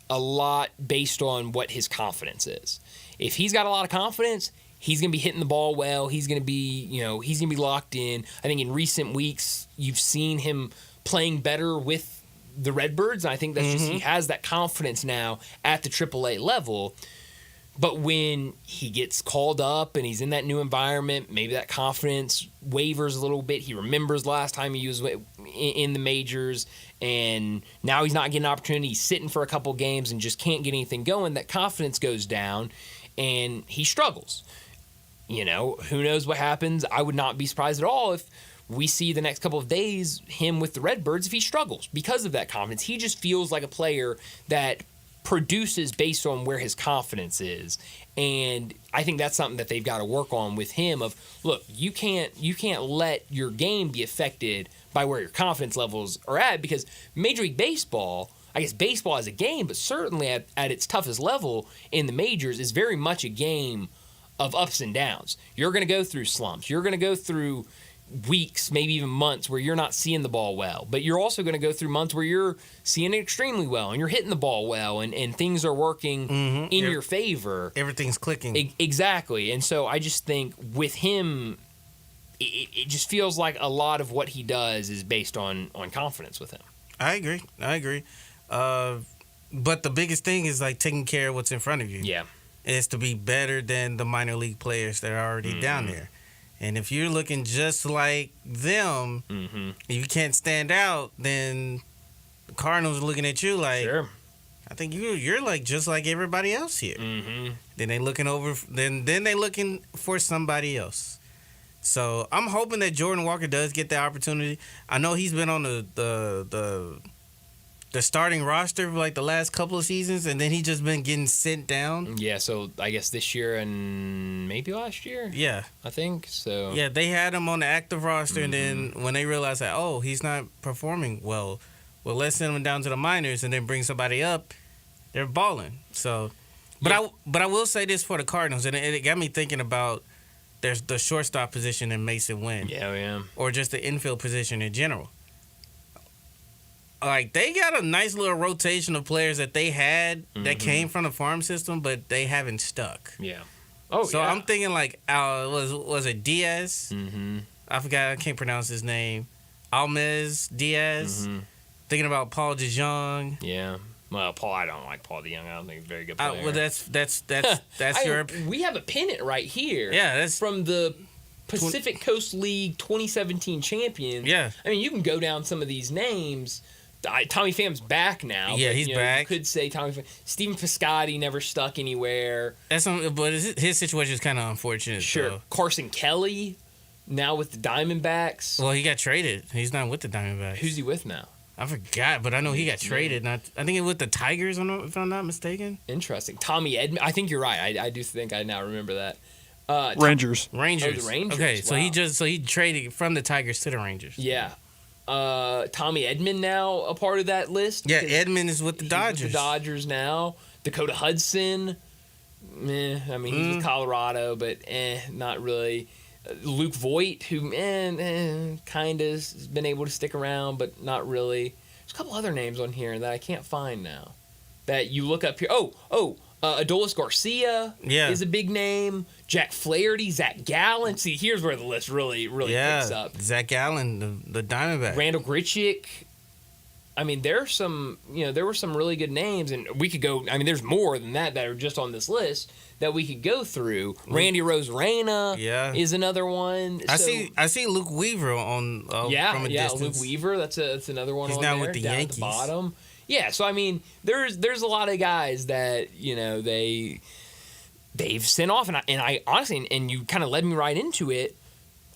[SPEAKER 1] a lot based on what his confidence is. If he's got a lot of confidence, he's going to be hitting the ball well. He's going to be, he's going to be locked in. I think in recent weeks, you've seen him playing better with the Redbirds. I think that's just he has that confidence now at the AAA level. But when he gets called up and he's in that new environment, maybe that confidence wavers a little bit. He remembers last time he was in the majors, and now he's not getting an opportunity. He's sitting for a couple games and just can't get anything going. That confidence goes down, and he struggles. Who knows what happens? I would not be surprised at all if we see the next couple of days him with the Redbirds if he struggles because of that confidence. He just feels like a player that produces based on where his confidence is, and I think that's something that they've got to work on with him. Of look, you can't let your game be affected by where your confidence levels are at, because Major League Baseball, I guess baseball as a game, but certainly at its toughest level in the majors, is very much a game of ups and downs. You're going to go through slumps. You're going to go through weeks, maybe even months where you're not seeing the ball well, but you're also going to go through months where you're seeing it extremely well and you're hitting the ball well and things are working in your favor.
[SPEAKER 2] Everything's clicking.
[SPEAKER 1] Exactly. And so I just think with him, it just feels like a lot of what he does is based on confidence with him.
[SPEAKER 2] I agree. But the biggest thing is like taking care of what's in front of you.
[SPEAKER 1] Yeah.
[SPEAKER 2] Is to be better than the minor league players that are already down there. And if you're looking just like them, you can't stand out, then the Cardinals are looking at you like, I think you're like just like everybody else here. Then they looking they looking for somebody else. So I'm hoping that Jordan Walker does get the opportunity. I know he's been on the starting roster for like the last couple of seasons, and then he just been getting sent down.
[SPEAKER 1] Yeah, so I guess this year and maybe last year.
[SPEAKER 2] Yeah,
[SPEAKER 1] I think so.
[SPEAKER 2] Yeah, they had him on the active roster, and then when they realized that he's not performing well, let's send him down to the minors and then bring somebody up. They're balling. So, but I will say this for the Cardinals, and it got me thinking about there's the shortstop position in Mason Wynn.
[SPEAKER 1] Yeah.
[SPEAKER 2] Or just the infield position in general. Like, they got a nice little rotation of players that they had that came from the farm system, but they haven't stuck.
[SPEAKER 1] Yeah.
[SPEAKER 2] So I'm thinking, like, was it Diaz? I forgot. I can't pronounce his name. Almez Diaz.
[SPEAKER 1] Mm-hmm.
[SPEAKER 2] Thinking about Paul DeJong.
[SPEAKER 1] Yeah. Well, Paul, I don't like Paul DeJong. I don't think he's a very good player.
[SPEAKER 2] Well, that's your.
[SPEAKER 1] We have a pennant right here.
[SPEAKER 2] Yeah, that's
[SPEAKER 1] from the Pacific Coast League 2017 champions.
[SPEAKER 2] Yeah.
[SPEAKER 1] I mean, you can go down some of these names. Tommy Pham's back now.
[SPEAKER 2] Yeah,
[SPEAKER 1] but,
[SPEAKER 2] he's back.
[SPEAKER 1] You could say Tommy Pham. Stephen Piscotty never stuck anywhere.
[SPEAKER 2] But his situation is kind of unfortunate.
[SPEAKER 1] Sure.
[SPEAKER 2] Though.
[SPEAKER 1] Carson Kelly, now with the Diamondbacks.
[SPEAKER 2] Well, he got traded. He's not with the Diamondbacks.
[SPEAKER 1] Who's he with now?
[SPEAKER 2] I forgot, but I know he got traded. I think it was the Tigers, if I'm not mistaken.
[SPEAKER 1] Interesting. Tommy Edman. I think you're right. I do think I now remember that.
[SPEAKER 16] Rangers.
[SPEAKER 1] Oh, the Rangers.
[SPEAKER 2] Okay, so
[SPEAKER 1] wow.
[SPEAKER 2] he traded from the Tigers to the Rangers.
[SPEAKER 1] Yeah. Tommy Edman now a part of that list.
[SPEAKER 2] Yeah, Edman is with the Dodgers.
[SPEAKER 1] With the Dodgers now. Dakota Hudson. I mean, he's with Colorado, but not really. Luke Voigt, who kind of has been able to stick around, but not really. There's a couple other names on here that I can't find now. That you look up here. Adolis Garcia is a big name. Jack Flaherty, Zach Gallen. See, here's where the list really picks up.
[SPEAKER 2] Zach Gallen, the Diamondback.
[SPEAKER 1] Randall Grichuk. I mean, there were some really good names, and we could go. I mean, there's more than that are just on this list that we could go through. Randy Rosarena is another one.
[SPEAKER 2] I see Luke Weaver on from a distance.
[SPEAKER 1] Luke Weaver. That's another one.
[SPEAKER 2] He's
[SPEAKER 1] on
[SPEAKER 2] now
[SPEAKER 1] there,
[SPEAKER 2] with the
[SPEAKER 1] down
[SPEAKER 2] Yankees.
[SPEAKER 1] At the bottom. Yeah, so I mean, there's a lot of guys that they've sent off, and I honestly, and you kind of led me right into it.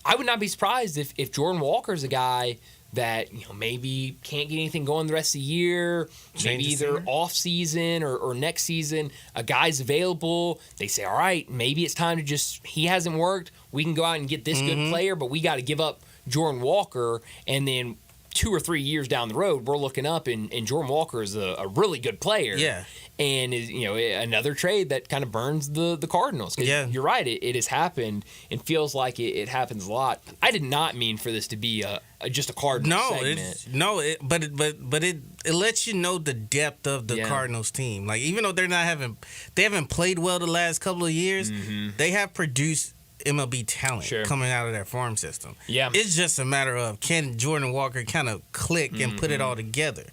[SPEAKER 1] I would not be surprised if Jordan Walker's a guy that maybe can't get anything going the rest of the year, maybe either off season or next season. A guy's available. They say, all right, maybe it's time to he hasn't worked. We can go out and get this good player, but we got to give up Jordan Walker, and then 2 or 3 years down the road, we're looking up, and Jordan Walker is a really good player.
[SPEAKER 2] Yeah.
[SPEAKER 1] And is another trade that kind of burns the Cardinals. Yeah. You're right. It has happened and feels like it happens a lot. I did not mean for this to be just a Cardinals segment.
[SPEAKER 2] But it lets you know the depth of the Cardinals team. Like, even though they haven't played well the last couple of years, they have produced MLB talent coming out of their farm system.
[SPEAKER 1] Yeah.
[SPEAKER 2] It's just a matter of, can Jordan Walker kind of click and put it all together?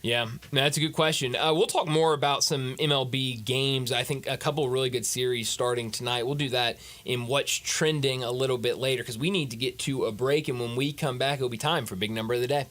[SPEAKER 1] Yeah, that's a good question. We'll talk more about some MLB games. I think a couple of really good series starting tonight. We'll do that in What's Trending a little bit later because we need to get to a break, and when we come back, it'll be time for Big Number of the Day.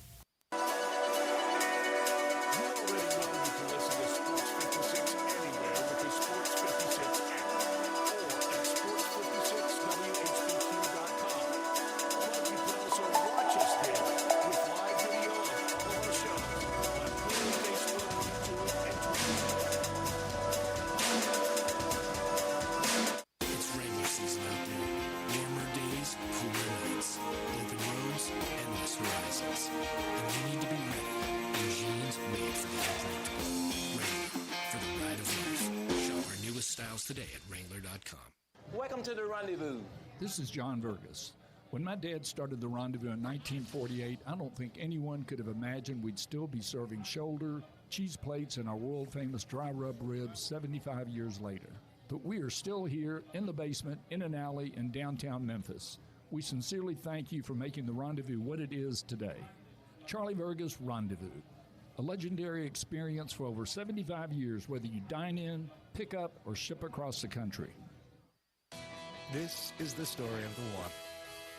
[SPEAKER 5] Welcome to the Rendezvous.
[SPEAKER 8] This is John Vergas. When my dad started the Rendezvous in 1948, I don't think anyone could have imagined we'd still be serving shoulder, cheese plates, and our world-famous dry rub ribs 75 years later. But we are still here in the basement, in an alley in downtown Memphis. We sincerely thank you for making the Rendezvous what it is today. Charlie Vergas Rendezvous. A legendary experience for over 75 years, whether you dine in, pick up, or ship across the country.
[SPEAKER 9] This is the story of the one.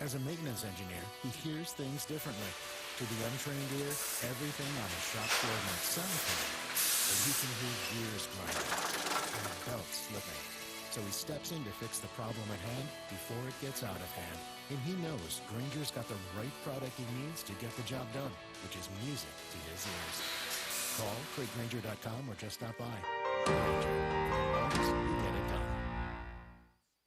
[SPEAKER 9] As a maintenance engineer, he hears things differently. To the untrained ear, everything on a shop floor might sound fine, but he can hear gears grinding and a belt slipping. So he steps in to fix the problem at hand before it gets out of hand. And he knows Granger's got the right product he needs to get the job done, which is music to his ears. Call CraigGranger.com or just stop by. Granger. Always get it done.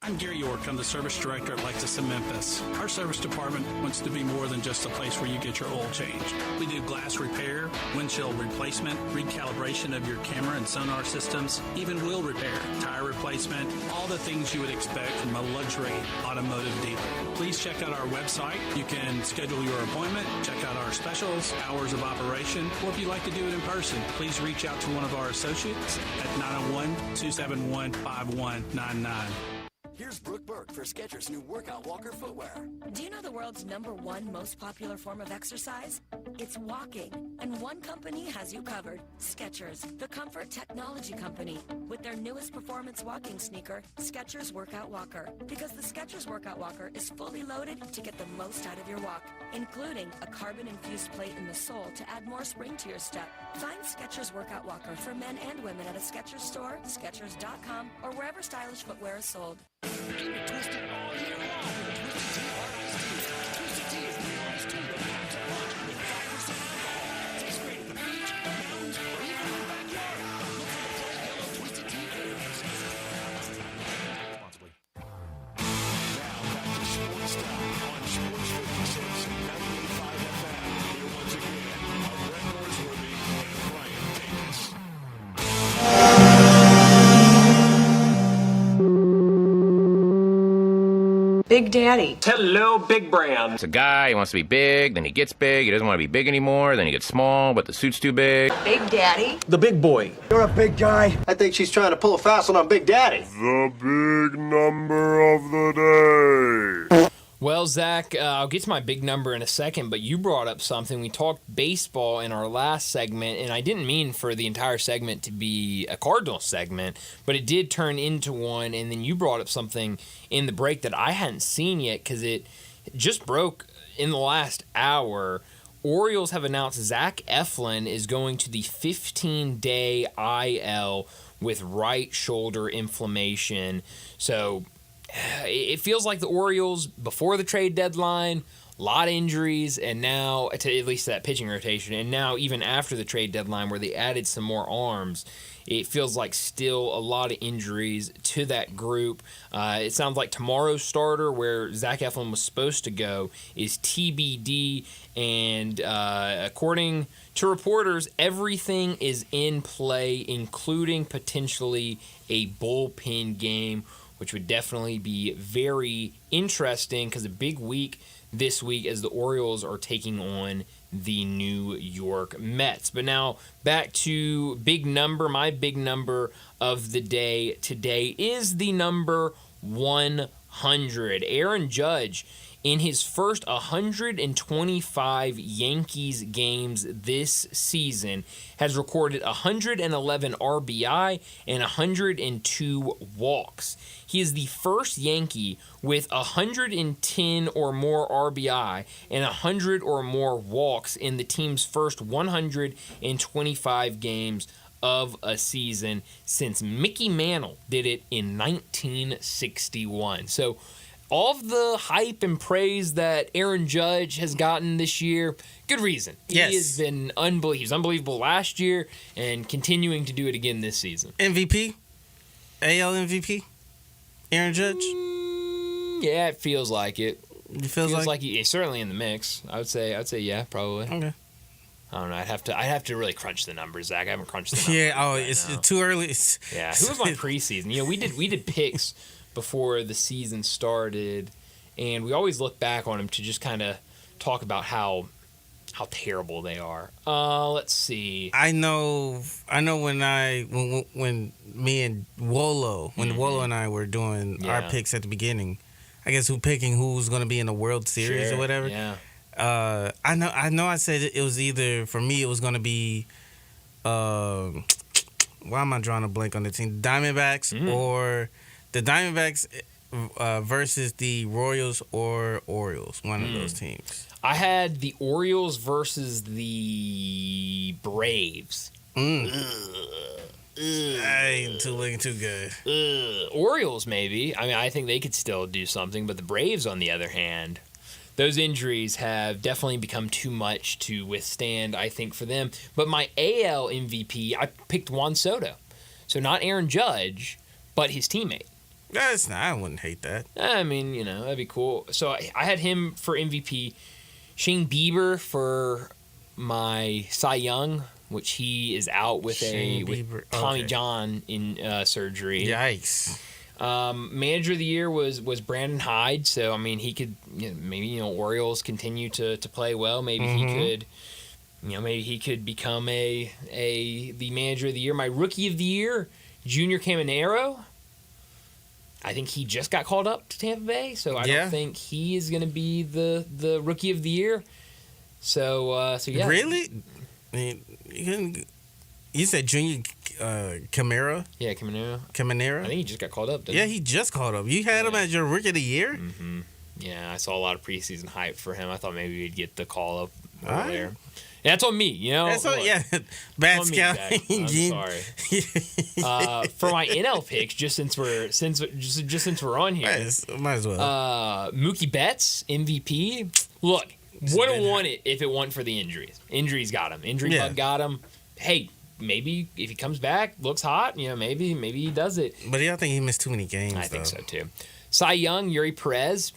[SPEAKER 24] I'm Gary York. I'm the service director at Lexus in Memphis. Our service department wants to be more than just a place where you get your oil changed. We do glass repair, windshield replacement, recalibration of your camera and sonar systems, even wheel repair, tire replacement, all the things you would expect from a luxury automotive dealer. Please check out our website. You can schedule your appointment, check out our specials, hours of operation, or if you'd like to do it in person, please reach out to one of our associates at 901-271-5199.
[SPEAKER 10] Here's Brooke Burke for Skechers' new Workout Walker footwear.
[SPEAKER 12] Do you know the world's #1 most popular form of exercise? It's walking. And one company has you covered. Skechers, the comfort technology company, with their newest performance walking sneaker, Skechers Workout Walker. Because the Skechers Workout Walker is fully loaded to get the most out of your walk, including a carbon-infused plate in the sole to add more spring to your step. Find Skechers Workout Walker for men and women at a Skechers store, Skechers.com, or wherever stylish footwear is sold.
[SPEAKER 4] Keep it twisted all year long with Twisted Tea Hard Iced Tea. Twisted Tea is real iced tea that packs a punch with 5% alcohol. Tastes great at the beach, mountains, or even in the backyard. Look for the bright yellow Twisted Tea cans. Responsibly. Now back to Sports Time on Sports 56 and 98.5 FM. Here once again are Brett Norsworthy and Brian Davis.
[SPEAKER 13] Big Daddy.
[SPEAKER 14] Hello, Big Brand. It's a guy, he wants to be big, then he gets big, he doesn't want to be big anymore, then he gets small, but the suit's too big.
[SPEAKER 13] Big Daddy.
[SPEAKER 14] The big boy.
[SPEAKER 25] You're a big guy. I think she's trying to pull a fast one on Big Daddy.
[SPEAKER 26] The big number of the day.
[SPEAKER 1] Well, Zach, I'll get to my big number in a second, but you brought up something. We talked baseball in our last segment, and I didn't mean for the entire segment to be a Cardinals segment, but it did turn into one, and then you brought up something in the break that I hadn't seen yet because it just broke in the last hour. Orioles have announced Zach Eflin is going to the 15-day IL with right shoulder inflammation. So it feels like the Orioles, before the trade deadline, a lot of injuries, and now, to at least that pitching rotation, and now even after the trade deadline where they added some more arms, it feels like still a lot of injuries to that group. It sounds like tomorrow's starter, where Zach Eflin was supposed to go, is TBD, and according to reporters, everything is in play, including potentially a bullpen game, which would definitely be very interesting because a big week this week as the Orioles are taking on the New York Mets. But now back to big number. My big number of the day today is the number 100. Aaron Judge, in his first 125 Yankees games this season, has recorded 111 RBI and 102 walks. He is the first Yankee with 110 or more RBI and 100 or more walks in the team's first 125 games of a season since Mickey Mantle did it in 1961. So all of the hype and praise that Aaron Judge has gotten this year, good reason.
[SPEAKER 2] Yes.
[SPEAKER 1] He has been unbelievable. He was unbelievable last year and continuing to do it again this season.
[SPEAKER 2] MVP? AL MVP? Aaron Judge?
[SPEAKER 1] Yeah, it feels like it.
[SPEAKER 2] It feels like
[SPEAKER 1] he's certainly in the mix. I would say yeah, probably.
[SPEAKER 2] Okay.
[SPEAKER 1] I don't know. I'd have to really crunch the numbers, Zach. I haven't crunched the numbers.
[SPEAKER 2] Yeah, it's too early.
[SPEAKER 1] Yeah. Who was my preseason? We did picks before the season started, and we always look back on them to just kind of talk about how terrible they are. Let's see.
[SPEAKER 2] I know when me and Wolo, Wolo and I were doing our picks at the beginning, I guess picking who was going to be in the World Series or whatever.
[SPEAKER 1] Yeah.
[SPEAKER 2] I know I said it was either, for me it was going to be why am I drawing a blank on the team? Diamondbacks or the Diamondbacks versus the Royals or Orioles, one of those teams.
[SPEAKER 1] I had the Orioles versus the Braves.
[SPEAKER 2] I ain't looking too good.
[SPEAKER 1] Orioles, maybe. I mean, I think they could still do something, but the Braves, on the other hand, those injuries have definitely become too much to withstand, I think, for them. But my AL MVP, I picked Juan Soto. So not Aaron Judge, but his teammate.
[SPEAKER 2] I wouldn't hate that.
[SPEAKER 1] I mean, that'd be cool. So I had him for MVP. Shane Bieber for my Cy Young, which he is out with Tommy John in surgery.
[SPEAKER 2] Yikes.
[SPEAKER 1] Manager of the year was Brandon Hyde. So I mean, he could maybe Orioles continue to play well. Maybe he could become the manager of the year. My rookie of the year, Junior Caminero. I think he just got called up to Tampa Bay, so I don't think he is going to be the rookie of the year. So yeah.
[SPEAKER 2] Really? I mean, you said Junior Caminero?
[SPEAKER 1] Yeah, Caminero.
[SPEAKER 2] Caminero?
[SPEAKER 1] I think he just got called up, didn't
[SPEAKER 2] Yeah, he just called up. You had him as your rookie of the year?
[SPEAKER 1] Mm-hmm. Yeah, I saw a lot of preseason hype for him. I thought maybe we'd get the call up earlier. Yeah, that's on me, you know.
[SPEAKER 2] That's on, bad scouting.
[SPEAKER 1] I'm sorry. For my NL picks, just since we're on here,
[SPEAKER 2] might as well.
[SPEAKER 1] Mookie Betts MVP. Look, would have won it if it wasn't for the injuries. Injuries got him. Injury bug got him. Hey, maybe if he comes back, looks hot, maybe he does it.
[SPEAKER 2] But I don't think he missed too many games.
[SPEAKER 1] I think so too. Cy Young, Yuri Perez.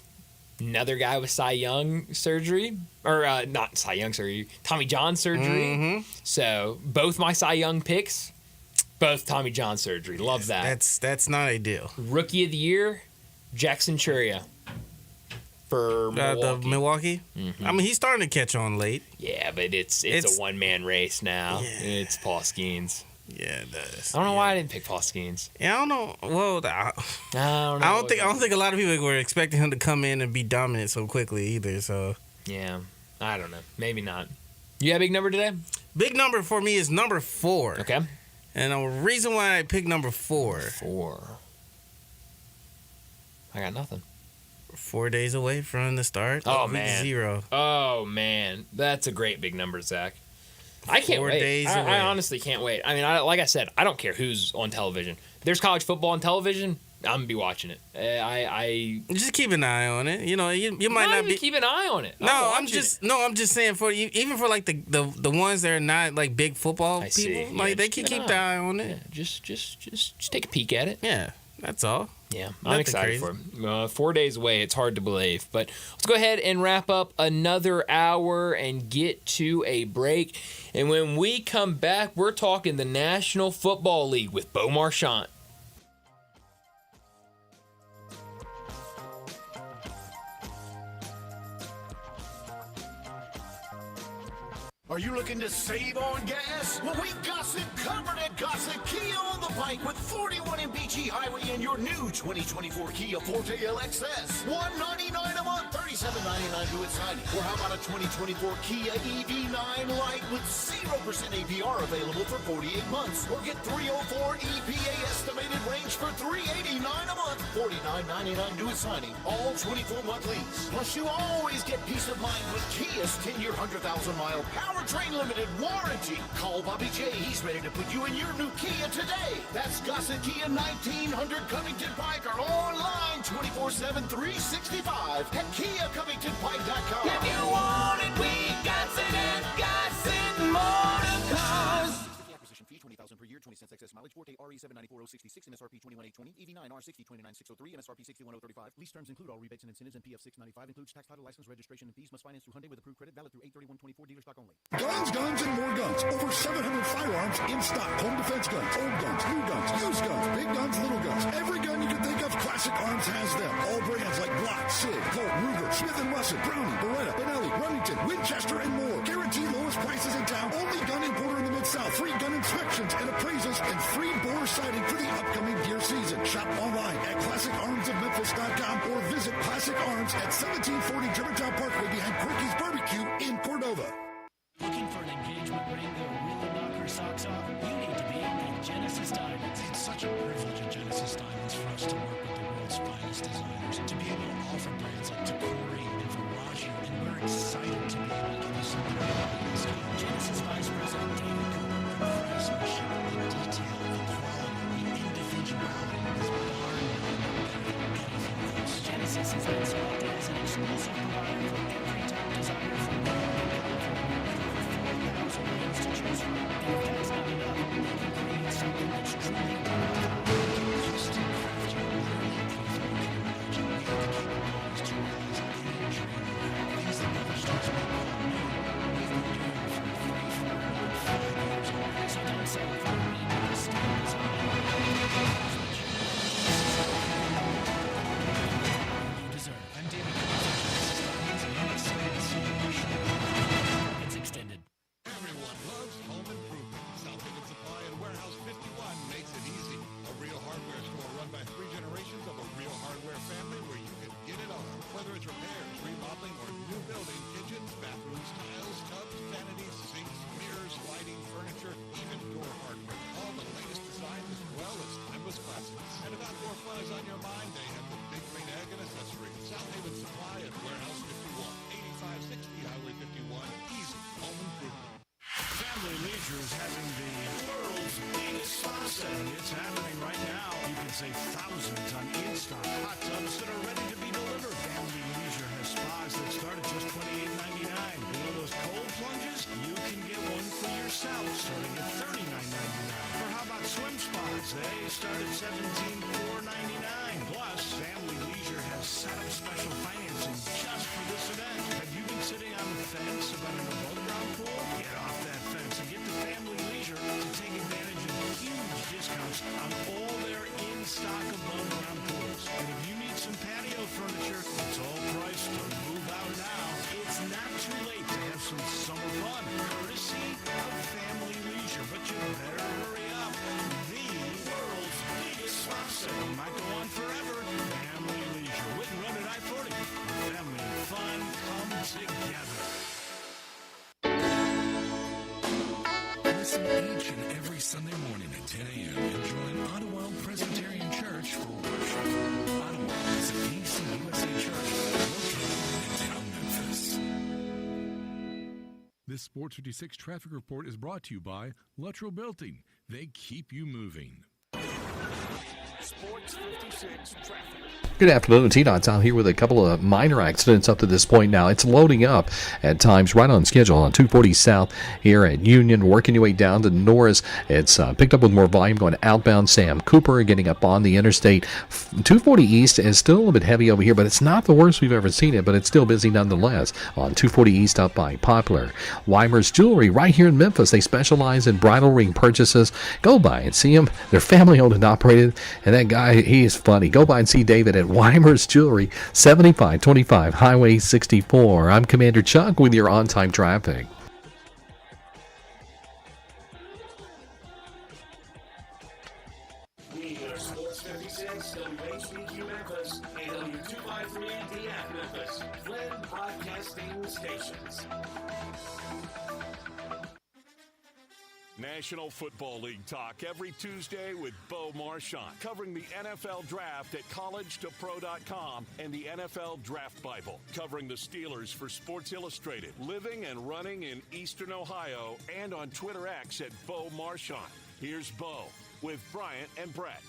[SPEAKER 1] Another guy with Cy Young surgery, or not Cy Young surgery, Tommy John surgery.
[SPEAKER 2] Mm-hmm.
[SPEAKER 1] So both my Cy Young picks, both Tommy John surgery. Love that.
[SPEAKER 2] That's not ideal.
[SPEAKER 1] Rookie of the year, Jackson Churia for Milwaukee.
[SPEAKER 2] The Milwaukee.
[SPEAKER 1] Mm-hmm.
[SPEAKER 2] I mean, he's starting to catch on late.
[SPEAKER 1] Yeah, but it's a one-man race now.
[SPEAKER 2] Yeah.
[SPEAKER 1] It's Paul Skeens.
[SPEAKER 2] Yeah, it does.
[SPEAKER 1] I don't know why I didn't pick Paul Skeens.
[SPEAKER 2] Yeah, I don't know. Well, I don't think a lot of people were expecting him to come in and be dominant so quickly either. So
[SPEAKER 1] yeah, I don't know. Maybe not. You got a big number today?
[SPEAKER 2] Big number for me is number 4.
[SPEAKER 1] Okay.
[SPEAKER 2] And the reason why I picked number 4.
[SPEAKER 1] 4. I got nothing.
[SPEAKER 2] 4 days away from the start.
[SPEAKER 1] Oh man.
[SPEAKER 2] 0.
[SPEAKER 1] Oh man, that's a great big number, Zach. I can't
[SPEAKER 2] 4
[SPEAKER 1] wait.
[SPEAKER 2] days away.
[SPEAKER 1] I honestly can't wait. I mean, like I said, I don't care who's on television. If there's college football on television, I'm gonna be watching it. I
[SPEAKER 2] just keep an eye on it. You might not be
[SPEAKER 1] keep an eye on it.
[SPEAKER 2] I'm just saying for you, even for like the ones that are not like big football people, like they can keep the eye on it.
[SPEAKER 1] Yeah, just take a peek at it.
[SPEAKER 2] Yeah, that's all.
[SPEAKER 1] Yeah,
[SPEAKER 2] Nothing
[SPEAKER 1] I'm excited for it. 4 days away, it's hard to believe. But let's go ahead and wrap up another hour and get to a break. And when we come back, we're talking the National Football League with Bo Marchant.
[SPEAKER 4] Are you looking to save on gas? Well, we got it covered at Gossett Kia on the Pike with 41 in Beachy Highway and your new 2024 Kia Forte LXS. $199 a month, $37.99 to its signing. Or how about a 2024 Kia EV9 Lite with 0% APR available for 48 months? Or get 304 EPA estimated range for $389 a month, $49.99 to its signing. All 24-month lease. Plus, you always get peace of mind with Kia's 10-year, 100,000-mile powertrain limited warranty. Call Bobby J. He's ready to put you in your new Kia today. That's Gossett Kia 1900 Covington Pike or online 24/7 365 at KiaCovingtonPike.com. If you want it, we got it at Gossett Motor Cars.
[SPEAKER 6] Acquisition fee $20,000 per year, 20 cents excess mileage. Forte RE 794-066, MSRP 21820, EV9 R60 29603, MSRP 61035. Lease terms include all rebates and incentives, and PF 695 includes tax, title, license, registration, and fees. Must finance through Hyundai with approved credit, valid through 8/31/24. Dealer stock only.
[SPEAKER 3] Guns, and more guns. Over 700 firearms in stock. Home defense guns, old guns, new guns, used guns, big guns, little guns. Every gun you can think of, Classic Arms has them. All brands like Glock, SIG, Colt, Ruger, Smith & Wesson, Browning, Beretta, Benelli, Remington, Winchester, and more. Guaranteed lowest prices in town. Only gun importer in the Mid-South. Free gun inspections and appraisals and free bore sighting for the upcoming deer season. Shop online at ClassicArmsOfMemphis.com or visit Classic Arms at 1740 Germantown Parkway behind Quirky's Barbecue in Cordova.
[SPEAKER 7] Looking for an engagement ring that will really knock her socks off? You need to be at Genesis Diamonds. It's such a privilege at Genesis Diamonds for us to work with the world's finest designers, to be able to offer brands like Tacori and Verragio, and we're excited to be able to give you some brands. Genesis Vice President David Cooper, the craftsmanship, the detail, the quality, the individuality is bar none anything else. Genesis has been selected as an exclusive provider for every top designer from rings to choose from. And if that's not enough, they can create something that's truly custom craft your literally anything you can imagine. We have the capabilities to realize any dream. Things that other stores may not know we've been doing for
[SPEAKER 4] Whether it's repairs, remodeling, or new building, kitchens, bathrooms, tiles, tubs, vanities, sinks, mirrors, lighting, furniture, even door hardware. All the latest designs as well as timeless classics. And if outdoor fun is on your mind, they have the Big Green Egg and Accessory. South Haven Supply at Warehouse 51, 8560 Highway 51. Easy home improvement. Family Leisure is having the world's biggest spa set. It's happening right now. You can save thousands on in-stock hot tubs that are ready to be delivered. Family Leisure has spas that start at just $28.99. You know those cold plunges? You can get one for yourself starting at $39.99. Or how about swim spas? They start at $17,499. Plus, Family Leisure has set up special financing just for this event. Have you been sitting on the fence about an above-ground pool? Get off that fence and get to Family Leisure to take advantage of huge discounts on all their in-stock above-ground pools. And if you need some patio furniture, it's all priced to move out now. It's not too late to have some summer fun, courtesy of Family Leisure. But you better hurry up. The world's biggest spa sale might go on forever. Family Leisure, with and run at I-40. Family and fun come together.
[SPEAKER 20] Listen each and every Sunday morning at 10 a.m. and join Ottawa Presbyterian Church for worship. Ottawa is an ACUSA church located in town Memphis. This Sports 56 traffic report is brought to you by Luttrell Building. They keep you moving.
[SPEAKER 4] Sports 56 traffic.
[SPEAKER 18] Good afternoon, T-Dots out here with a couple of minor accidents up to this point now. It's loading up at times right on schedule on 240 South here at Union, working your way down to Norris. It's picked up with more volume going outbound Sam Cooper, getting up on the interstate. 240 East is still a little bit heavy over here, but it's not the worst we've ever seen it, but it's still busy nonetheless on 240 East up by Poplar. Weimer's Jewelry right here in Memphis. They specialize in bridal ring purchases. Go by and see them. They're family owned and operated, and that guy, he is funny. Go by and see David at Weimer's Jewelry, 7525 Highway 64. I'm Commander Chuck with your on-time traffic.
[SPEAKER 4] We are Sports 56, WHBQ Memphis, and W253DF Memphis, Flynn Broadcasting Stations. National Football League talk every Tuesday with Bo Marchant, covering the NFL Draft at collegetopro.com and the NFL Draft Bible, covering the Steelers for Sports Illustrated, living and running in Eastern Ohio, and on Twitter X at Bo Marchant. Here's Bo with Bryant and Brett.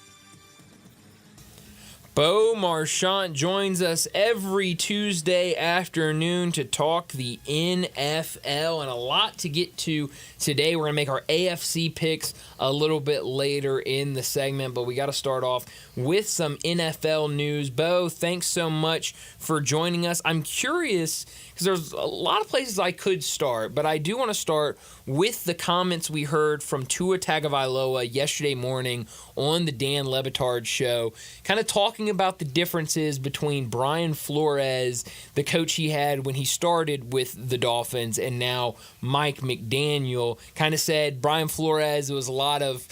[SPEAKER 1] Bo Marchant joins us every Tuesday afternoon to talk the NFL, and a lot to get to today. We're going to make our AFC picks a little bit later in the segment, but we got to start off with some NFL news. Bo, thanks so much for joining us. I'm curious, because there's a lot of places I could start, but I do want to start with the comments we heard from Tua Tagovailoa yesterday morning on the Dan Le Batard show, kind of talking about the differences between Brian Flores, the coach he had when he started with the Dolphins, and now Mike McDaniel. Kind of said Brian Flores, it was a lot of,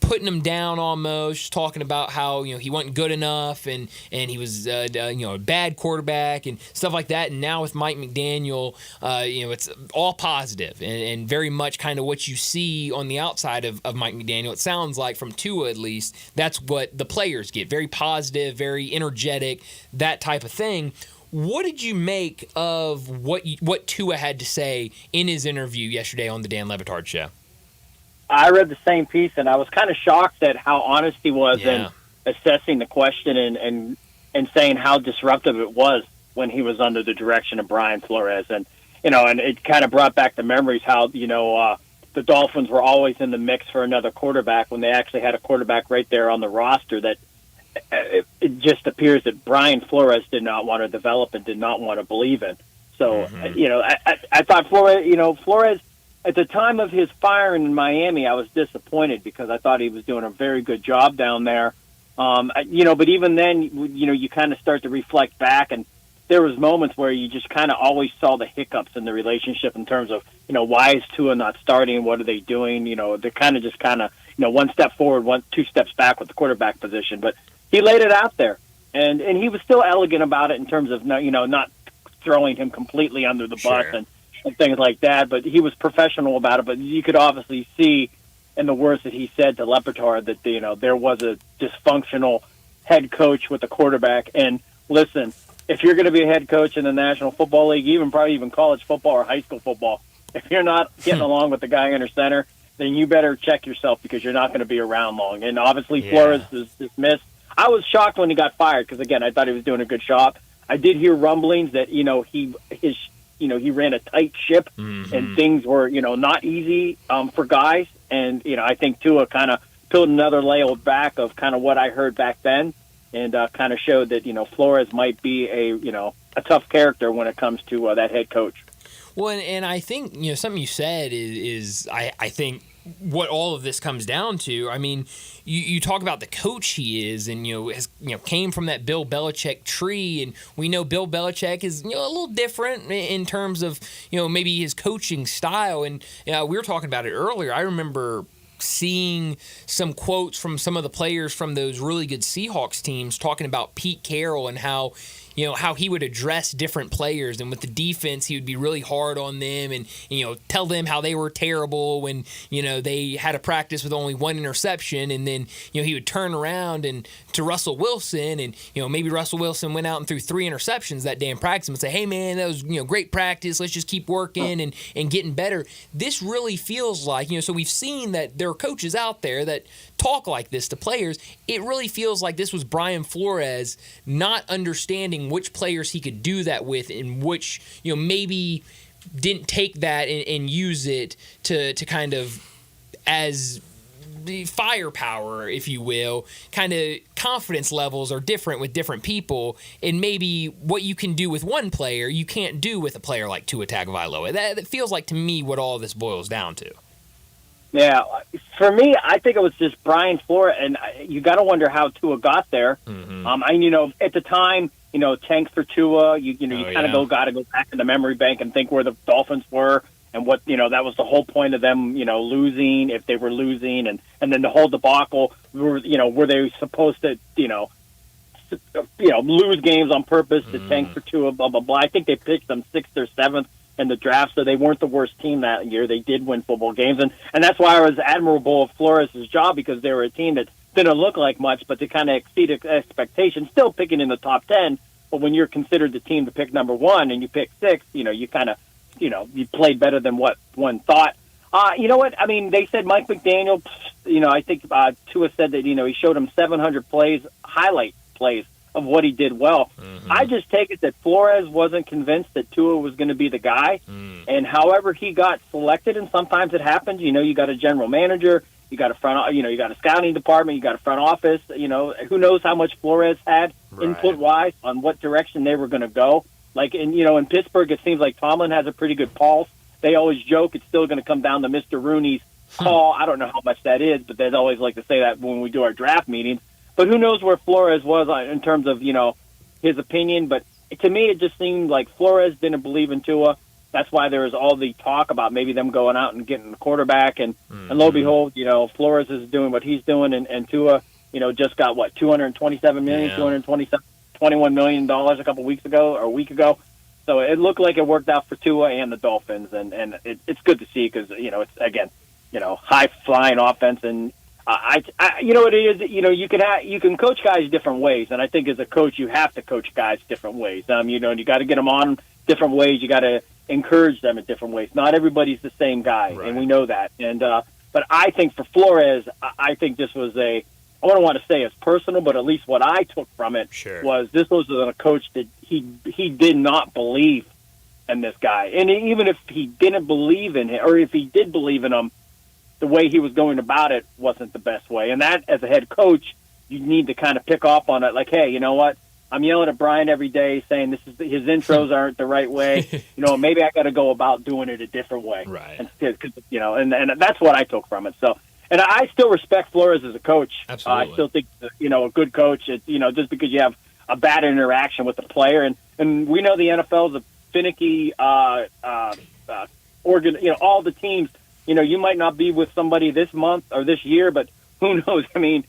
[SPEAKER 1] putting him down almost, talking about how he wasn't good enough and he was a bad quarterback and stuff like that. And now with Mike McDaniel, it's all positive and very much kind of what you see on the outside of Mike McDaniel. It sounds like, from Tua at least, that's what the players get. Very positive, very energetic, that type of thing. What did you make of what Tua had to say in his interview yesterday on the Dan Le Batard show?
[SPEAKER 11] I read the same piece, and I was kind of shocked at how honest he was in assessing the question and saying how disruptive it was when he was under the direction of Brian Flores. And, and it kind of brought back the memories how, the Dolphins were always in the mix for another quarterback when they actually had a quarterback right there on the roster that it just appears that Brian Flores did not want to develop and did not want to believe in. So, I thought Flores, at the time of his firing in Miami, I was disappointed because I thought he was doing a very good job down there. But even then, you kind of start to reflect back, and there was moments where you just kind of always saw the hiccups in the relationship in terms of, why is Tua not starting? What are they doing? They're kind of one step forward, two steps back with the quarterback position. But he laid it out there. and he was still elegant about it in terms of not throwing him completely under the bus and things like that. But he was professional about it. But you could obviously see in the words that he said to Lepertard that there was a dysfunctional head coach with the quarterback. And listen, if you're going to be a head coach in the National Football League, probably even college football or high school football, if you're not getting along with the guy under center, then you better check yourself because you're not going to be around long. And obviously Flores is dismissed. I was shocked when he got fired because, again, I thought he was doing a good job. I did hear rumblings that he ran a tight ship and things were not easy for guys. And I think Tua kind of peeled another layer back of kind of what I heard back then, and kind of showed that Flores might be a tough character when it comes to that head coach.
[SPEAKER 1] Well, and I think something you said is I think what all of this comes down to. I mean, you talk about the coach he is, and has came from that Bill Belichick tree, and we know Bill Belichick is a little different in terms of maybe his coaching style. And we were talking about it earlier. I remember seeing some quotes from some of the players from those really good Seahawks teams talking about Pete Carroll and how he would address different players, and with the defense, he would be really hard on them and, tell them how they were terrible when, they had a practice with only one interception. And then, he would turn around and to Russell Wilson, and, maybe Russell Wilson went out and threw 3 interceptions that day in practice and would say, hey man, that was, great practice. Let's just keep working and getting better. This really feels like, so we've seen that there are coaches out there that talk like this to players. It really feels like this was Brian Flores not understanding which players he could do that with, and which maybe didn't take that and use it to kind of as the firepower, if you will. Kind of confidence levels are different with different people, and maybe what you can do with one player you can't do with a player like Tua Tagovailoa. That feels like to me what all this boils down to.
[SPEAKER 11] Yeah, for me, I think it was just Brian Flores, and you got to wonder how Tua got there. At the time, tank for Tua, you kind of got to go back in the memory bank and think where the Dolphins were and what that was the whole point of them, losing if they were losing, and then the whole debacle were they supposed to lose games on purpose to tank for Tua, blah blah blah. I think they picked them 6th or 7th in the draft, so they weren't the worst team that year. They did win football games, and that's why I was admirable of Flores' job, because they were a team that didn't look like much, but they kind of exceeded expectations, still picking in the top 10. But when you're considered the team to pick number 1 and you pick 6, you kind of, you played better than what one thought. You know what? I mean, they said Mike McDaniel, I think Tua said that, he showed him 700 highlight plays of what he did well. I just take it that Flores wasn't convinced that Tua was going to be the guy. And however he got selected, and sometimes it happens, you got a general manager, you got a you got a scouting department, you got a front office, who knows how much Flores had input-wise on what direction they were going to go. Like, in Pittsburgh, it seems like Tomlin has a pretty good pulse. They always joke it's still going to come down to Mr. Rooney's call. I don't know how much that is, but they always like to say that when we do our draft meetings. But who knows where Flores was in terms of, his opinion. But to me, it just seemed like Flores didn't believe in Tua. That's why there was all the talk about maybe them going out and getting the quarterback. And lo and behold, Flores is doing what he's doing. And Tua, just got, $227 million, $21 million a couple weeks ago or a week ago. So it looked like it worked out for Tua and the Dolphins. And it's good to see because, it's, again, high-flying offense. And what it is, you can coach guys different ways, and I think as a coach you have to coach guys different ways. You got to get them on different ways. You got to encourage them in different ways. Not everybody's the same guy, and we know that. And but I think for Flores, I think this was I don't want to say it's personal, but at least what I took from it was this was a coach that he did not believe in this guy, and even if he didn't believe in him, or if he did believe in him, the way he was going about it wasn't the best way. And that, as a head coach, you need to kind of pick up on it. Like, hey, you know what? I'm yelling at Brian every day saying his intros aren't the right way. Maybe I got to go about doing it a different way.
[SPEAKER 1] Right.
[SPEAKER 11] And that's what I took from it. So, and I still respect Flores as a coach.
[SPEAKER 1] Absolutely.
[SPEAKER 11] I still think, a good coach, just because you have a bad interaction with the player. And we know the NFL is a finicky organ. All the teams, you might not be with somebody this month or this year, but who knows? They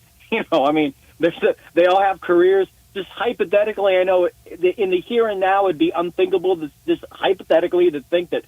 [SPEAKER 11] all have careers. just hypothetically, I know in the here and now it'd be unthinkable just hypothetically to think that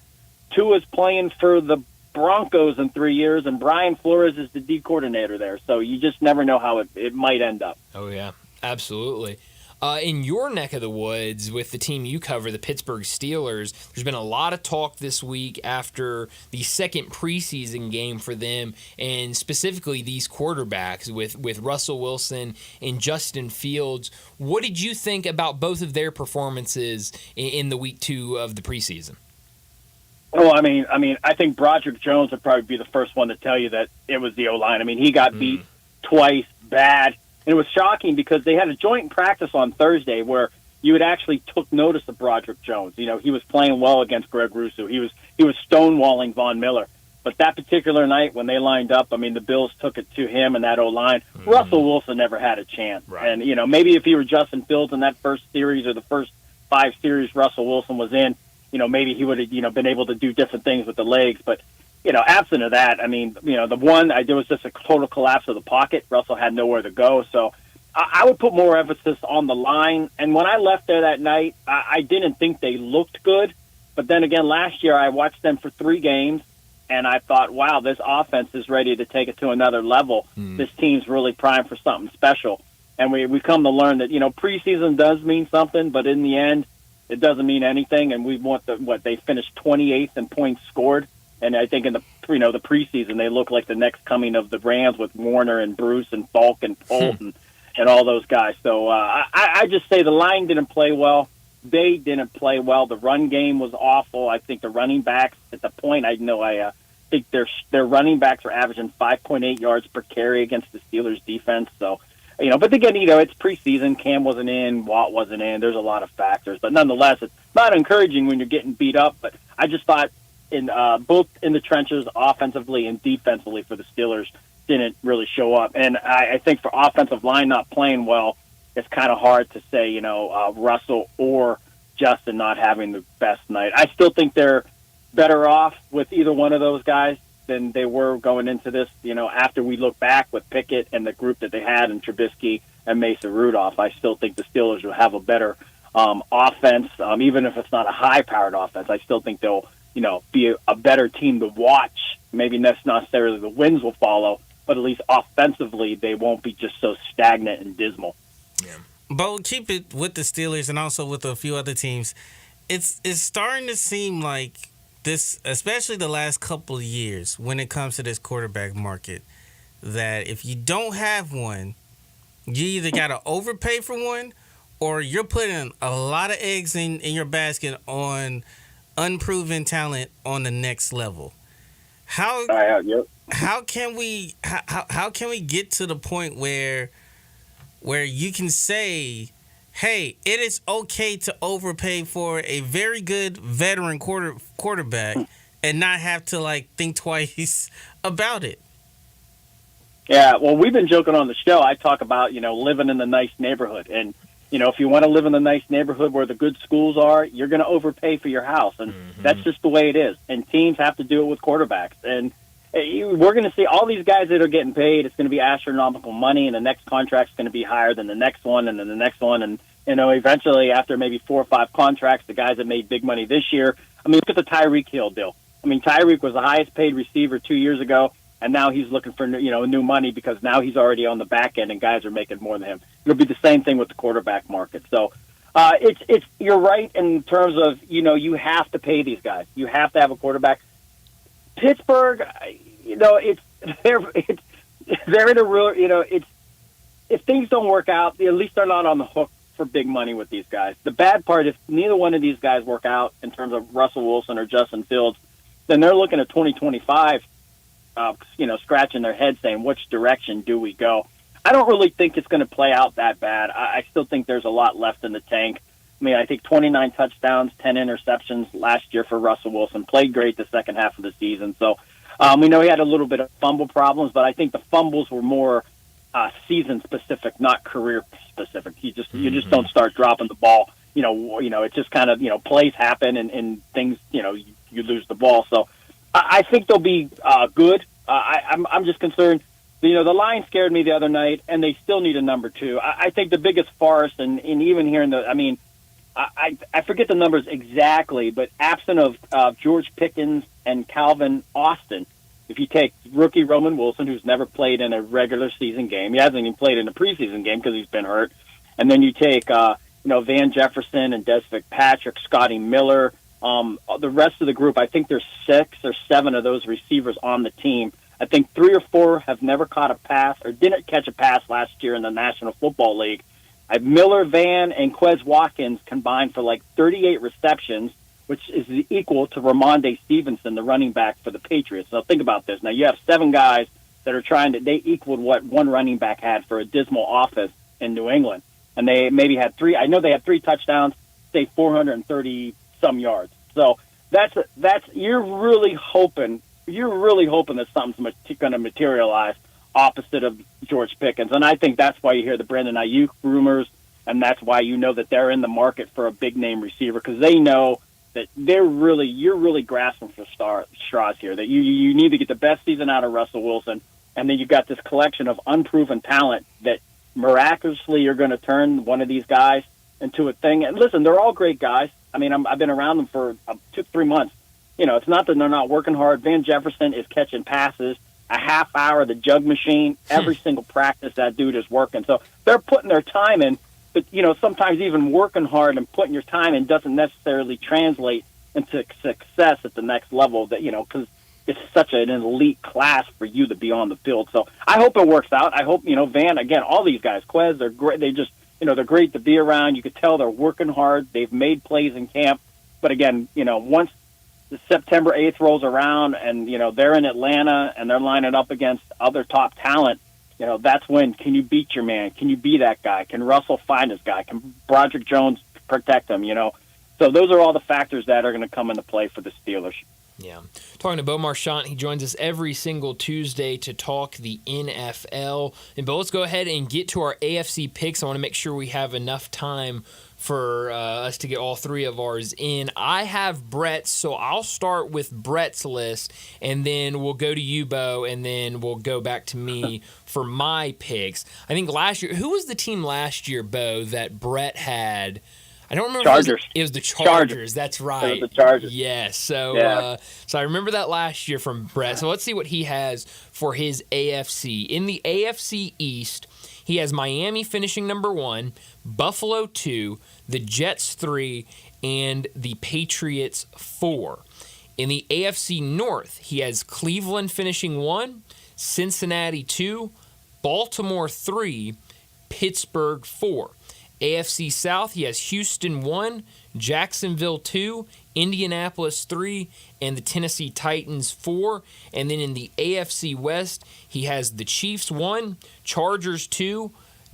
[SPEAKER 11] Tua's playing for the Broncos in 3 years and Brian Flores is the D coordinator there. So you just never know how it might end up.
[SPEAKER 1] Oh, yeah, absolutely. In your neck of the woods with the team you cover, the Pittsburgh Steelers, there's been a lot of talk this week after the second preseason game for them, and specifically these quarterbacks with Russell Wilson and Justin Fields. What did you think about both of their performances in the week 2 of the preseason?
[SPEAKER 11] Oh, I mean, I think Broderick Jones would probably be the first one to tell you that it was the O-line. I mean, he got beat twice bad. And it was shocking because they had a joint practice on Thursday where you had actually took notice of Broderick Jones. You know, he was playing well against Greg Russo. He was stonewalling Von Miller. But that particular night when they lined up, I mean, the Bills took it to him and that O-line. Russell Wilson never had a chance. Right. And, you know, maybe if he were Justin Fields in that first series or the first 5 series Russell Wilson was in, you know, maybe he would have, you know, been able to do different things with the legs. But, you know, absent of that, I mean, you know, there was just a total collapse of the pocket. Russell had nowhere to go. So I would put more emphasis on the line. And when I left there that night, I didn't think they looked good. But then again, last year I watched them for 3 games, and I thought, wow, this offense is ready to take it to another level. This team's really primed for something special. And we come to learn that, you know, preseason does mean something, but in the end, it doesn't mean anything. And they finished 28th in points scored. And I think in the preseason, they look like the next coming of the Rams with Warner and Bruce and Falk and Polt and all those guys. So I just say the line didn't play well. They didn't play well. The run game was awful. I think the running backs at the point, I think their running backs are averaging 5.8 yards per carry against the Steelers defense. So, you know, but again, you know, it's preseason. Cam wasn't in, Watt wasn't in. There's a lot of factors, but nonetheless, it's not encouraging when you're getting beat up. But I just thought both in the trenches, offensively and defensively for the Steelers, didn't really show up. And I think for offensive line not playing well, it's kind of hard to say, you know, Russell or Justin not having the best night. I still think they're better off with either one of those guys than they were going into this, you know, after we look back with Pickett and the group that they had in Trubisky and Mason Rudolph. I still think the Steelers will have a better offense, even if it's not a high-powered offense. I still think they'll, you know, be a better team to watch. Maybe not necessarily the wins will follow, but at least offensively they won't be just so stagnant and dismal.
[SPEAKER 2] Yeah. But keep it with the Steelers and also with a few other teams. It's starting to seem like this, especially the last couple of years, when it comes to this quarterback market, that if you don't have one, you either got to overpay for one or you're putting a lot of eggs in your basket on unproven talent on the next level. How can we get to the point where you can say, hey, it is okay to overpay for a very good veteran quarterback and not have to like think twice about it?
[SPEAKER 11] Yeah, well, we've been joking on the show. I talk about, you know, living in the nice neighborhood. And, you know, if you want to live in the nice neighborhood where the good schools are, you're going to overpay for your house. And that's just the way it is. And teams have to do it with quarterbacks. And we're going to see all these guys that are getting paid. It's going to be astronomical money, and the next contract's going to be higher than the next one and then the next one. And, you know, eventually after maybe 4 or 5 contracts, the guys that made big money this year, I mean, look at the Tyreek Hill deal. I mean, Tyreek was the highest paid receiver 2 years ago, and now he's looking for, you know, new money because now he's already on the back end and guys are making more than him. It'll be the same thing with the quarterback market. So you're right in terms of, you know, you have to pay these guys. You have to have a quarterback. Pittsburgh, you know, they're in a real, you know, if things don't work out, at least they're not on the hook for big money with these guys. The bad part is neither one of these guys work out in terms of Russell Wilson or Justin Fields, then they're looking at 2025, you know, scratching their head saying, which direction do we go? I don't really think it's going to play out that bad. I still think there's a lot left in the tank. I mean, I think 29 touchdowns, 10 interceptions last year for Russell Wilson. Played great the second half of the season. So we know he had a little bit of fumble problems, but I think the fumbles were more season-specific, not career-specific. You just don't start dropping the ball. You know, it's just kind of, you know, plays happen and things, you know, you lose the ball. So I think they'll be good. I'm just concerned the Lions scared me the other night, and they still need a number 2. I think the biggest farce, and even hearing I forget the numbers exactly, but absent of George Pickens and Calvin Austin, if you take rookie Roman Wilson, who's never played in a regular season game, he hasn't even played in a preseason game because he's been hurt, and then you take Van Jefferson and Des Fitzpatrick, Scotty Miller, the rest of the group, I think there's 6 or 7 of those receivers on the team. I think 3 or 4 have never caught a pass or didn't catch a pass last year in the National Football League. I have Miller, Van, and Quez Watkins combined for like 38 receptions, which is equal to Ramondre Stevenson, the running back for the Patriots. Now think about this. Now you have 7 guys that are they equaled what one running back had for a dismal offense in New England. And they maybe had 3, I know they had 3 touchdowns, say 430 some yards. So that's you're really hoping that something's going to materialize opposite of George Pickens. And I think that's why you hear the Brandon Ayuk rumors, and that's why you know that they're in the market for a big-name receiver, because they know that you're really grasping for straws here, that you need to get the best season out of Russell Wilson, and then you've got this collection of unproven talent that miraculously you're going to turn one of these guys into a thing. And listen, they're all great guys. I mean, I've been around them for 2-3 months. It's not that they're not working hard. Van Jefferson is catching passes a half hour, the jug machine, every single practice that dude is working. So they're putting their time in, but, sometimes even working hard and putting your time in doesn't necessarily translate into success at the next level, that, because it's such an elite class for you to be on the field. So I hope it works out. I hope, Van, again, all these guys, Quez, they're great. They just, they're great to be around. You could tell they're working hard. They've made plays in camp. But again, once the September 8th rolls around and, they're in Atlanta and they're lining up against other top talent, that's when, can you beat your man? Can you be that guy? Can Russell find his guy? Can Broderick Jones protect him, So those are all the factors that are going to come into play for the Steelers.
[SPEAKER 1] Yeah. Talking to Bo Marchant, he joins us every single Tuesday to talk the NFL. And Bo, let's go ahead and get to our AFC picks. I want to make sure we have enough time for us to get all 3 of ours in. I have Brett's, so I'll start with Brett's list, and then we'll go to you, Bo, and then we'll go back to me for my picks. I think last year, who was the team last year, Bo, that Brett had? I don't remember.
[SPEAKER 11] Chargers.
[SPEAKER 1] It was the Chargers. That's right.
[SPEAKER 11] It was the Chargers.
[SPEAKER 1] Yes. So,
[SPEAKER 11] yeah.
[SPEAKER 1] So I remember that last year from Brett. So let's see what he has for his AFC. In the AFC East, he has Miami finishing number 1, Buffalo 2, the Jets 3, and the Patriots 4. In the AFC North, he has Cleveland finishing 1, Cincinnati 2, Baltimore 3, Pittsburgh 4. AFC South, he has Houston 1, Jacksonville 2, Indianapolis 3, and the Tennessee Titans 4. And then in the AFC West, he has the Chiefs 1, Chargers 2,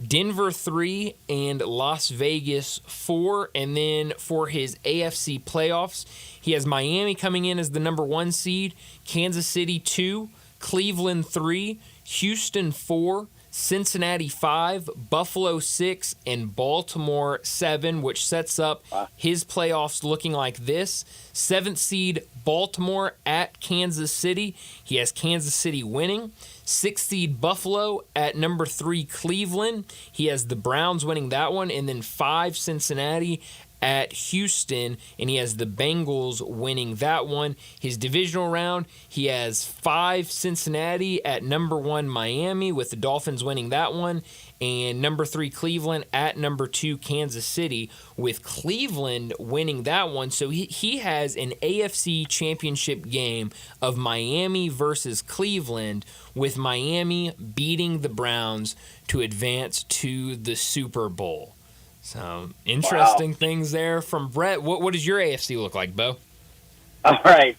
[SPEAKER 1] Denver 3, and Las Vegas 4. And then for his AFC playoffs, he has Miami coming in as the number 1 seed, Kansas City 2, Cleveland 3, Houston 4, Cincinnati 5, Buffalo 6, and Baltimore 7, which sets up his playoffs looking like this. 7th seed Baltimore at Kansas City. He has Kansas City winning. 6th seed Buffalo at number 3 Cleveland. He has the Browns winning that one. And then 5 Cincinnati at Houston, and he has the Bengals winning that one. His divisional round, he has 5 Cincinnati at number 1 Miami, with the Dolphins winning that one, and number 3 Cleveland at number 2 Kansas City, with Cleveland winning that one. So he has an AFC championship game of Miami versus Cleveland, with Miami beating the Browns to advance to the Super Bowl. So, interesting things there from Brett. What does your AFC look like, Bo?
[SPEAKER 11] All right.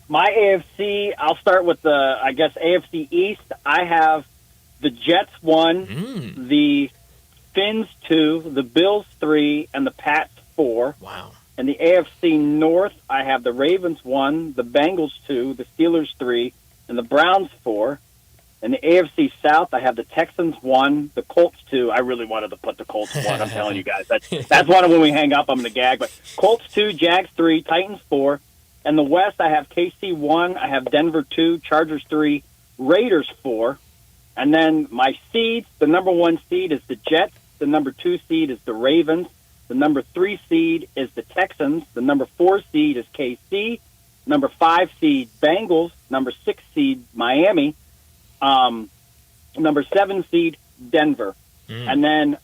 [SPEAKER 11] My AFC, I'll start with the, AFC East. I have the Jets 1, the Fins 2, the Bills 3, and the Pats 4.
[SPEAKER 1] Wow.
[SPEAKER 11] In the AFC North, I have the Ravens 1, the Bengals 2, the Steelers 3, and the Browns 4. In the AFC South, I have the Texans 1, the Colts 2. I really wanted to put the Colts 1. I'm telling you guys. That's one of when we hang up, I'm going to gag. But Colts 2, Jags 3, Titans 4. In the West, I have KC 1, I have Denver 2, Chargers 3, Raiders 4. And then my seeds, the number 1 seed is the Jets. The number 2 seed is the Ravens. The number 3 seed is the Texans. The number 4 seed is KC. Number 5 seed, Bengals. Number 6 seed, Miami. Number 7 seed, Denver. And then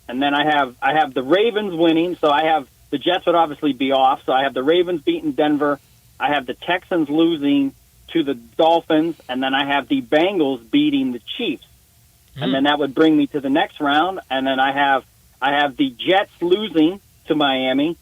[SPEAKER 11] I have the Ravens winning. So I have the Jets would obviously be off. So I have the Ravens beating Denver. I have the Texans losing to the Dolphins, and then I have the Bengals beating the Chiefs. And then that would bring me to the next round. And then I have the Jets losing to Miami,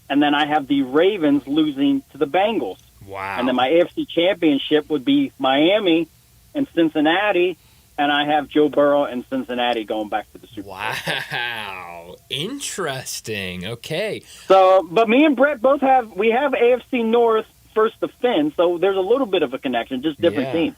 [SPEAKER 11] and then I have the Ravens losing to the Bengals.
[SPEAKER 1] Wow.
[SPEAKER 11] And then my AFC championship would be Miami and Cincinnati, and I have Joe Burrow and Cincinnati going back to the Super Bowl.
[SPEAKER 1] Wow. Interesting. Okay.
[SPEAKER 11] So, but me and Brett both have AFC North first to Finn, so there's a little bit of a connection, just different teams.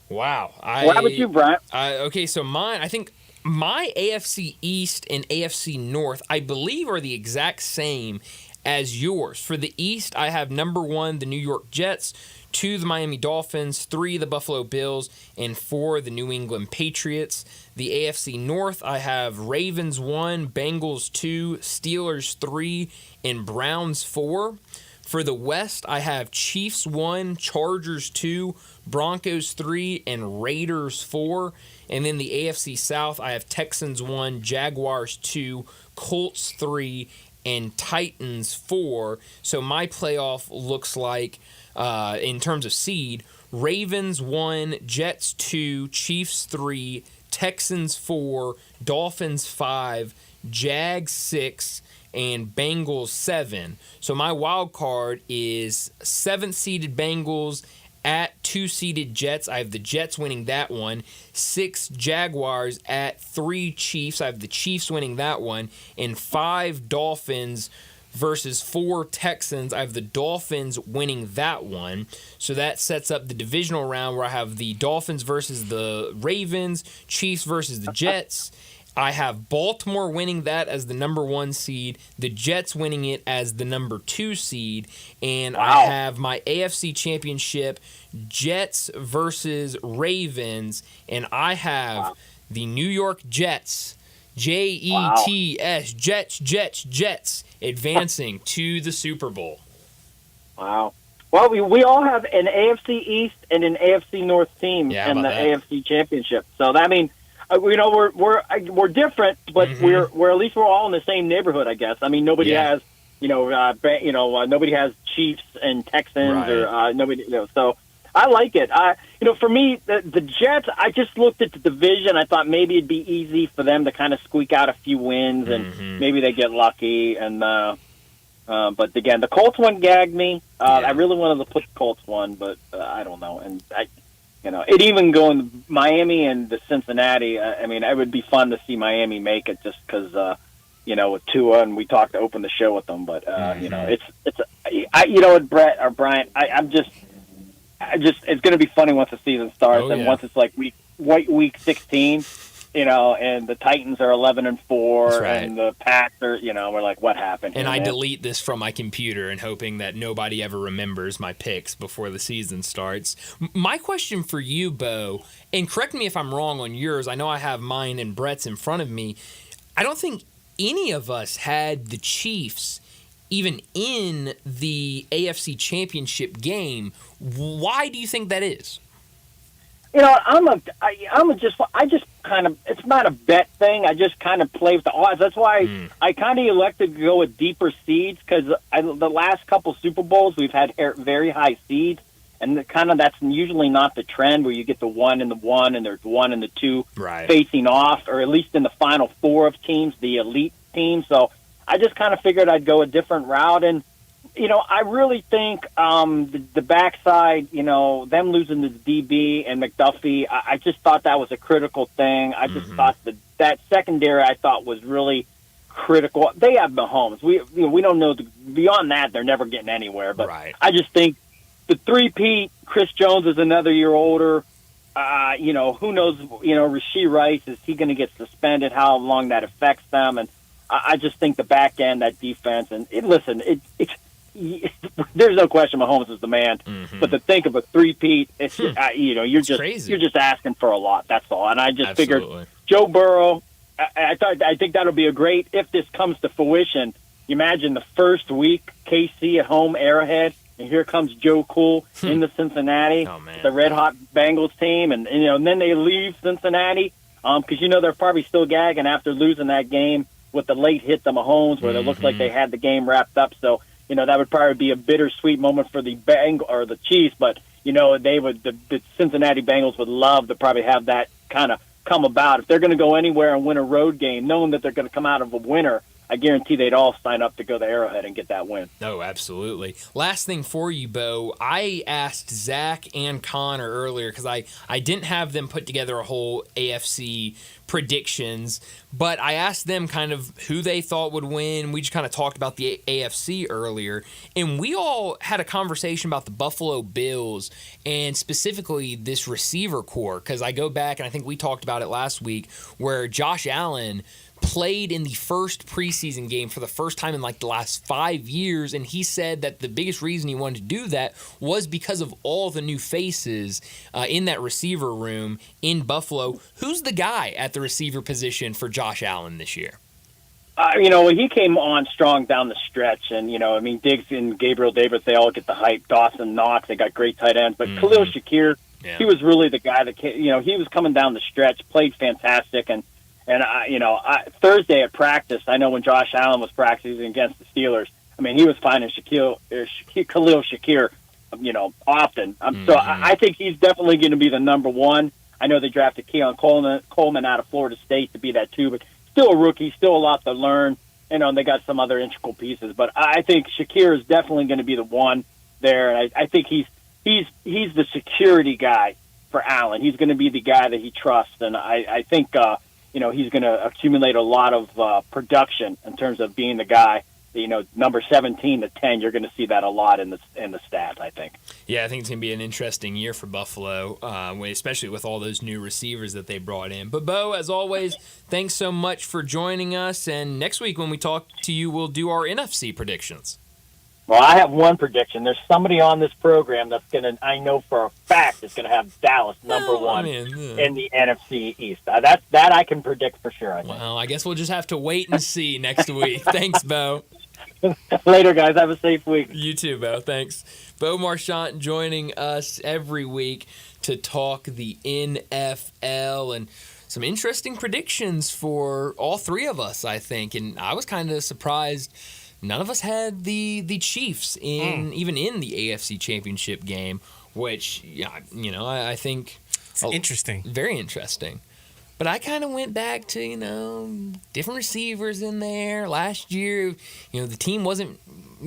[SPEAKER 1] Wow.
[SPEAKER 11] How about you, Brian?
[SPEAKER 1] Okay, so I think my AFC East and AFC North, I believe, are the exact same as yours. For the East, I have number 1, the New York Jets, 2, the Miami Dolphins, 3, the Buffalo Bills, and 4, the New England Patriots. The AFC North, I have Ravens 1, Bengals 2, Steelers 3, and Browns 4. For the West, I have Chiefs 1, Chargers 2, Broncos 3, and Raiders 4. And then the AFC South, I have Texans 1, Jaguars 2, Colts 3, and Titans 4. So my playoff looks like, in terms of seed, Ravens 1, Jets 2, Chiefs 3, Texans 4, Dolphins 5, Jags 6, and Bengals 7. So my wild card is 7th-seeded Bengals at 2-seeded Jets. I have the Jets winning that one. 6 Jaguars at 3 Chiefs. I have the Chiefs winning that one. And 5 Dolphins versus 4 Texans. I have the Dolphins winning that one. So that sets up the divisional round where I have the Dolphins versus the Ravens, Chiefs versus the Jets. I have Baltimore winning that as the number 1 seed, the Jets winning it as the number 2 seed, and I have my AFC championship, Jets versus Ravens, and I have the New York Jets, Jets, Jets, advancing to the Super Bowl.
[SPEAKER 11] Wow. Well, we all have an AFC East and an AFC North team in the AFC championship. So that means, we're different, but we're at least we're all in the same neighborhood, I guess. I mean, nobody has nobody has Chiefs and Texans or nobody. So I like it. For me, the Jets. I just looked at the division. I thought maybe it'd be easy for them to kind of squeak out a few wins, and maybe they get lucky. And but again, the Colts one gagged me. I really wanted to put the Colts one, but I don't know. And it even going Miami and the Cincinnati. I mean, it would be fun to see Miami make it just because, with Tua, and we talked to open the show with them. But with Brett or Bryant, it's going to be funny once the season starts, once it's like week 16. And the Titans are 11-4, and the Pats are, we're like, what happened?
[SPEAKER 1] And I delete this from my computer and hoping that nobody ever remembers my picks before the season starts. My question for you, Bo, and correct me if I'm wrong on yours. I know I have mine and Brett's in front of me. I don't think any of us had the Chiefs even in the AFC Championship game. Why do you think that is?
[SPEAKER 11] I just kind of, it's not a bet thing. I just kind of play with the odds. That's why I kind of elected to go with deeper seeds, because the last couple Super Bowls we've had very high seeds, and that's usually not the trend where you get the 1 and the 1 and there's 1 and the 2 facing off, or at least in the final 4 of teams, the elite teams. So I just kind of figured I'd go a different route. And I really think the backside, them losing the DB and McDuffie, I just thought that was a critical thing. I just thought that secondary, I thought, was really critical. They have Mahomes. We don't know. Beyond that, they're never getting anywhere. But I just think the three-peat, Chris Jones is another year older. Who knows? Rashee Rice, is he going to get suspended? How long that affects them? And I just think the back end, that defense, and there's no question Mahomes is the man.
[SPEAKER 1] Mm-hmm.
[SPEAKER 11] But to think of a three-peat, it's you're just asking for a lot. That's all. And I just figured Joe Burrow. I think that'll be a great if this comes to fruition. You imagine the first week KC at home, Arrowhead, and here comes Joe Cool into Cincinnati, the Red Hot Bengals team, and then they leave Cincinnati because they're probably still gagging after losing that game with the late hit to Mahomes, where it looks like they had the game wrapped up. So that would probably be a bittersweet moment for the the Chiefs, but they would the Cincinnati Bengals would love to probably have that kind of come about. If they're going to go anywhere and win a road game, knowing that they're going to come out of a winner, I guarantee they'd all sign up to go to Arrowhead and get that win.
[SPEAKER 1] Oh, absolutely. Last thing for you, Bo. I asked Zach and Connor earlier because I didn't have them put together a whole AFC predictions, but I asked them kind of who they thought would win. We just kind of talked about the AFC earlier, and we all had a conversation about the Buffalo Bills and specifically this receiver core, because I go back and I think we talked about it last week where Josh Allen played in the first preseason game for the first time in like the last 5 years, and he said that the biggest reason he wanted to do that was because of all the new faces in that receiver room in Buffalo. Who's the guy at the receiver position for Josh Allen this year?
[SPEAKER 11] He came on strong down the stretch, and Diggs and Gabriel Davis, they all get the hype. Dawson Knox, they got great tight ends, but Khalil Shakir, he was really the guy that he was coming down the stretch, played fantastic, and Thursday at practice, I know when Josh Allen was practicing against the Steelers, he was finding Khalil Shakir, often. So I think he's definitely going to be the number one. I know they drafted Keon Coleman out of Florida State to be that too, but still a rookie, still a lot to learn. And they got some other integral pieces, but I think Shakir is definitely going to be the one there. And I think he's the security guy for Allen. He's going to be the guy that he trusts, and I think. He's going to accumulate a lot of production in terms of being the guy. Number 17 to 10, you're going to see that a lot in the stats, I think.
[SPEAKER 1] Yeah, I think it's going to be an interesting year for Buffalo, especially with all those new receivers that they brought in. But, Bo, as always, thanks so much for joining us. And next week when we talk to you, we'll do our NFC predictions.
[SPEAKER 11] Well, I have one prediction. There's somebody on this program that's I know for a fact, is going to have Dallas number one in the NFC East. That I can predict for sure, I think.
[SPEAKER 1] Well, I guess we'll just have to wait and see next week. Thanks, Bo.
[SPEAKER 11] Later, guys. Have a safe week.
[SPEAKER 1] You too, Bo. Thanks. Bo Marchant joining us every week to talk the NFL and some interesting predictions for all three of us, I think. And I was kind of surprised none of us had the Chiefs even in the AFC Championship game, which I think
[SPEAKER 2] it's interesting,
[SPEAKER 1] very interesting. But I kind of went back to different receivers in there last year. The team wasn't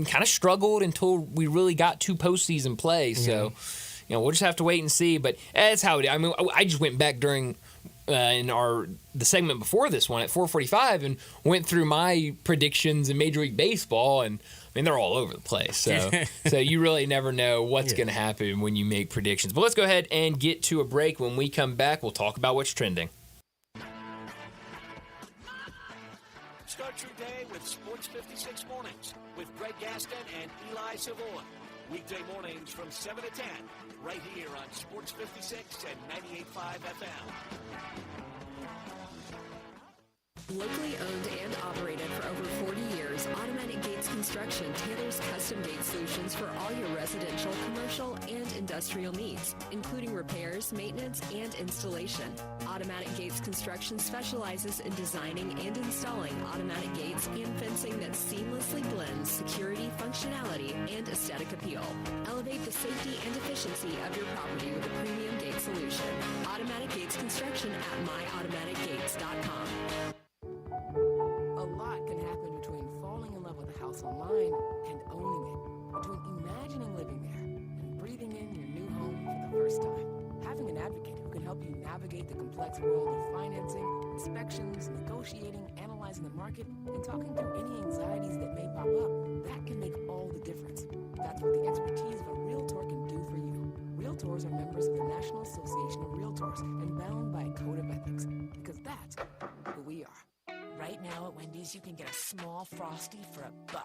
[SPEAKER 1] kind of struggled until we really got to postseason play. So we'll just have to wait and see. But that's how it is. I just went back during. In the segment before this one at 4:45 and went through my predictions in Major League Baseball, and they're all over the place. So you really never know what's going to happen when you make predictions. But let's go ahead and get to a break. When we come back, we'll talk about what's trending.
[SPEAKER 4] Start your day with Sports 56 Mornings with Greg Gaston and Eli Savoy. Weekday mornings from 7 to 10, right here on Sports 56 and 98.5 FM.
[SPEAKER 15] Locally owned and operated for over 40 years, Automatic Gates Construction tailors custom gate solutions for all your residential, commercial, and industrial needs, including repairs, maintenance, and installation. Automatic Gates Construction specializes in designing and installing automatic gates and fencing that seamlessly blends security, functionality, and aesthetic appeal. Elevate the safety and efficiency of your property with a premium gate solution. Automatic Gates Construction at myautomaticgates.com.
[SPEAKER 17] A lot can happen between falling in love with a house online and owning it, between imagining living there and breathing in your new home for the first time. Having an advocate who can help you navigate the complex world of financing, inspections, negotiating, analyzing the market, and talking through any anxieties that may pop up, that can make all the difference. That's what the expertise of a Realtor can do for you. Realtors are members of the National Association of Realtors and bound by a code of ethics, because that's who we are. Right now at Wendy's, you can get a small Frosty for $1.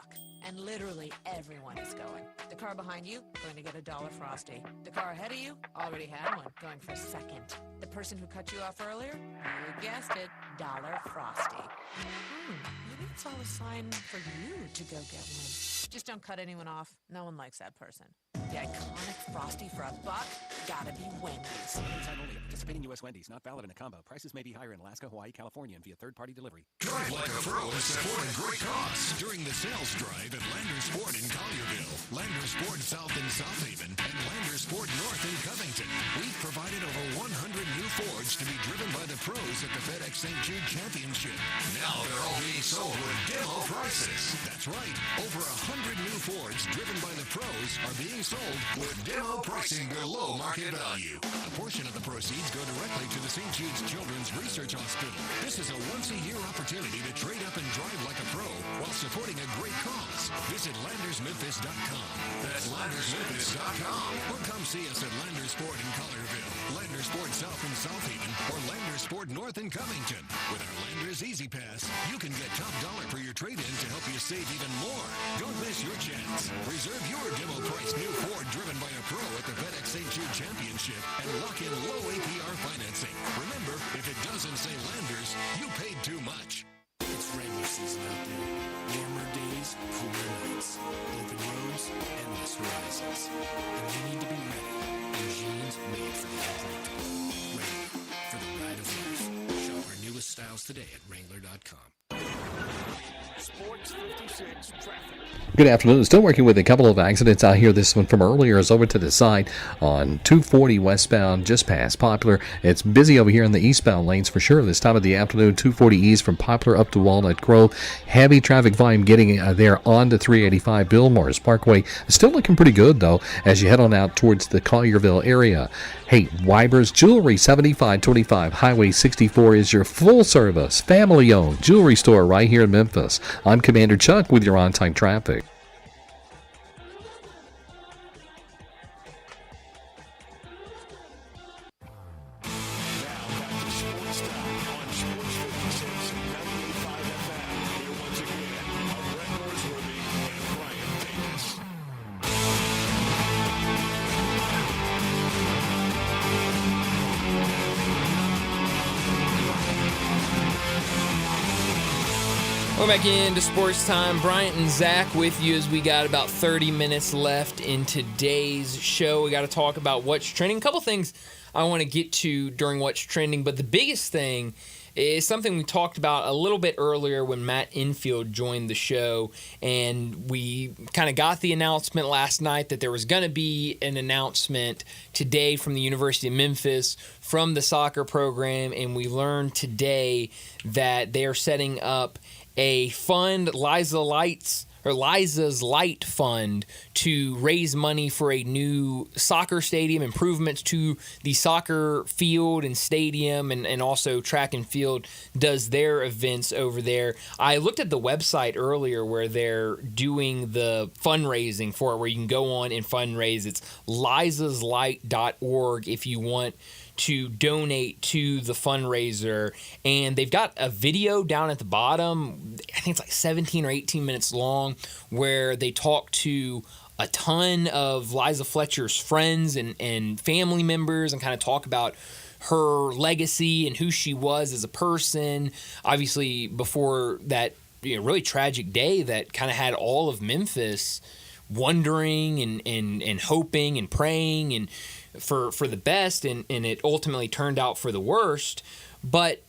[SPEAKER 17] And literally everyone is going. The car behind you, going to get a $1 Frosty. The car ahead of you, already had one, going for second. The person who cut you off earlier, you guessed it, $1 Frosty. Maybe it's all a sign for you to go get one. Just don't cut anyone off. No one likes that person. The iconic Frosty for $1, gotta be Wendy's.
[SPEAKER 5] Time only at participating U.S. Wendy's. Not valid in a combo. Prices may be higher in Alaska, Hawaii, California, and via third-party delivery.
[SPEAKER 3] Drive like a pro and support a great cause during the sales drive at Landers Ford in Collierville, Landers Ford South in South Haven, and Landers Ford North in Covington. We've provided over 100 new Fords to be driven by the pros at the FedEx St. Jude Championship. Now they're all being sold with demo prices. That's right. Over 100 new Fords driven by the pros are being sold with demo pricing below market value. A portion of the proceeds go directly to the St. Jude's Children's Research Hospital. This is a once-a-year opportunity to trade up and drive like a pro while supporting a great cause. Visit LandersMemphis.com. That's LandersMemphis.com. Or come see us at Landers Ford in Collierville, Landers Ford South in South Haven, or Landers Ford North in Covington. With our Landers Easy Pass, you can get top dollar for your trade-in to help you save even more. Don't miss your chance. Reserve your demo price new Ford driven by a pro at the FedEx St. Jude Championship and lock in low APR financing. Remember, if it doesn't say Landers, you paid too much.
[SPEAKER 9] It's Wrangler season out there. Warmer days, cooler nights. Open roads, endless horizons. And you need to be ready. Your jeans made for the unpredictable. Wrangler, for the ride of life. Shop our newest styles today at Wrangler.com.
[SPEAKER 4] Sports 56 traffic.
[SPEAKER 18] Good afternoon. Still working with a couple of accidents out here. This one from earlier is over to the side on 240 westbound, just past Poplar. It's busy over here in the eastbound lanes for sure this time of the afternoon. 240 east from Poplar up to Walnut Grove. Heavy traffic volume getting there on to 385 Bill Morris Parkway. Still looking pretty good, though, as you head on out towards the Collierville area. Hey, Weber's Jewelry, 7525 Highway 64 is your full-service, family-owned jewelry store right here in Memphis. I'm Commander Chuck with your on-time traffic.
[SPEAKER 1] Welcome back into Sports Time. Bryant and Zach with you as we got about 30 minutes left in today's show. We got to talk about what's trending. A couple things I want to get to during what's trending, but the biggest thing is something we talked about a little bit earlier when Matt Infield joined the show, and we kind of got the announcement last night that there was going to be an announcement today from the University of Memphis from the soccer program, and we learned today that they are setting up a fund, Liza's Light Fund, to raise money for a new soccer stadium, improvements to the soccer field and stadium, and also track and field does their events over there. I looked at the website earlier where they're doing the fundraising for it, where you can go on and fundraise. It's lizaslight.org if you want to donate to the fundraiser, and they've got a video down at the bottom, I think it's like 17 or 18 minutes long, where they talk to a ton of Liza Fletcher's friends and family members and kind of talk about her legacy and who she was as a person. Obviously, before that really tragic day that kind of had all of Memphis wondering and hoping and praying and for the best, and it ultimately turned out for the worst. But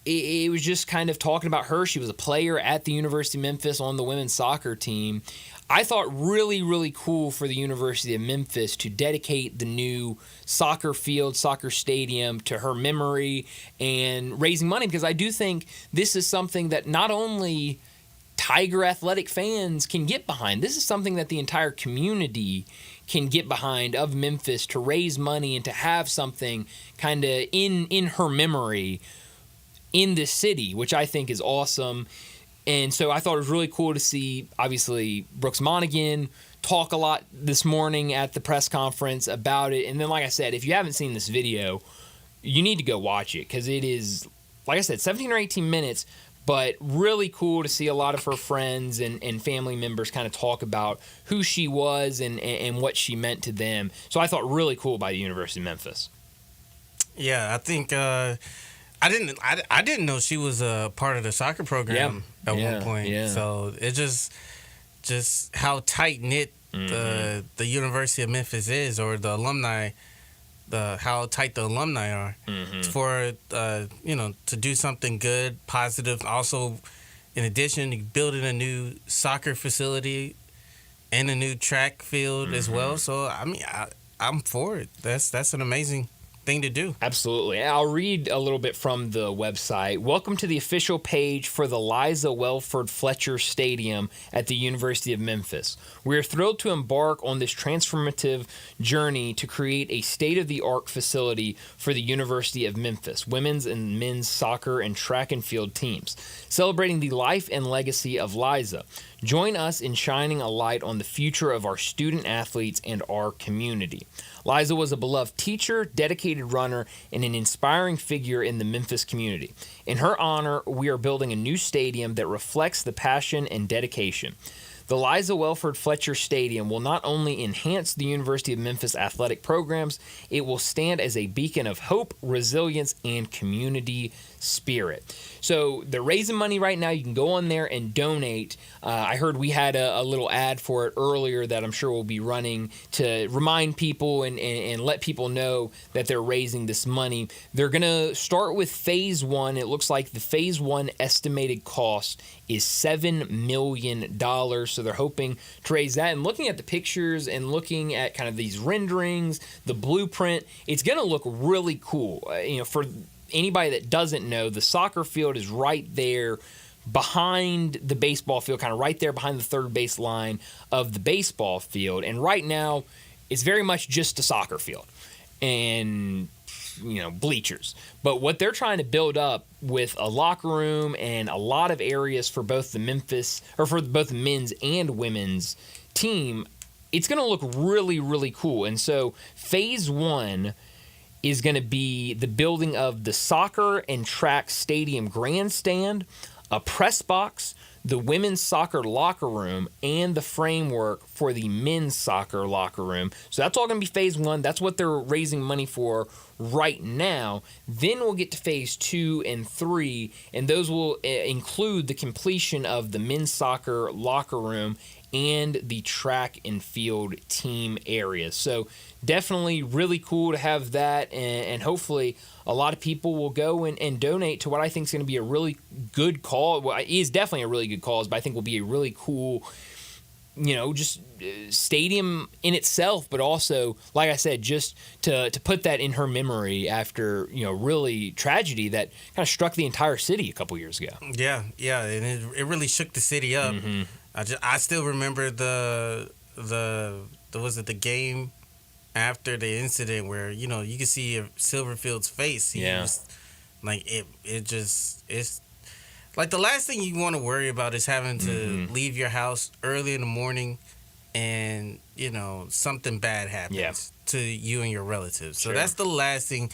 [SPEAKER 1] it was just kind of talking about her. She was a player at the University of Memphis on the women's soccer team. I thought really, really cool for the University of Memphis to dedicate the new soccer field, soccer stadium to her memory and raising money, because I do think this is something that not only Tiger Athletic fans can get behind. This is something that the entire community can get behind of Memphis, to raise money and to have something kind of in her memory in this city, which I think is awesome. And so I thought it was really cool to see, obviously, Brooks Monaghan talk a lot this morning at the press conference about it. And then, like I said, if you haven't seen this video, you need to go watch it, because it is, like I said, 17 or 18 minutes, But really cool to see a lot of her friends and family members kind of talk about who she was and what she meant to them. So I thought really cool by the University of Memphis.
[SPEAKER 2] Yeah, I think I didn't know she was a part of the soccer program at one point.
[SPEAKER 1] Yeah.
[SPEAKER 2] So it just how tight knit the University of Memphis is, or the alumni. How tight the alumni are for to do something good, positive. Also, in addition, building a new soccer facility and a new track field as well. So I mean, I'm for it. That's an amazing thing to do.
[SPEAKER 1] Absolutely. I'll read a little bit from the website. Welcome to the official page for the Liza Welford Fletcher Stadium at the University of Memphis. We are thrilled to embark on this transformative journey to create a state-of-the-art facility for the University of Memphis, women's and men's soccer and track and field teams, celebrating the life and legacy of Liza. Join us in shining a light on the future of our student athletes and our community. Liza was a beloved teacher, dedicated runner, and an inspiring figure in the Memphis community. In her honor, we are building a new stadium that reflects the passion and dedication. The Liza Welford Fletcher Stadium will not only enhance the University of Memphis athletic programs, it will stand as a beacon of hope, resilience, and community spirit. So they're raising money right now. You can go on there and donate. I heard we had a little ad for it earlier that I'm sure will be running to remind people and let people know that they're raising this money. They're going to start with phase one. It looks like the phase one estimated cost is $7 million. So they're hoping to raise that. And looking at the pictures and looking at kind of these renderings, the blueprint, it's going to look really cool. For anybody that doesn't know, the soccer field is right there behind the baseball field, kind of right there behind the third base line of the baseball field. And right now, it's very much just a soccer field and bleachers. But what they're trying to build up with a locker room and a lot of areas for both the men's and women's team, it's going to look really, really cool. And so phase one is going to be the building of the soccer and track stadium grandstand, a press box, the women's soccer locker room, and the framework for the men's soccer locker room. So that's all going to be phase one. That's what they're raising money for right now. Then we'll get to phase 2 and 3, and those will include the completion of the men's soccer locker room and the track and field team areas. So definitely really cool to have that, and hopefully a lot of people will go and donate to what I think is going to be a really good cause. Well, it is definitely a really good cause, but I think will be a really cool, just stadium in itself, but also, like I said, just to put that in her memory after, really tragedy that kind of struck the entire city a couple years ago.
[SPEAKER 2] Yeah, and it really shook the city up.
[SPEAKER 1] Mm-hmm.
[SPEAKER 2] I still remember the game after the incident where you could see Silverfield's face. He was, like it's like the last thing you want to worry about is having to leave your house early in the morning and something bad happens to you and your relatives. So that's the last thing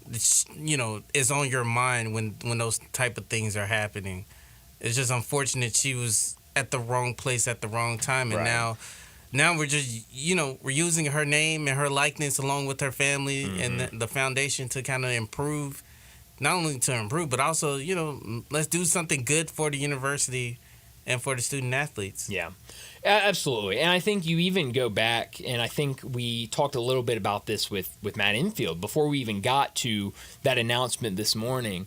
[SPEAKER 2] is on your mind when those type of things are happening. It's just unfortunate she was at the wrong place at the wrong time, and now we're just we're using her name and her likeness along with her family and the foundation to kind of improve, not only to improve but also let's do something good for the university and for the student athletes.
[SPEAKER 1] Yeah, absolutely. And I think you even go back, and I think we talked a little bit about this with Matt Infield before we even got to that announcement this morning.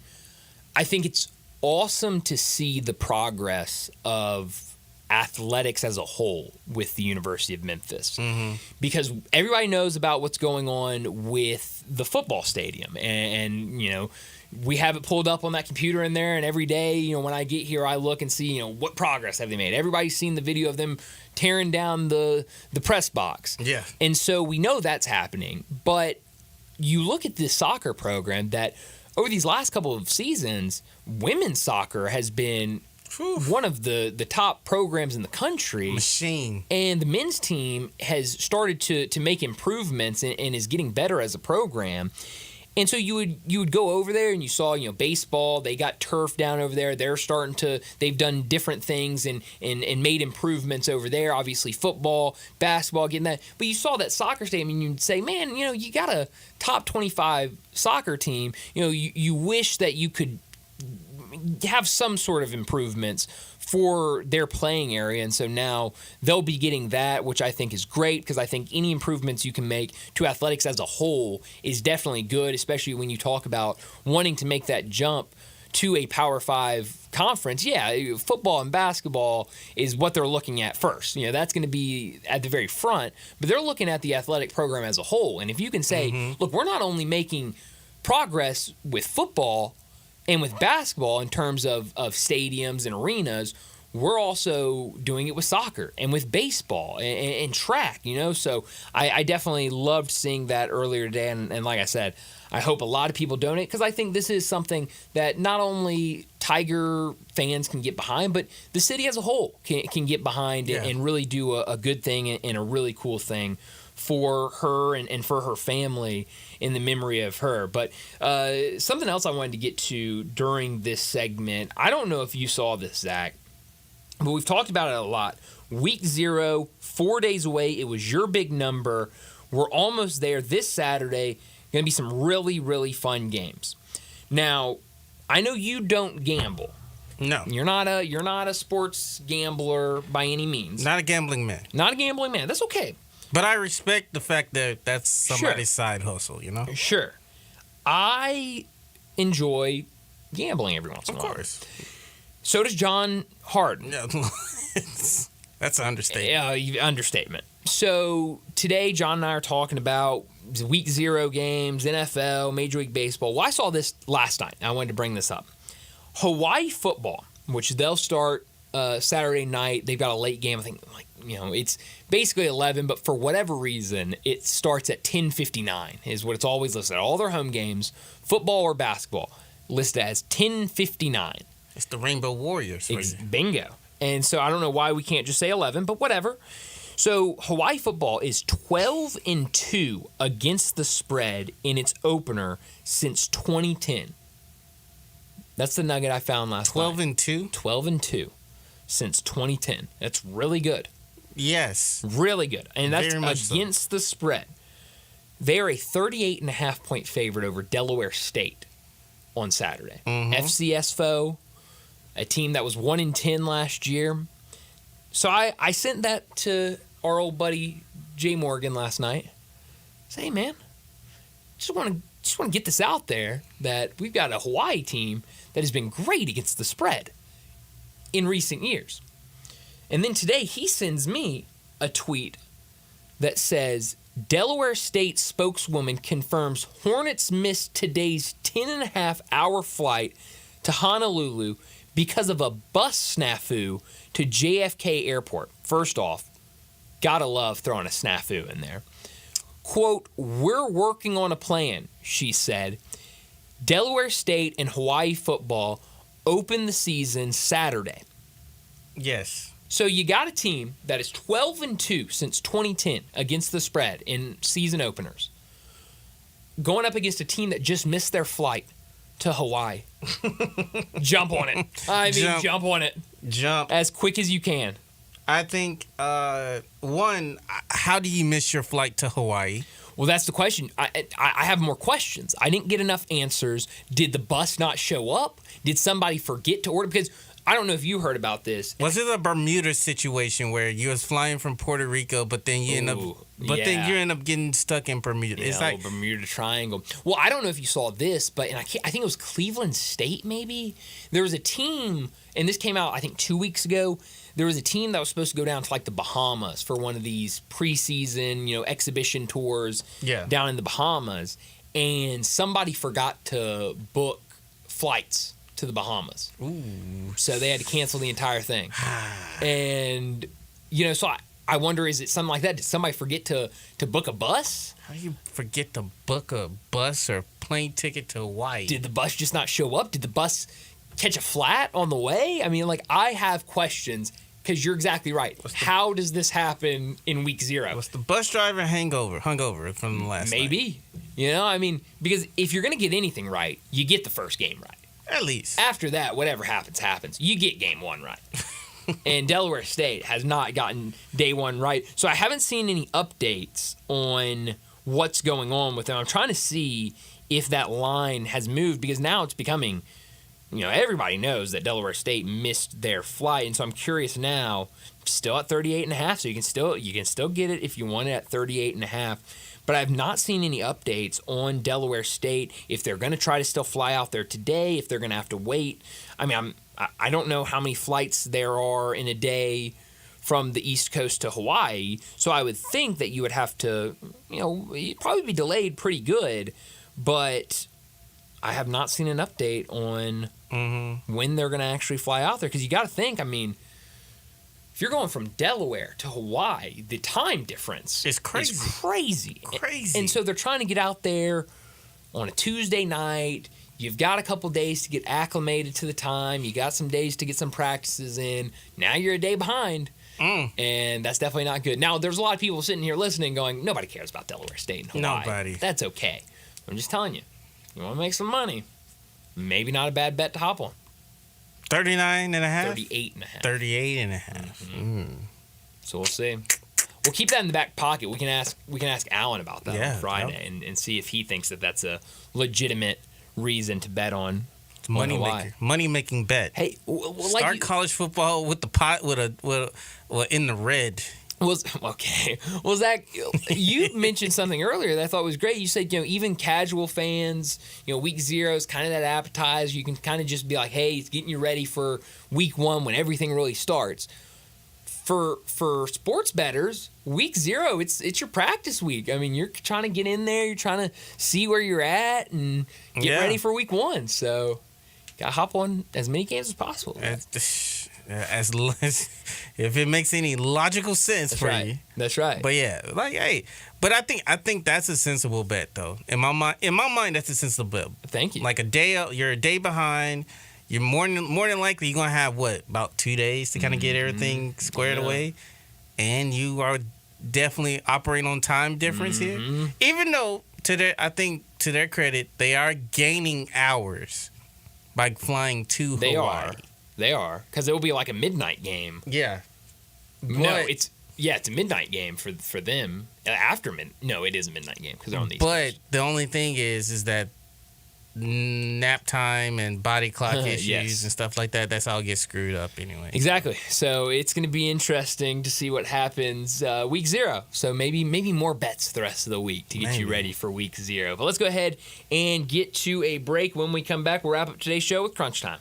[SPEAKER 1] I think it's awesome to see the progress of athletics as a whole with the University of Memphis, because everybody knows about what's going on with the football stadium, and we have it pulled up on that computer in there, and every day when I get here I look and see what progress have they made. Everybody's seen the video of them tearing down the press box, and so we know that's happening. But you look at this soccer program that over these last couple of seasons, women's soccer has been one of the top programs in the country.
[SPEAKER 2] Machine.
[SPEAKER 1] And the men's team has started to make improvements and is getting better as a program. And so you would go over there and you saw, baseball, they got turf down over there. They've done different things and made improvements over there. Obviously football, basketball, getting that. But you saw that soccer stadium and you'd say, man, you got a top 25 soccer team. You wish that you could have some sort of improvements for their playing area, and so now they'll be getting that, which I think is great, because I think any improvements you can make to athletics as a whole is definitely good, especially when you talk about wanting to make that jump to a Power 5 conference. Yeah, football and basketball is what they're looking at first. That's going to be at the very front, but they're looking at the athletic program as a whole. And if you can say, look, we're not only making progress with football and with basketball in terms of stadiums and arenas, we're also doing it with soccer and with baseball and track, So I definitely loved seeing that earlier today. And like I said, I hope a lot of people donate, because I think this is something that not only Tiger fans can get behind, but the city as a whole can get behind and really do a good thing and a really cool thing for her and for her family in the memory of her. But something else I wanted to get to during this segment, I don't know if you saw this, Zach, but we've talked about it a lot. Week 0, 4 days away. It was your big number. We're almost there. This Saturday, going to be some really, really fun games. Now, I know you don't gamble.
[SPEAKER 2] No.
[SPEAKER 1] You're not a sports gambler by any means.
[SPEAKER 2] Not a gambling man.
[SPEAKER 1] Not a gambling man. That's okay.
[SPEAKER 2] But I respect the fact that that's somebody's side hustle,
[SPEAKER 1] Sure. I enjoy gambling every once in a while.
[SPEAKER 2] Of course.
[SPEAKER 1] So does John Harden.
[SPEAKER 2] Yeah, that's an understatement.
[SPEAKER 1] Understatement. So today, John and I are talking about Week 0 games, NFL, Major League Baseball. Well, I saw this last night. I wanted to bring this up. Hawaii football, which they'll start Saturday night. They've got a late game. I think, it's basically 11, but for whatever reason, it starts at 10:59 is what it's always listed. All their home games, football or basketball, listed as 10:59.
[SPEAKER 2] It's the Rainbow Warriors for you.
[SPEAKER 1] Bingo. And so I don't know why we can't just say 11, but whatever. So Hawaii football is 12-2 against the spread in its opener since 2010. That's the nugget I found last night.
[SPEAKER 2] 12-2?
[SPEAKER 1] 12-2 since 2010. That's really good.
[SPEAKER 2] Yes.
[SPEAKER 1] Really good. And that's against
[SPEAKER 2] so.
[SPEAKER 1] the spread. They're a 38.5 point favorite over Delaware State on Saturday. FCS foe, a team that was 1-10 last year. So I sent that to our old buddy Jay Morgan last night. Say, hey, man, just want to get this out there that we've got a Hawaii team that has been great against the spread in recent years. And then today he sends me a tweet that says, Delaware State spokeswoman confirms Hornets missed today's 10.5-hour flight to Honolulu because of a bus snafu to JFK Airport. First off, gotta love throwing a snafu in there. Quote, we're working on a plan, she said. Delaware State and Hawaii football open the season Saturday.
[SPEAKER 2] Yes.
[SPEAKER 1] So you got a team that is 12-2 since 2010 against the spread in season openers, going up against a team that just missed their flight to Hawaii. Jump on it. Jump on it.
[SPEAKER 2] Jump.
[SPEAKER 1] As quick as you can.
[SPEAKER 2] I think, one, how do you miss your flight to Hawaii?
[SPEAKER 1] Well, that's the question. I have more questions. I didn't get enough answers. Did the bus not show up? Did somebody forget to order? Because I don't know if you heard about this.
[SPEAKER 2] Was it a Bermuda situation where you was flying from Puerto Rico, but then you then you end up getting stuck in Bermuda?
[SPEAKER 1] Yeah,
[SPEAKER 2] it's like
[SPEAKER 1] Bermuda Triangle. Well, I don't know if you saw this, but I think it was Cleveland State. Maybe there was a team, and this came out I think 2 weeks ago. There was a team that was supposed to go down to like the Bahamas for one of these preseason, exhibition tours down in the Bahamas, and somebody forgot to book flights to the Bahamas.
[SPEAKER 2] Ooh.
[SPEAKER 1] So they had to cancel the entire thing. And, so I wonder, is it something like that? Did somebody forget to book a bus?
[SPEAKER 2] How do you forget to book a bus or plane ticket to Hawaii?
[SPEAKER 1] Did the bus just not show up? Did the bus catch a flat on the way? I mean, I have questions because you're exactly right. How does this happen in week 0?
[SPEAKER 2] Was the bus driver hungover from the last
[SPEAKER 1] Maybe.
[SPEAKER 2] night?
[SPEAKER 1] You know, I mean, because if you're going to get anything right, you get the first game right.
[SPEAKER 2] At least.
[SPEAKER 1] After that, whatever happens. You get game 1 right. And Delaware State has not gotten day 1 right. So I haven't seen any updates on what's going on with them. I'm trying to see if that line has moved, because now it's becoming, everybody knows that Delaware State missed their flight. And so I'm curious now, still at 38.5, so you can still get it if you want it at 38.5. But I've not seen any updates on Delaware State, if they're going to try to still fly out there today, if they're going to have to wait. I mean, I don't know how many flights there are in a day from the East Coast to Hawaii, so I would think that you would have to, you'd probably be delayed pretty good, but I have not seen an update on when they're going to actually fly out there, because you got to think, I mean, if you're going from Delaware to Hawaii, the time difference is crazy. And so they're trying to get out there on a Tuesday night. You've got a couple days to get acclimated to the time. You got some days to get some practices in. Now you're a day behind, and that's definitely not good. Now, there's a lot of people sitting here listening going, nobody cares about Delaware State and Hawaii.
[SPEAKER 2] Nobody.
[SPEAKER 1] That's okay. I'm just telling you. You want to make some money, maybe not a bad bet to hop on.
[SPEAKER 2] 39.5?
[SPEAKER 1] 38.5.
[SPEAKER 2] 38.5.
[SPEAKER 1] So we'll see. We'll keep that in the back pocket. We can ask Alan about that on Friday and see if he thinks that that's a legitimate reason to bet on
[SPEAKER 2] money making bet.
[SPEAKER 1] Hey,
[SPEAKER 2] start college football with the pot in the red.
[SPEAKER 1] Zach, you mentioned something earlier that I thought was great. You said, even casual fans, week 0 is kind of that appetizer. You can kind of just be like, hey, it's getting you ready for week 1 when everything really starts. For sports bettors, week 0, it's your practice week. I mean, you're trying to get in there. You're trying to see where you're at and get ready for week 1. So, got to hop on as many games as possible.
[SPEAKER 2] If it makes any logical sense for you.
[SPEAKER 1] That's right.
[SPEAKER 2] But but I think that's a sensible bet though. In my mind, that's a sensible bet.
[SPEAKER 1] Thank you.
[SPEAKER 2] Like you're a day behind. You're more than likely you're gonna have about 2 days to kind of get everything squared away, and you are definitely operating on time difference here. Even though I think to their credit, they are gaining hours by flying to Hawaii.
[SPEAKER 1] They are, because it will be like a midnight game.
[SPEAKER 2] Yeah.
[SPEAKER 1] It's a midnight game for them. No, it is a midnight game because they're on the East Coast.
[SPEAKER 2] The only thing is that nap time and body clock issues and stuff like that, that's all gets screwed up anyway.
[SPEAKER 1] Exactly. So it's going to be interesting to see what happens week 0. So maybe more bets the rest of the week to get you ready for week 0. But let's go ahead and get to a break. When we come back, we'll wrap up today's show with Crunch Time.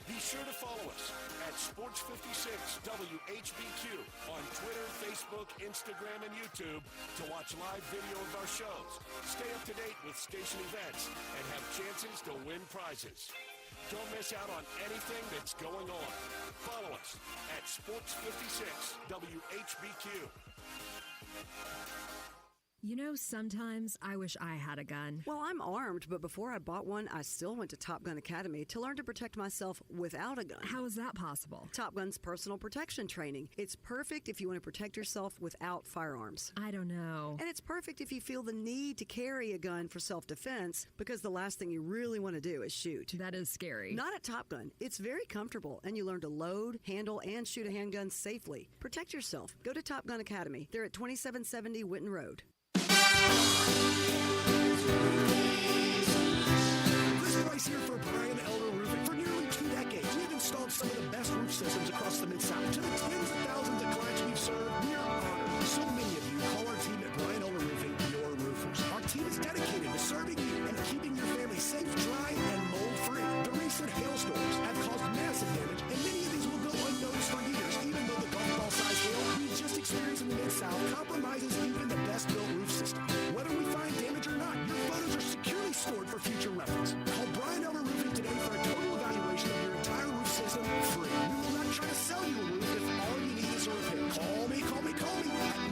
[SPEAKER 4] Be sure to follow us at Sports56 WHBQ on Twitter, Facebook, Instagram, and YouTube to watch live video of our shows, stay up to date with station events, and have chances to win prizes. Don't miss out on anything that's going on. Follow us at Sports56 WHBQ.
[SPEAKER 15] Sometimes I wish I had a gun.
[SPEAKER 8] Well, I'm armed, but before I bought one, I still went to Top Gun Academy to learn to protect myself without a gun.
[SPEAKER 15] How is that possible?
[SPEAKER 8] Top Gun's personal protection training. It's perfect if you want to protect yourself without firearms.
[SPEAKER 15] I don't know.
[SPEAKER 8] And it's perfect if you feel the need to carry a gun for self-defense, because the last thing you really want to do is shoot.
[SPEAKER 15] That is scary.
[SPEAKER 8] Not at Top Gun. It's very comfortable, and you learn to load, handle, and shoot a handgun safely. Protect yourself. Go to Top Gun Academy. They're at 2770 Winton Road.
[SPEAKER 4] Chris Price here for Brian Elder Roofing. For nearly 2 decades, we've installed some of the best roof systems across the Mid-South. To the tens of thousands of clients we've served, we are honored. So many of you call our team at Brian Elder Roofing your roofers. Our team is dedicated to serving you and keeping your family safe, dry, and mold-free. The recent hailstorms have caused massive damage, and many of these will go unnoticed for years, even though the golf ball-sized hail we just experienced in the Mid-South compromises even the best-built roof system. Whether we find damage or not, your photos are securely stored for future reference. Call Brian Elder Roofing today for a total evaluation of your entire roof system free. We will not try to sell you a roof if all you need is a repair. Call me at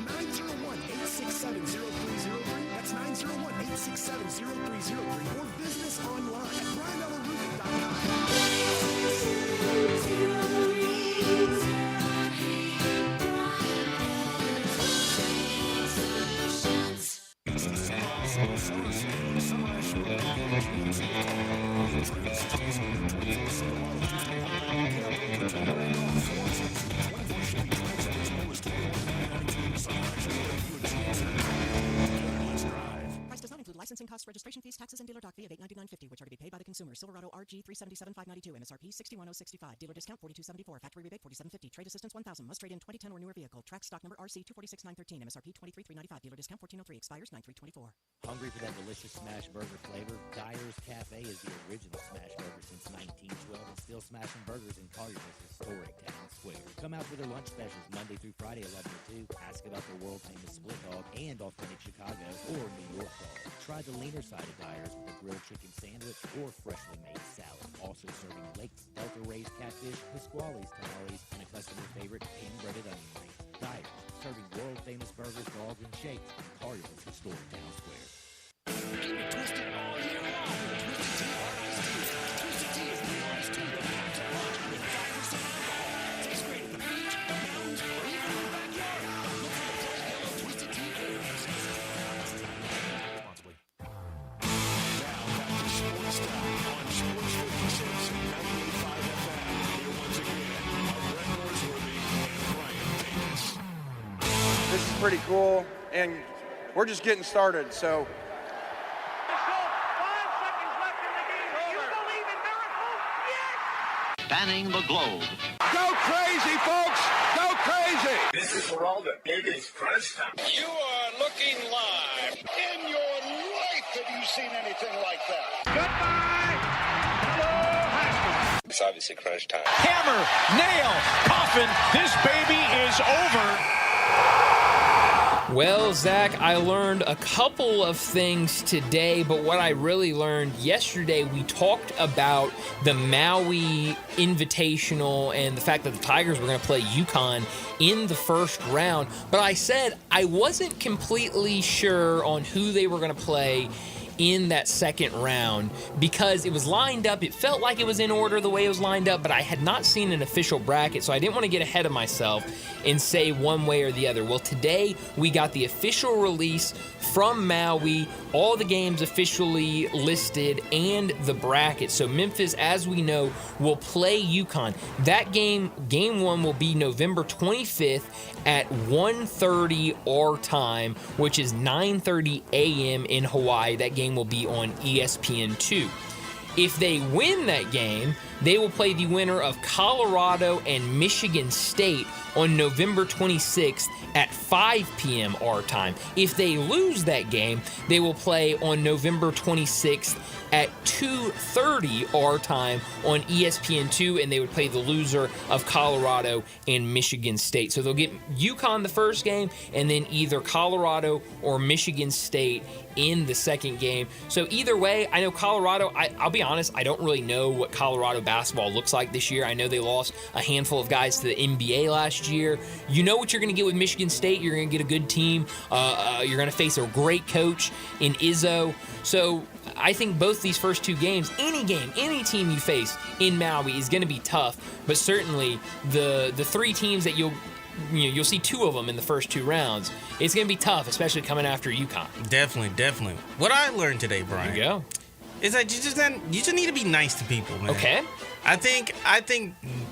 [SPEAKER 4] 901-867-0303. That's 901-867-0303. Or visit us online at brianelderroofing.com.
[SPEAKER 16] Price does not include licensing costs, registration fees, taxes, and dealer dock fee of $899.50, which are to be paid by the consumer. Silverado RG 377,592, MSRP 61065, dealer discount 4274, factory rebate 4750, trade assistance 1000, must trade in 2010 or newer vehicle. Track stock number RC 246913, MSRP 23395, dealer discount 1403, expires 9324.
[SPEAKER 6] Hungry for that delicious smash burger flavor? Dyer's Cafe is the original smash burger since 1912 and still smashing burgers in Collier's historic town square. Come out for their lunch specials Monday through Friday 11 to 2. Ask about their world-famous split dog and authentic Chicago or New York dog. Try the leaner side of Dyer's with a grilled chicken sandwich or freshly made salad. Also serving Lakes, Delta-raised catfish, Pasquale's tamales, and a customer favorite hand-breaded onion ring. Dyer's, serving world-famous burgers, dogs, and shakes in Collier's historic town square.
[SPEAKER 4] Keep it twisted all year long with Twisted Tea Hard Iced Tea. Twisted Tea is real iced tea that packs a punch with 5% alcohol. Tastes great at the beach, the mountains, or even in the backyard. Look for the bright yellow Twisted Tea flavors. Responsibly. Now back to Sports Time on Sports 56 and 98.5 FM. Here once again are Brett Norsworthy and Brian Davis.
[SPEAKER 19] This is pretty cool, and we're just getting started, so.
[SPEAKER 21] Spanning the globe.
[SPEAKER 19] Go crazy, folks! Go crazy!
[SPEAKER 21] This is for all the biggest crunch time.
[SPEAKER 4] You are looking live. In your life have you seen anything like that? Goodbye! Hello, Haskell.
[SPEAKER 21] It's obviously crunch time.
[SPEAKER 4] Hammer, nail, coffin. This baby is over.
[SPEAKER 1] Well, Zach, I learned a couple of things today, but what I really learned yesterday, we talked about the Maui Invitational and the fact that the Tigers were going to play UConn in the first round, but I said I wasn't completely sure on who they were going to play in that second round because it was lined up. It felt like it was in order the way it was lined up, but I had not seen an official bracket, so I didn't want to get ahead of myself and say one way or the other. Well, today we got the official release from Maui, all the games officially listed, and the bracket. So Memphis, as we know, will play UConn. That game one, will be November 25th at 1:30 our time, which is 9:30 a.m. in Hawaii. That game will be on ESPN2. If they win that game, they will play the winner of Colorado and Michigan State on November 26th at 5 p.m. our time. If they lose that game, they will play on November 26th at 2:30 our time on ESPN2, and they would play the loser of Colorado and Michigan State. So they'll get UConn the first game, and then either Colorado or Michigan State in the second game. So either way, I know Colorado, I'll be honest, I don't really know what Colorado basketball looks like this year. I know they lost a handful of guys to the NBA last year. You know what you're going to get with Michigan State. You're going to get a good team. You're going to face a great coach in Izzo. So I think both these first two games, any team you face in Maui is going to be tough. But certainly the three teams that you'll see two of them in the first two rounds. It's going to be tough, especially coming after UConn.
[SPEAKER 2] Definitely. What I learned today, Brian,
[SPEAKER 1] there you go,
[SPEAKER 2] is that you just need to be nice to people, man.
[SPEAKER 1] Okay.
[SPEAKER 2] I think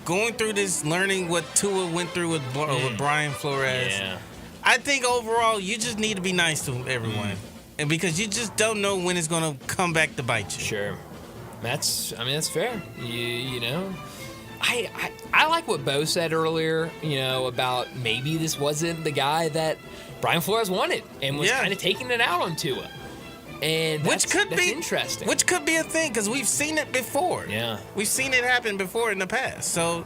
[SPEAKER 2] going through this, learning what Tua went through with Brian Flores. Yeah. I think overall you just need to be nice to everyone, and because you just don't know when it's going to come back to bite you.
[SPEAKER 1] Sure, that's fair. You know. I like what Bo said earlier, about maybe this wasn't the guy that Brian Flores wanted and was kind of taking it out on Tua. And that's interesting.
[SPEAKER 2] Which could be a thing because we've seen it before.
[SPEAKER 1] Yeah.
[SPEAKER 2] We've seen it happen before in the past. So,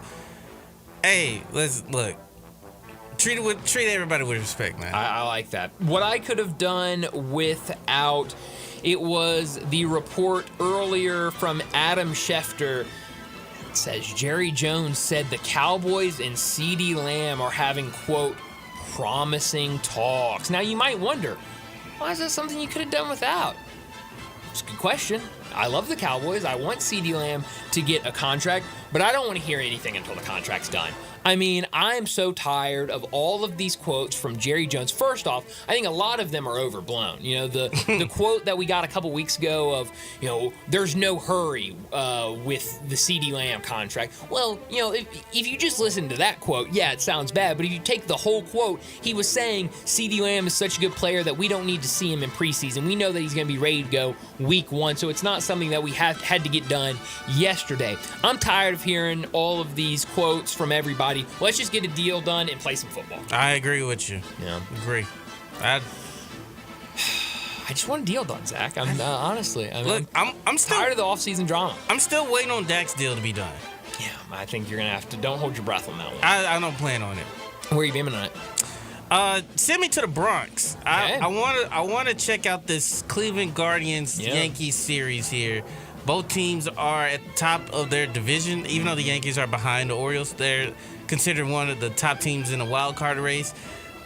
[SPEAKER 2] hey, let's look. Treat everybody with respect, man.
[SPEAKER 1] I like that. What I could have done without it was the report earlier from Adam Schefter. Says Jerry Jones said the Cowboys and CeeDee Lamb are having, quote, promising talks. Now you might wonder, why is that something you could have done without? It's a good question. I love the Cowboys. I want CeeDee Lamb to get a contract, but I don't want to hear anything until the contract's done. I mean, I'm so tired of all of these quotes from Jerry Jones. First off, I think a lot of them are overblown. You know, the quote that we got a couple weeks ago of, there's no hurry with the CeeDee Lamb contract. Well, if you just listen to that quote, yeah, it sounds bad. But if you take the whole quote, he was saying CeeDee Lamb is such a good player that we don't need to see him in preseason. We know that he's going to be ready to go week 1, so it's not something that we had to get done yesterday. I'm tired of hearing all of these quotes from everybody. Let's just get a deal done and play some football.
[SPEAKER 2] I agree with you.
[SPEAKER 1] Yeah,
[SPEAKER 2] agree.
[SPEAKER 1] I just want a deal done, Zach. I'm honestly. I'm
[SPEAKER 2] still
[SPEAKER 1] tired of the offseason drama.
[SPEAKER 2] I'm still waiting on Dak's deal to be done.
[SPEAKER 1] Yeah, I think you're gonna have to. Don't hold your breath on that one.
[SPEAKER 2] I don't plan on it.
[SPEAKER 1] Where are you beaming tonight?
[SPEAKER 2] Send me to the Bronx.
[SPEAKER 1] Okay.
[SPEAKER 2] I want to check out this Cleveland Guardians Yankees series here. Both teams are at the top of their division, even though the Yankees are behind the Orioles. They're considered one of the top teams in the wild card race.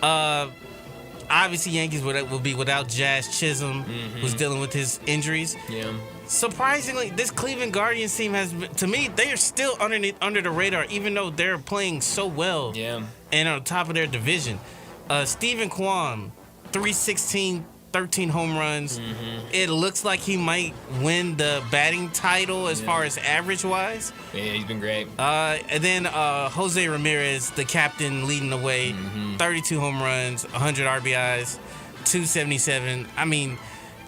[SPEAKER 2] Obviously, Yankees will be without Jazz Chisholm, who's dealing with his injuries.
[SPEAKER 1] Yeah.
[SPEAKER 2] Surprisingly, this Cleveland Guardians team to me, they are still under the radar, even though they're playing so well.
[SPEAKER 1] Yeah.
[SPEAKER 2] And on top of their division. Stephen Kwan, 316, 13 home runs. It looks like he might win the batting title as far as average-wise.
[SPEAKER 1] Yeah, he's been great.
[SPEAKER 2] And then Jose Ramirez, the captain, leading the way. 32 home runs, 100 RBIs, 277. I mean,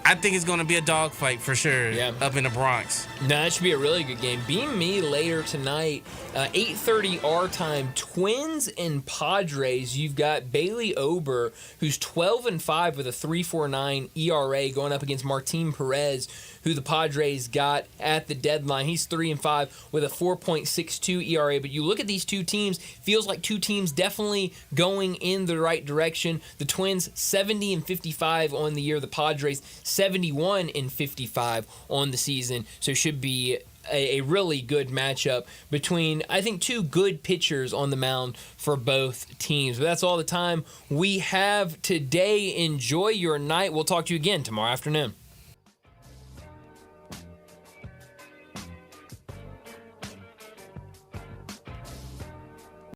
[SPEAKER 2] I think it's going to be a dogfight for sure up in the Bronx.
[SPEAKER 1] No, that should be a really good game. Beam me later tonight, 8:30 our time, Twins and Padres. You've got Bailey Ober, who's 12-5 with a 3.49 ERA, going up against Martin Perez, who the Padres got at the deadline. He's 3-5 with a 4.62 ERA. But you look at these two teams, feels like two teams definitely going in the right direction. The Twins 70-55 on the year. The Padres 71-55 on the season. So should be a really good matchup between, I think, two good pitchers on the mound for both teams. But that's all the time we have today. Enjoy your night. We'll talk to you again tomorrow afternoon.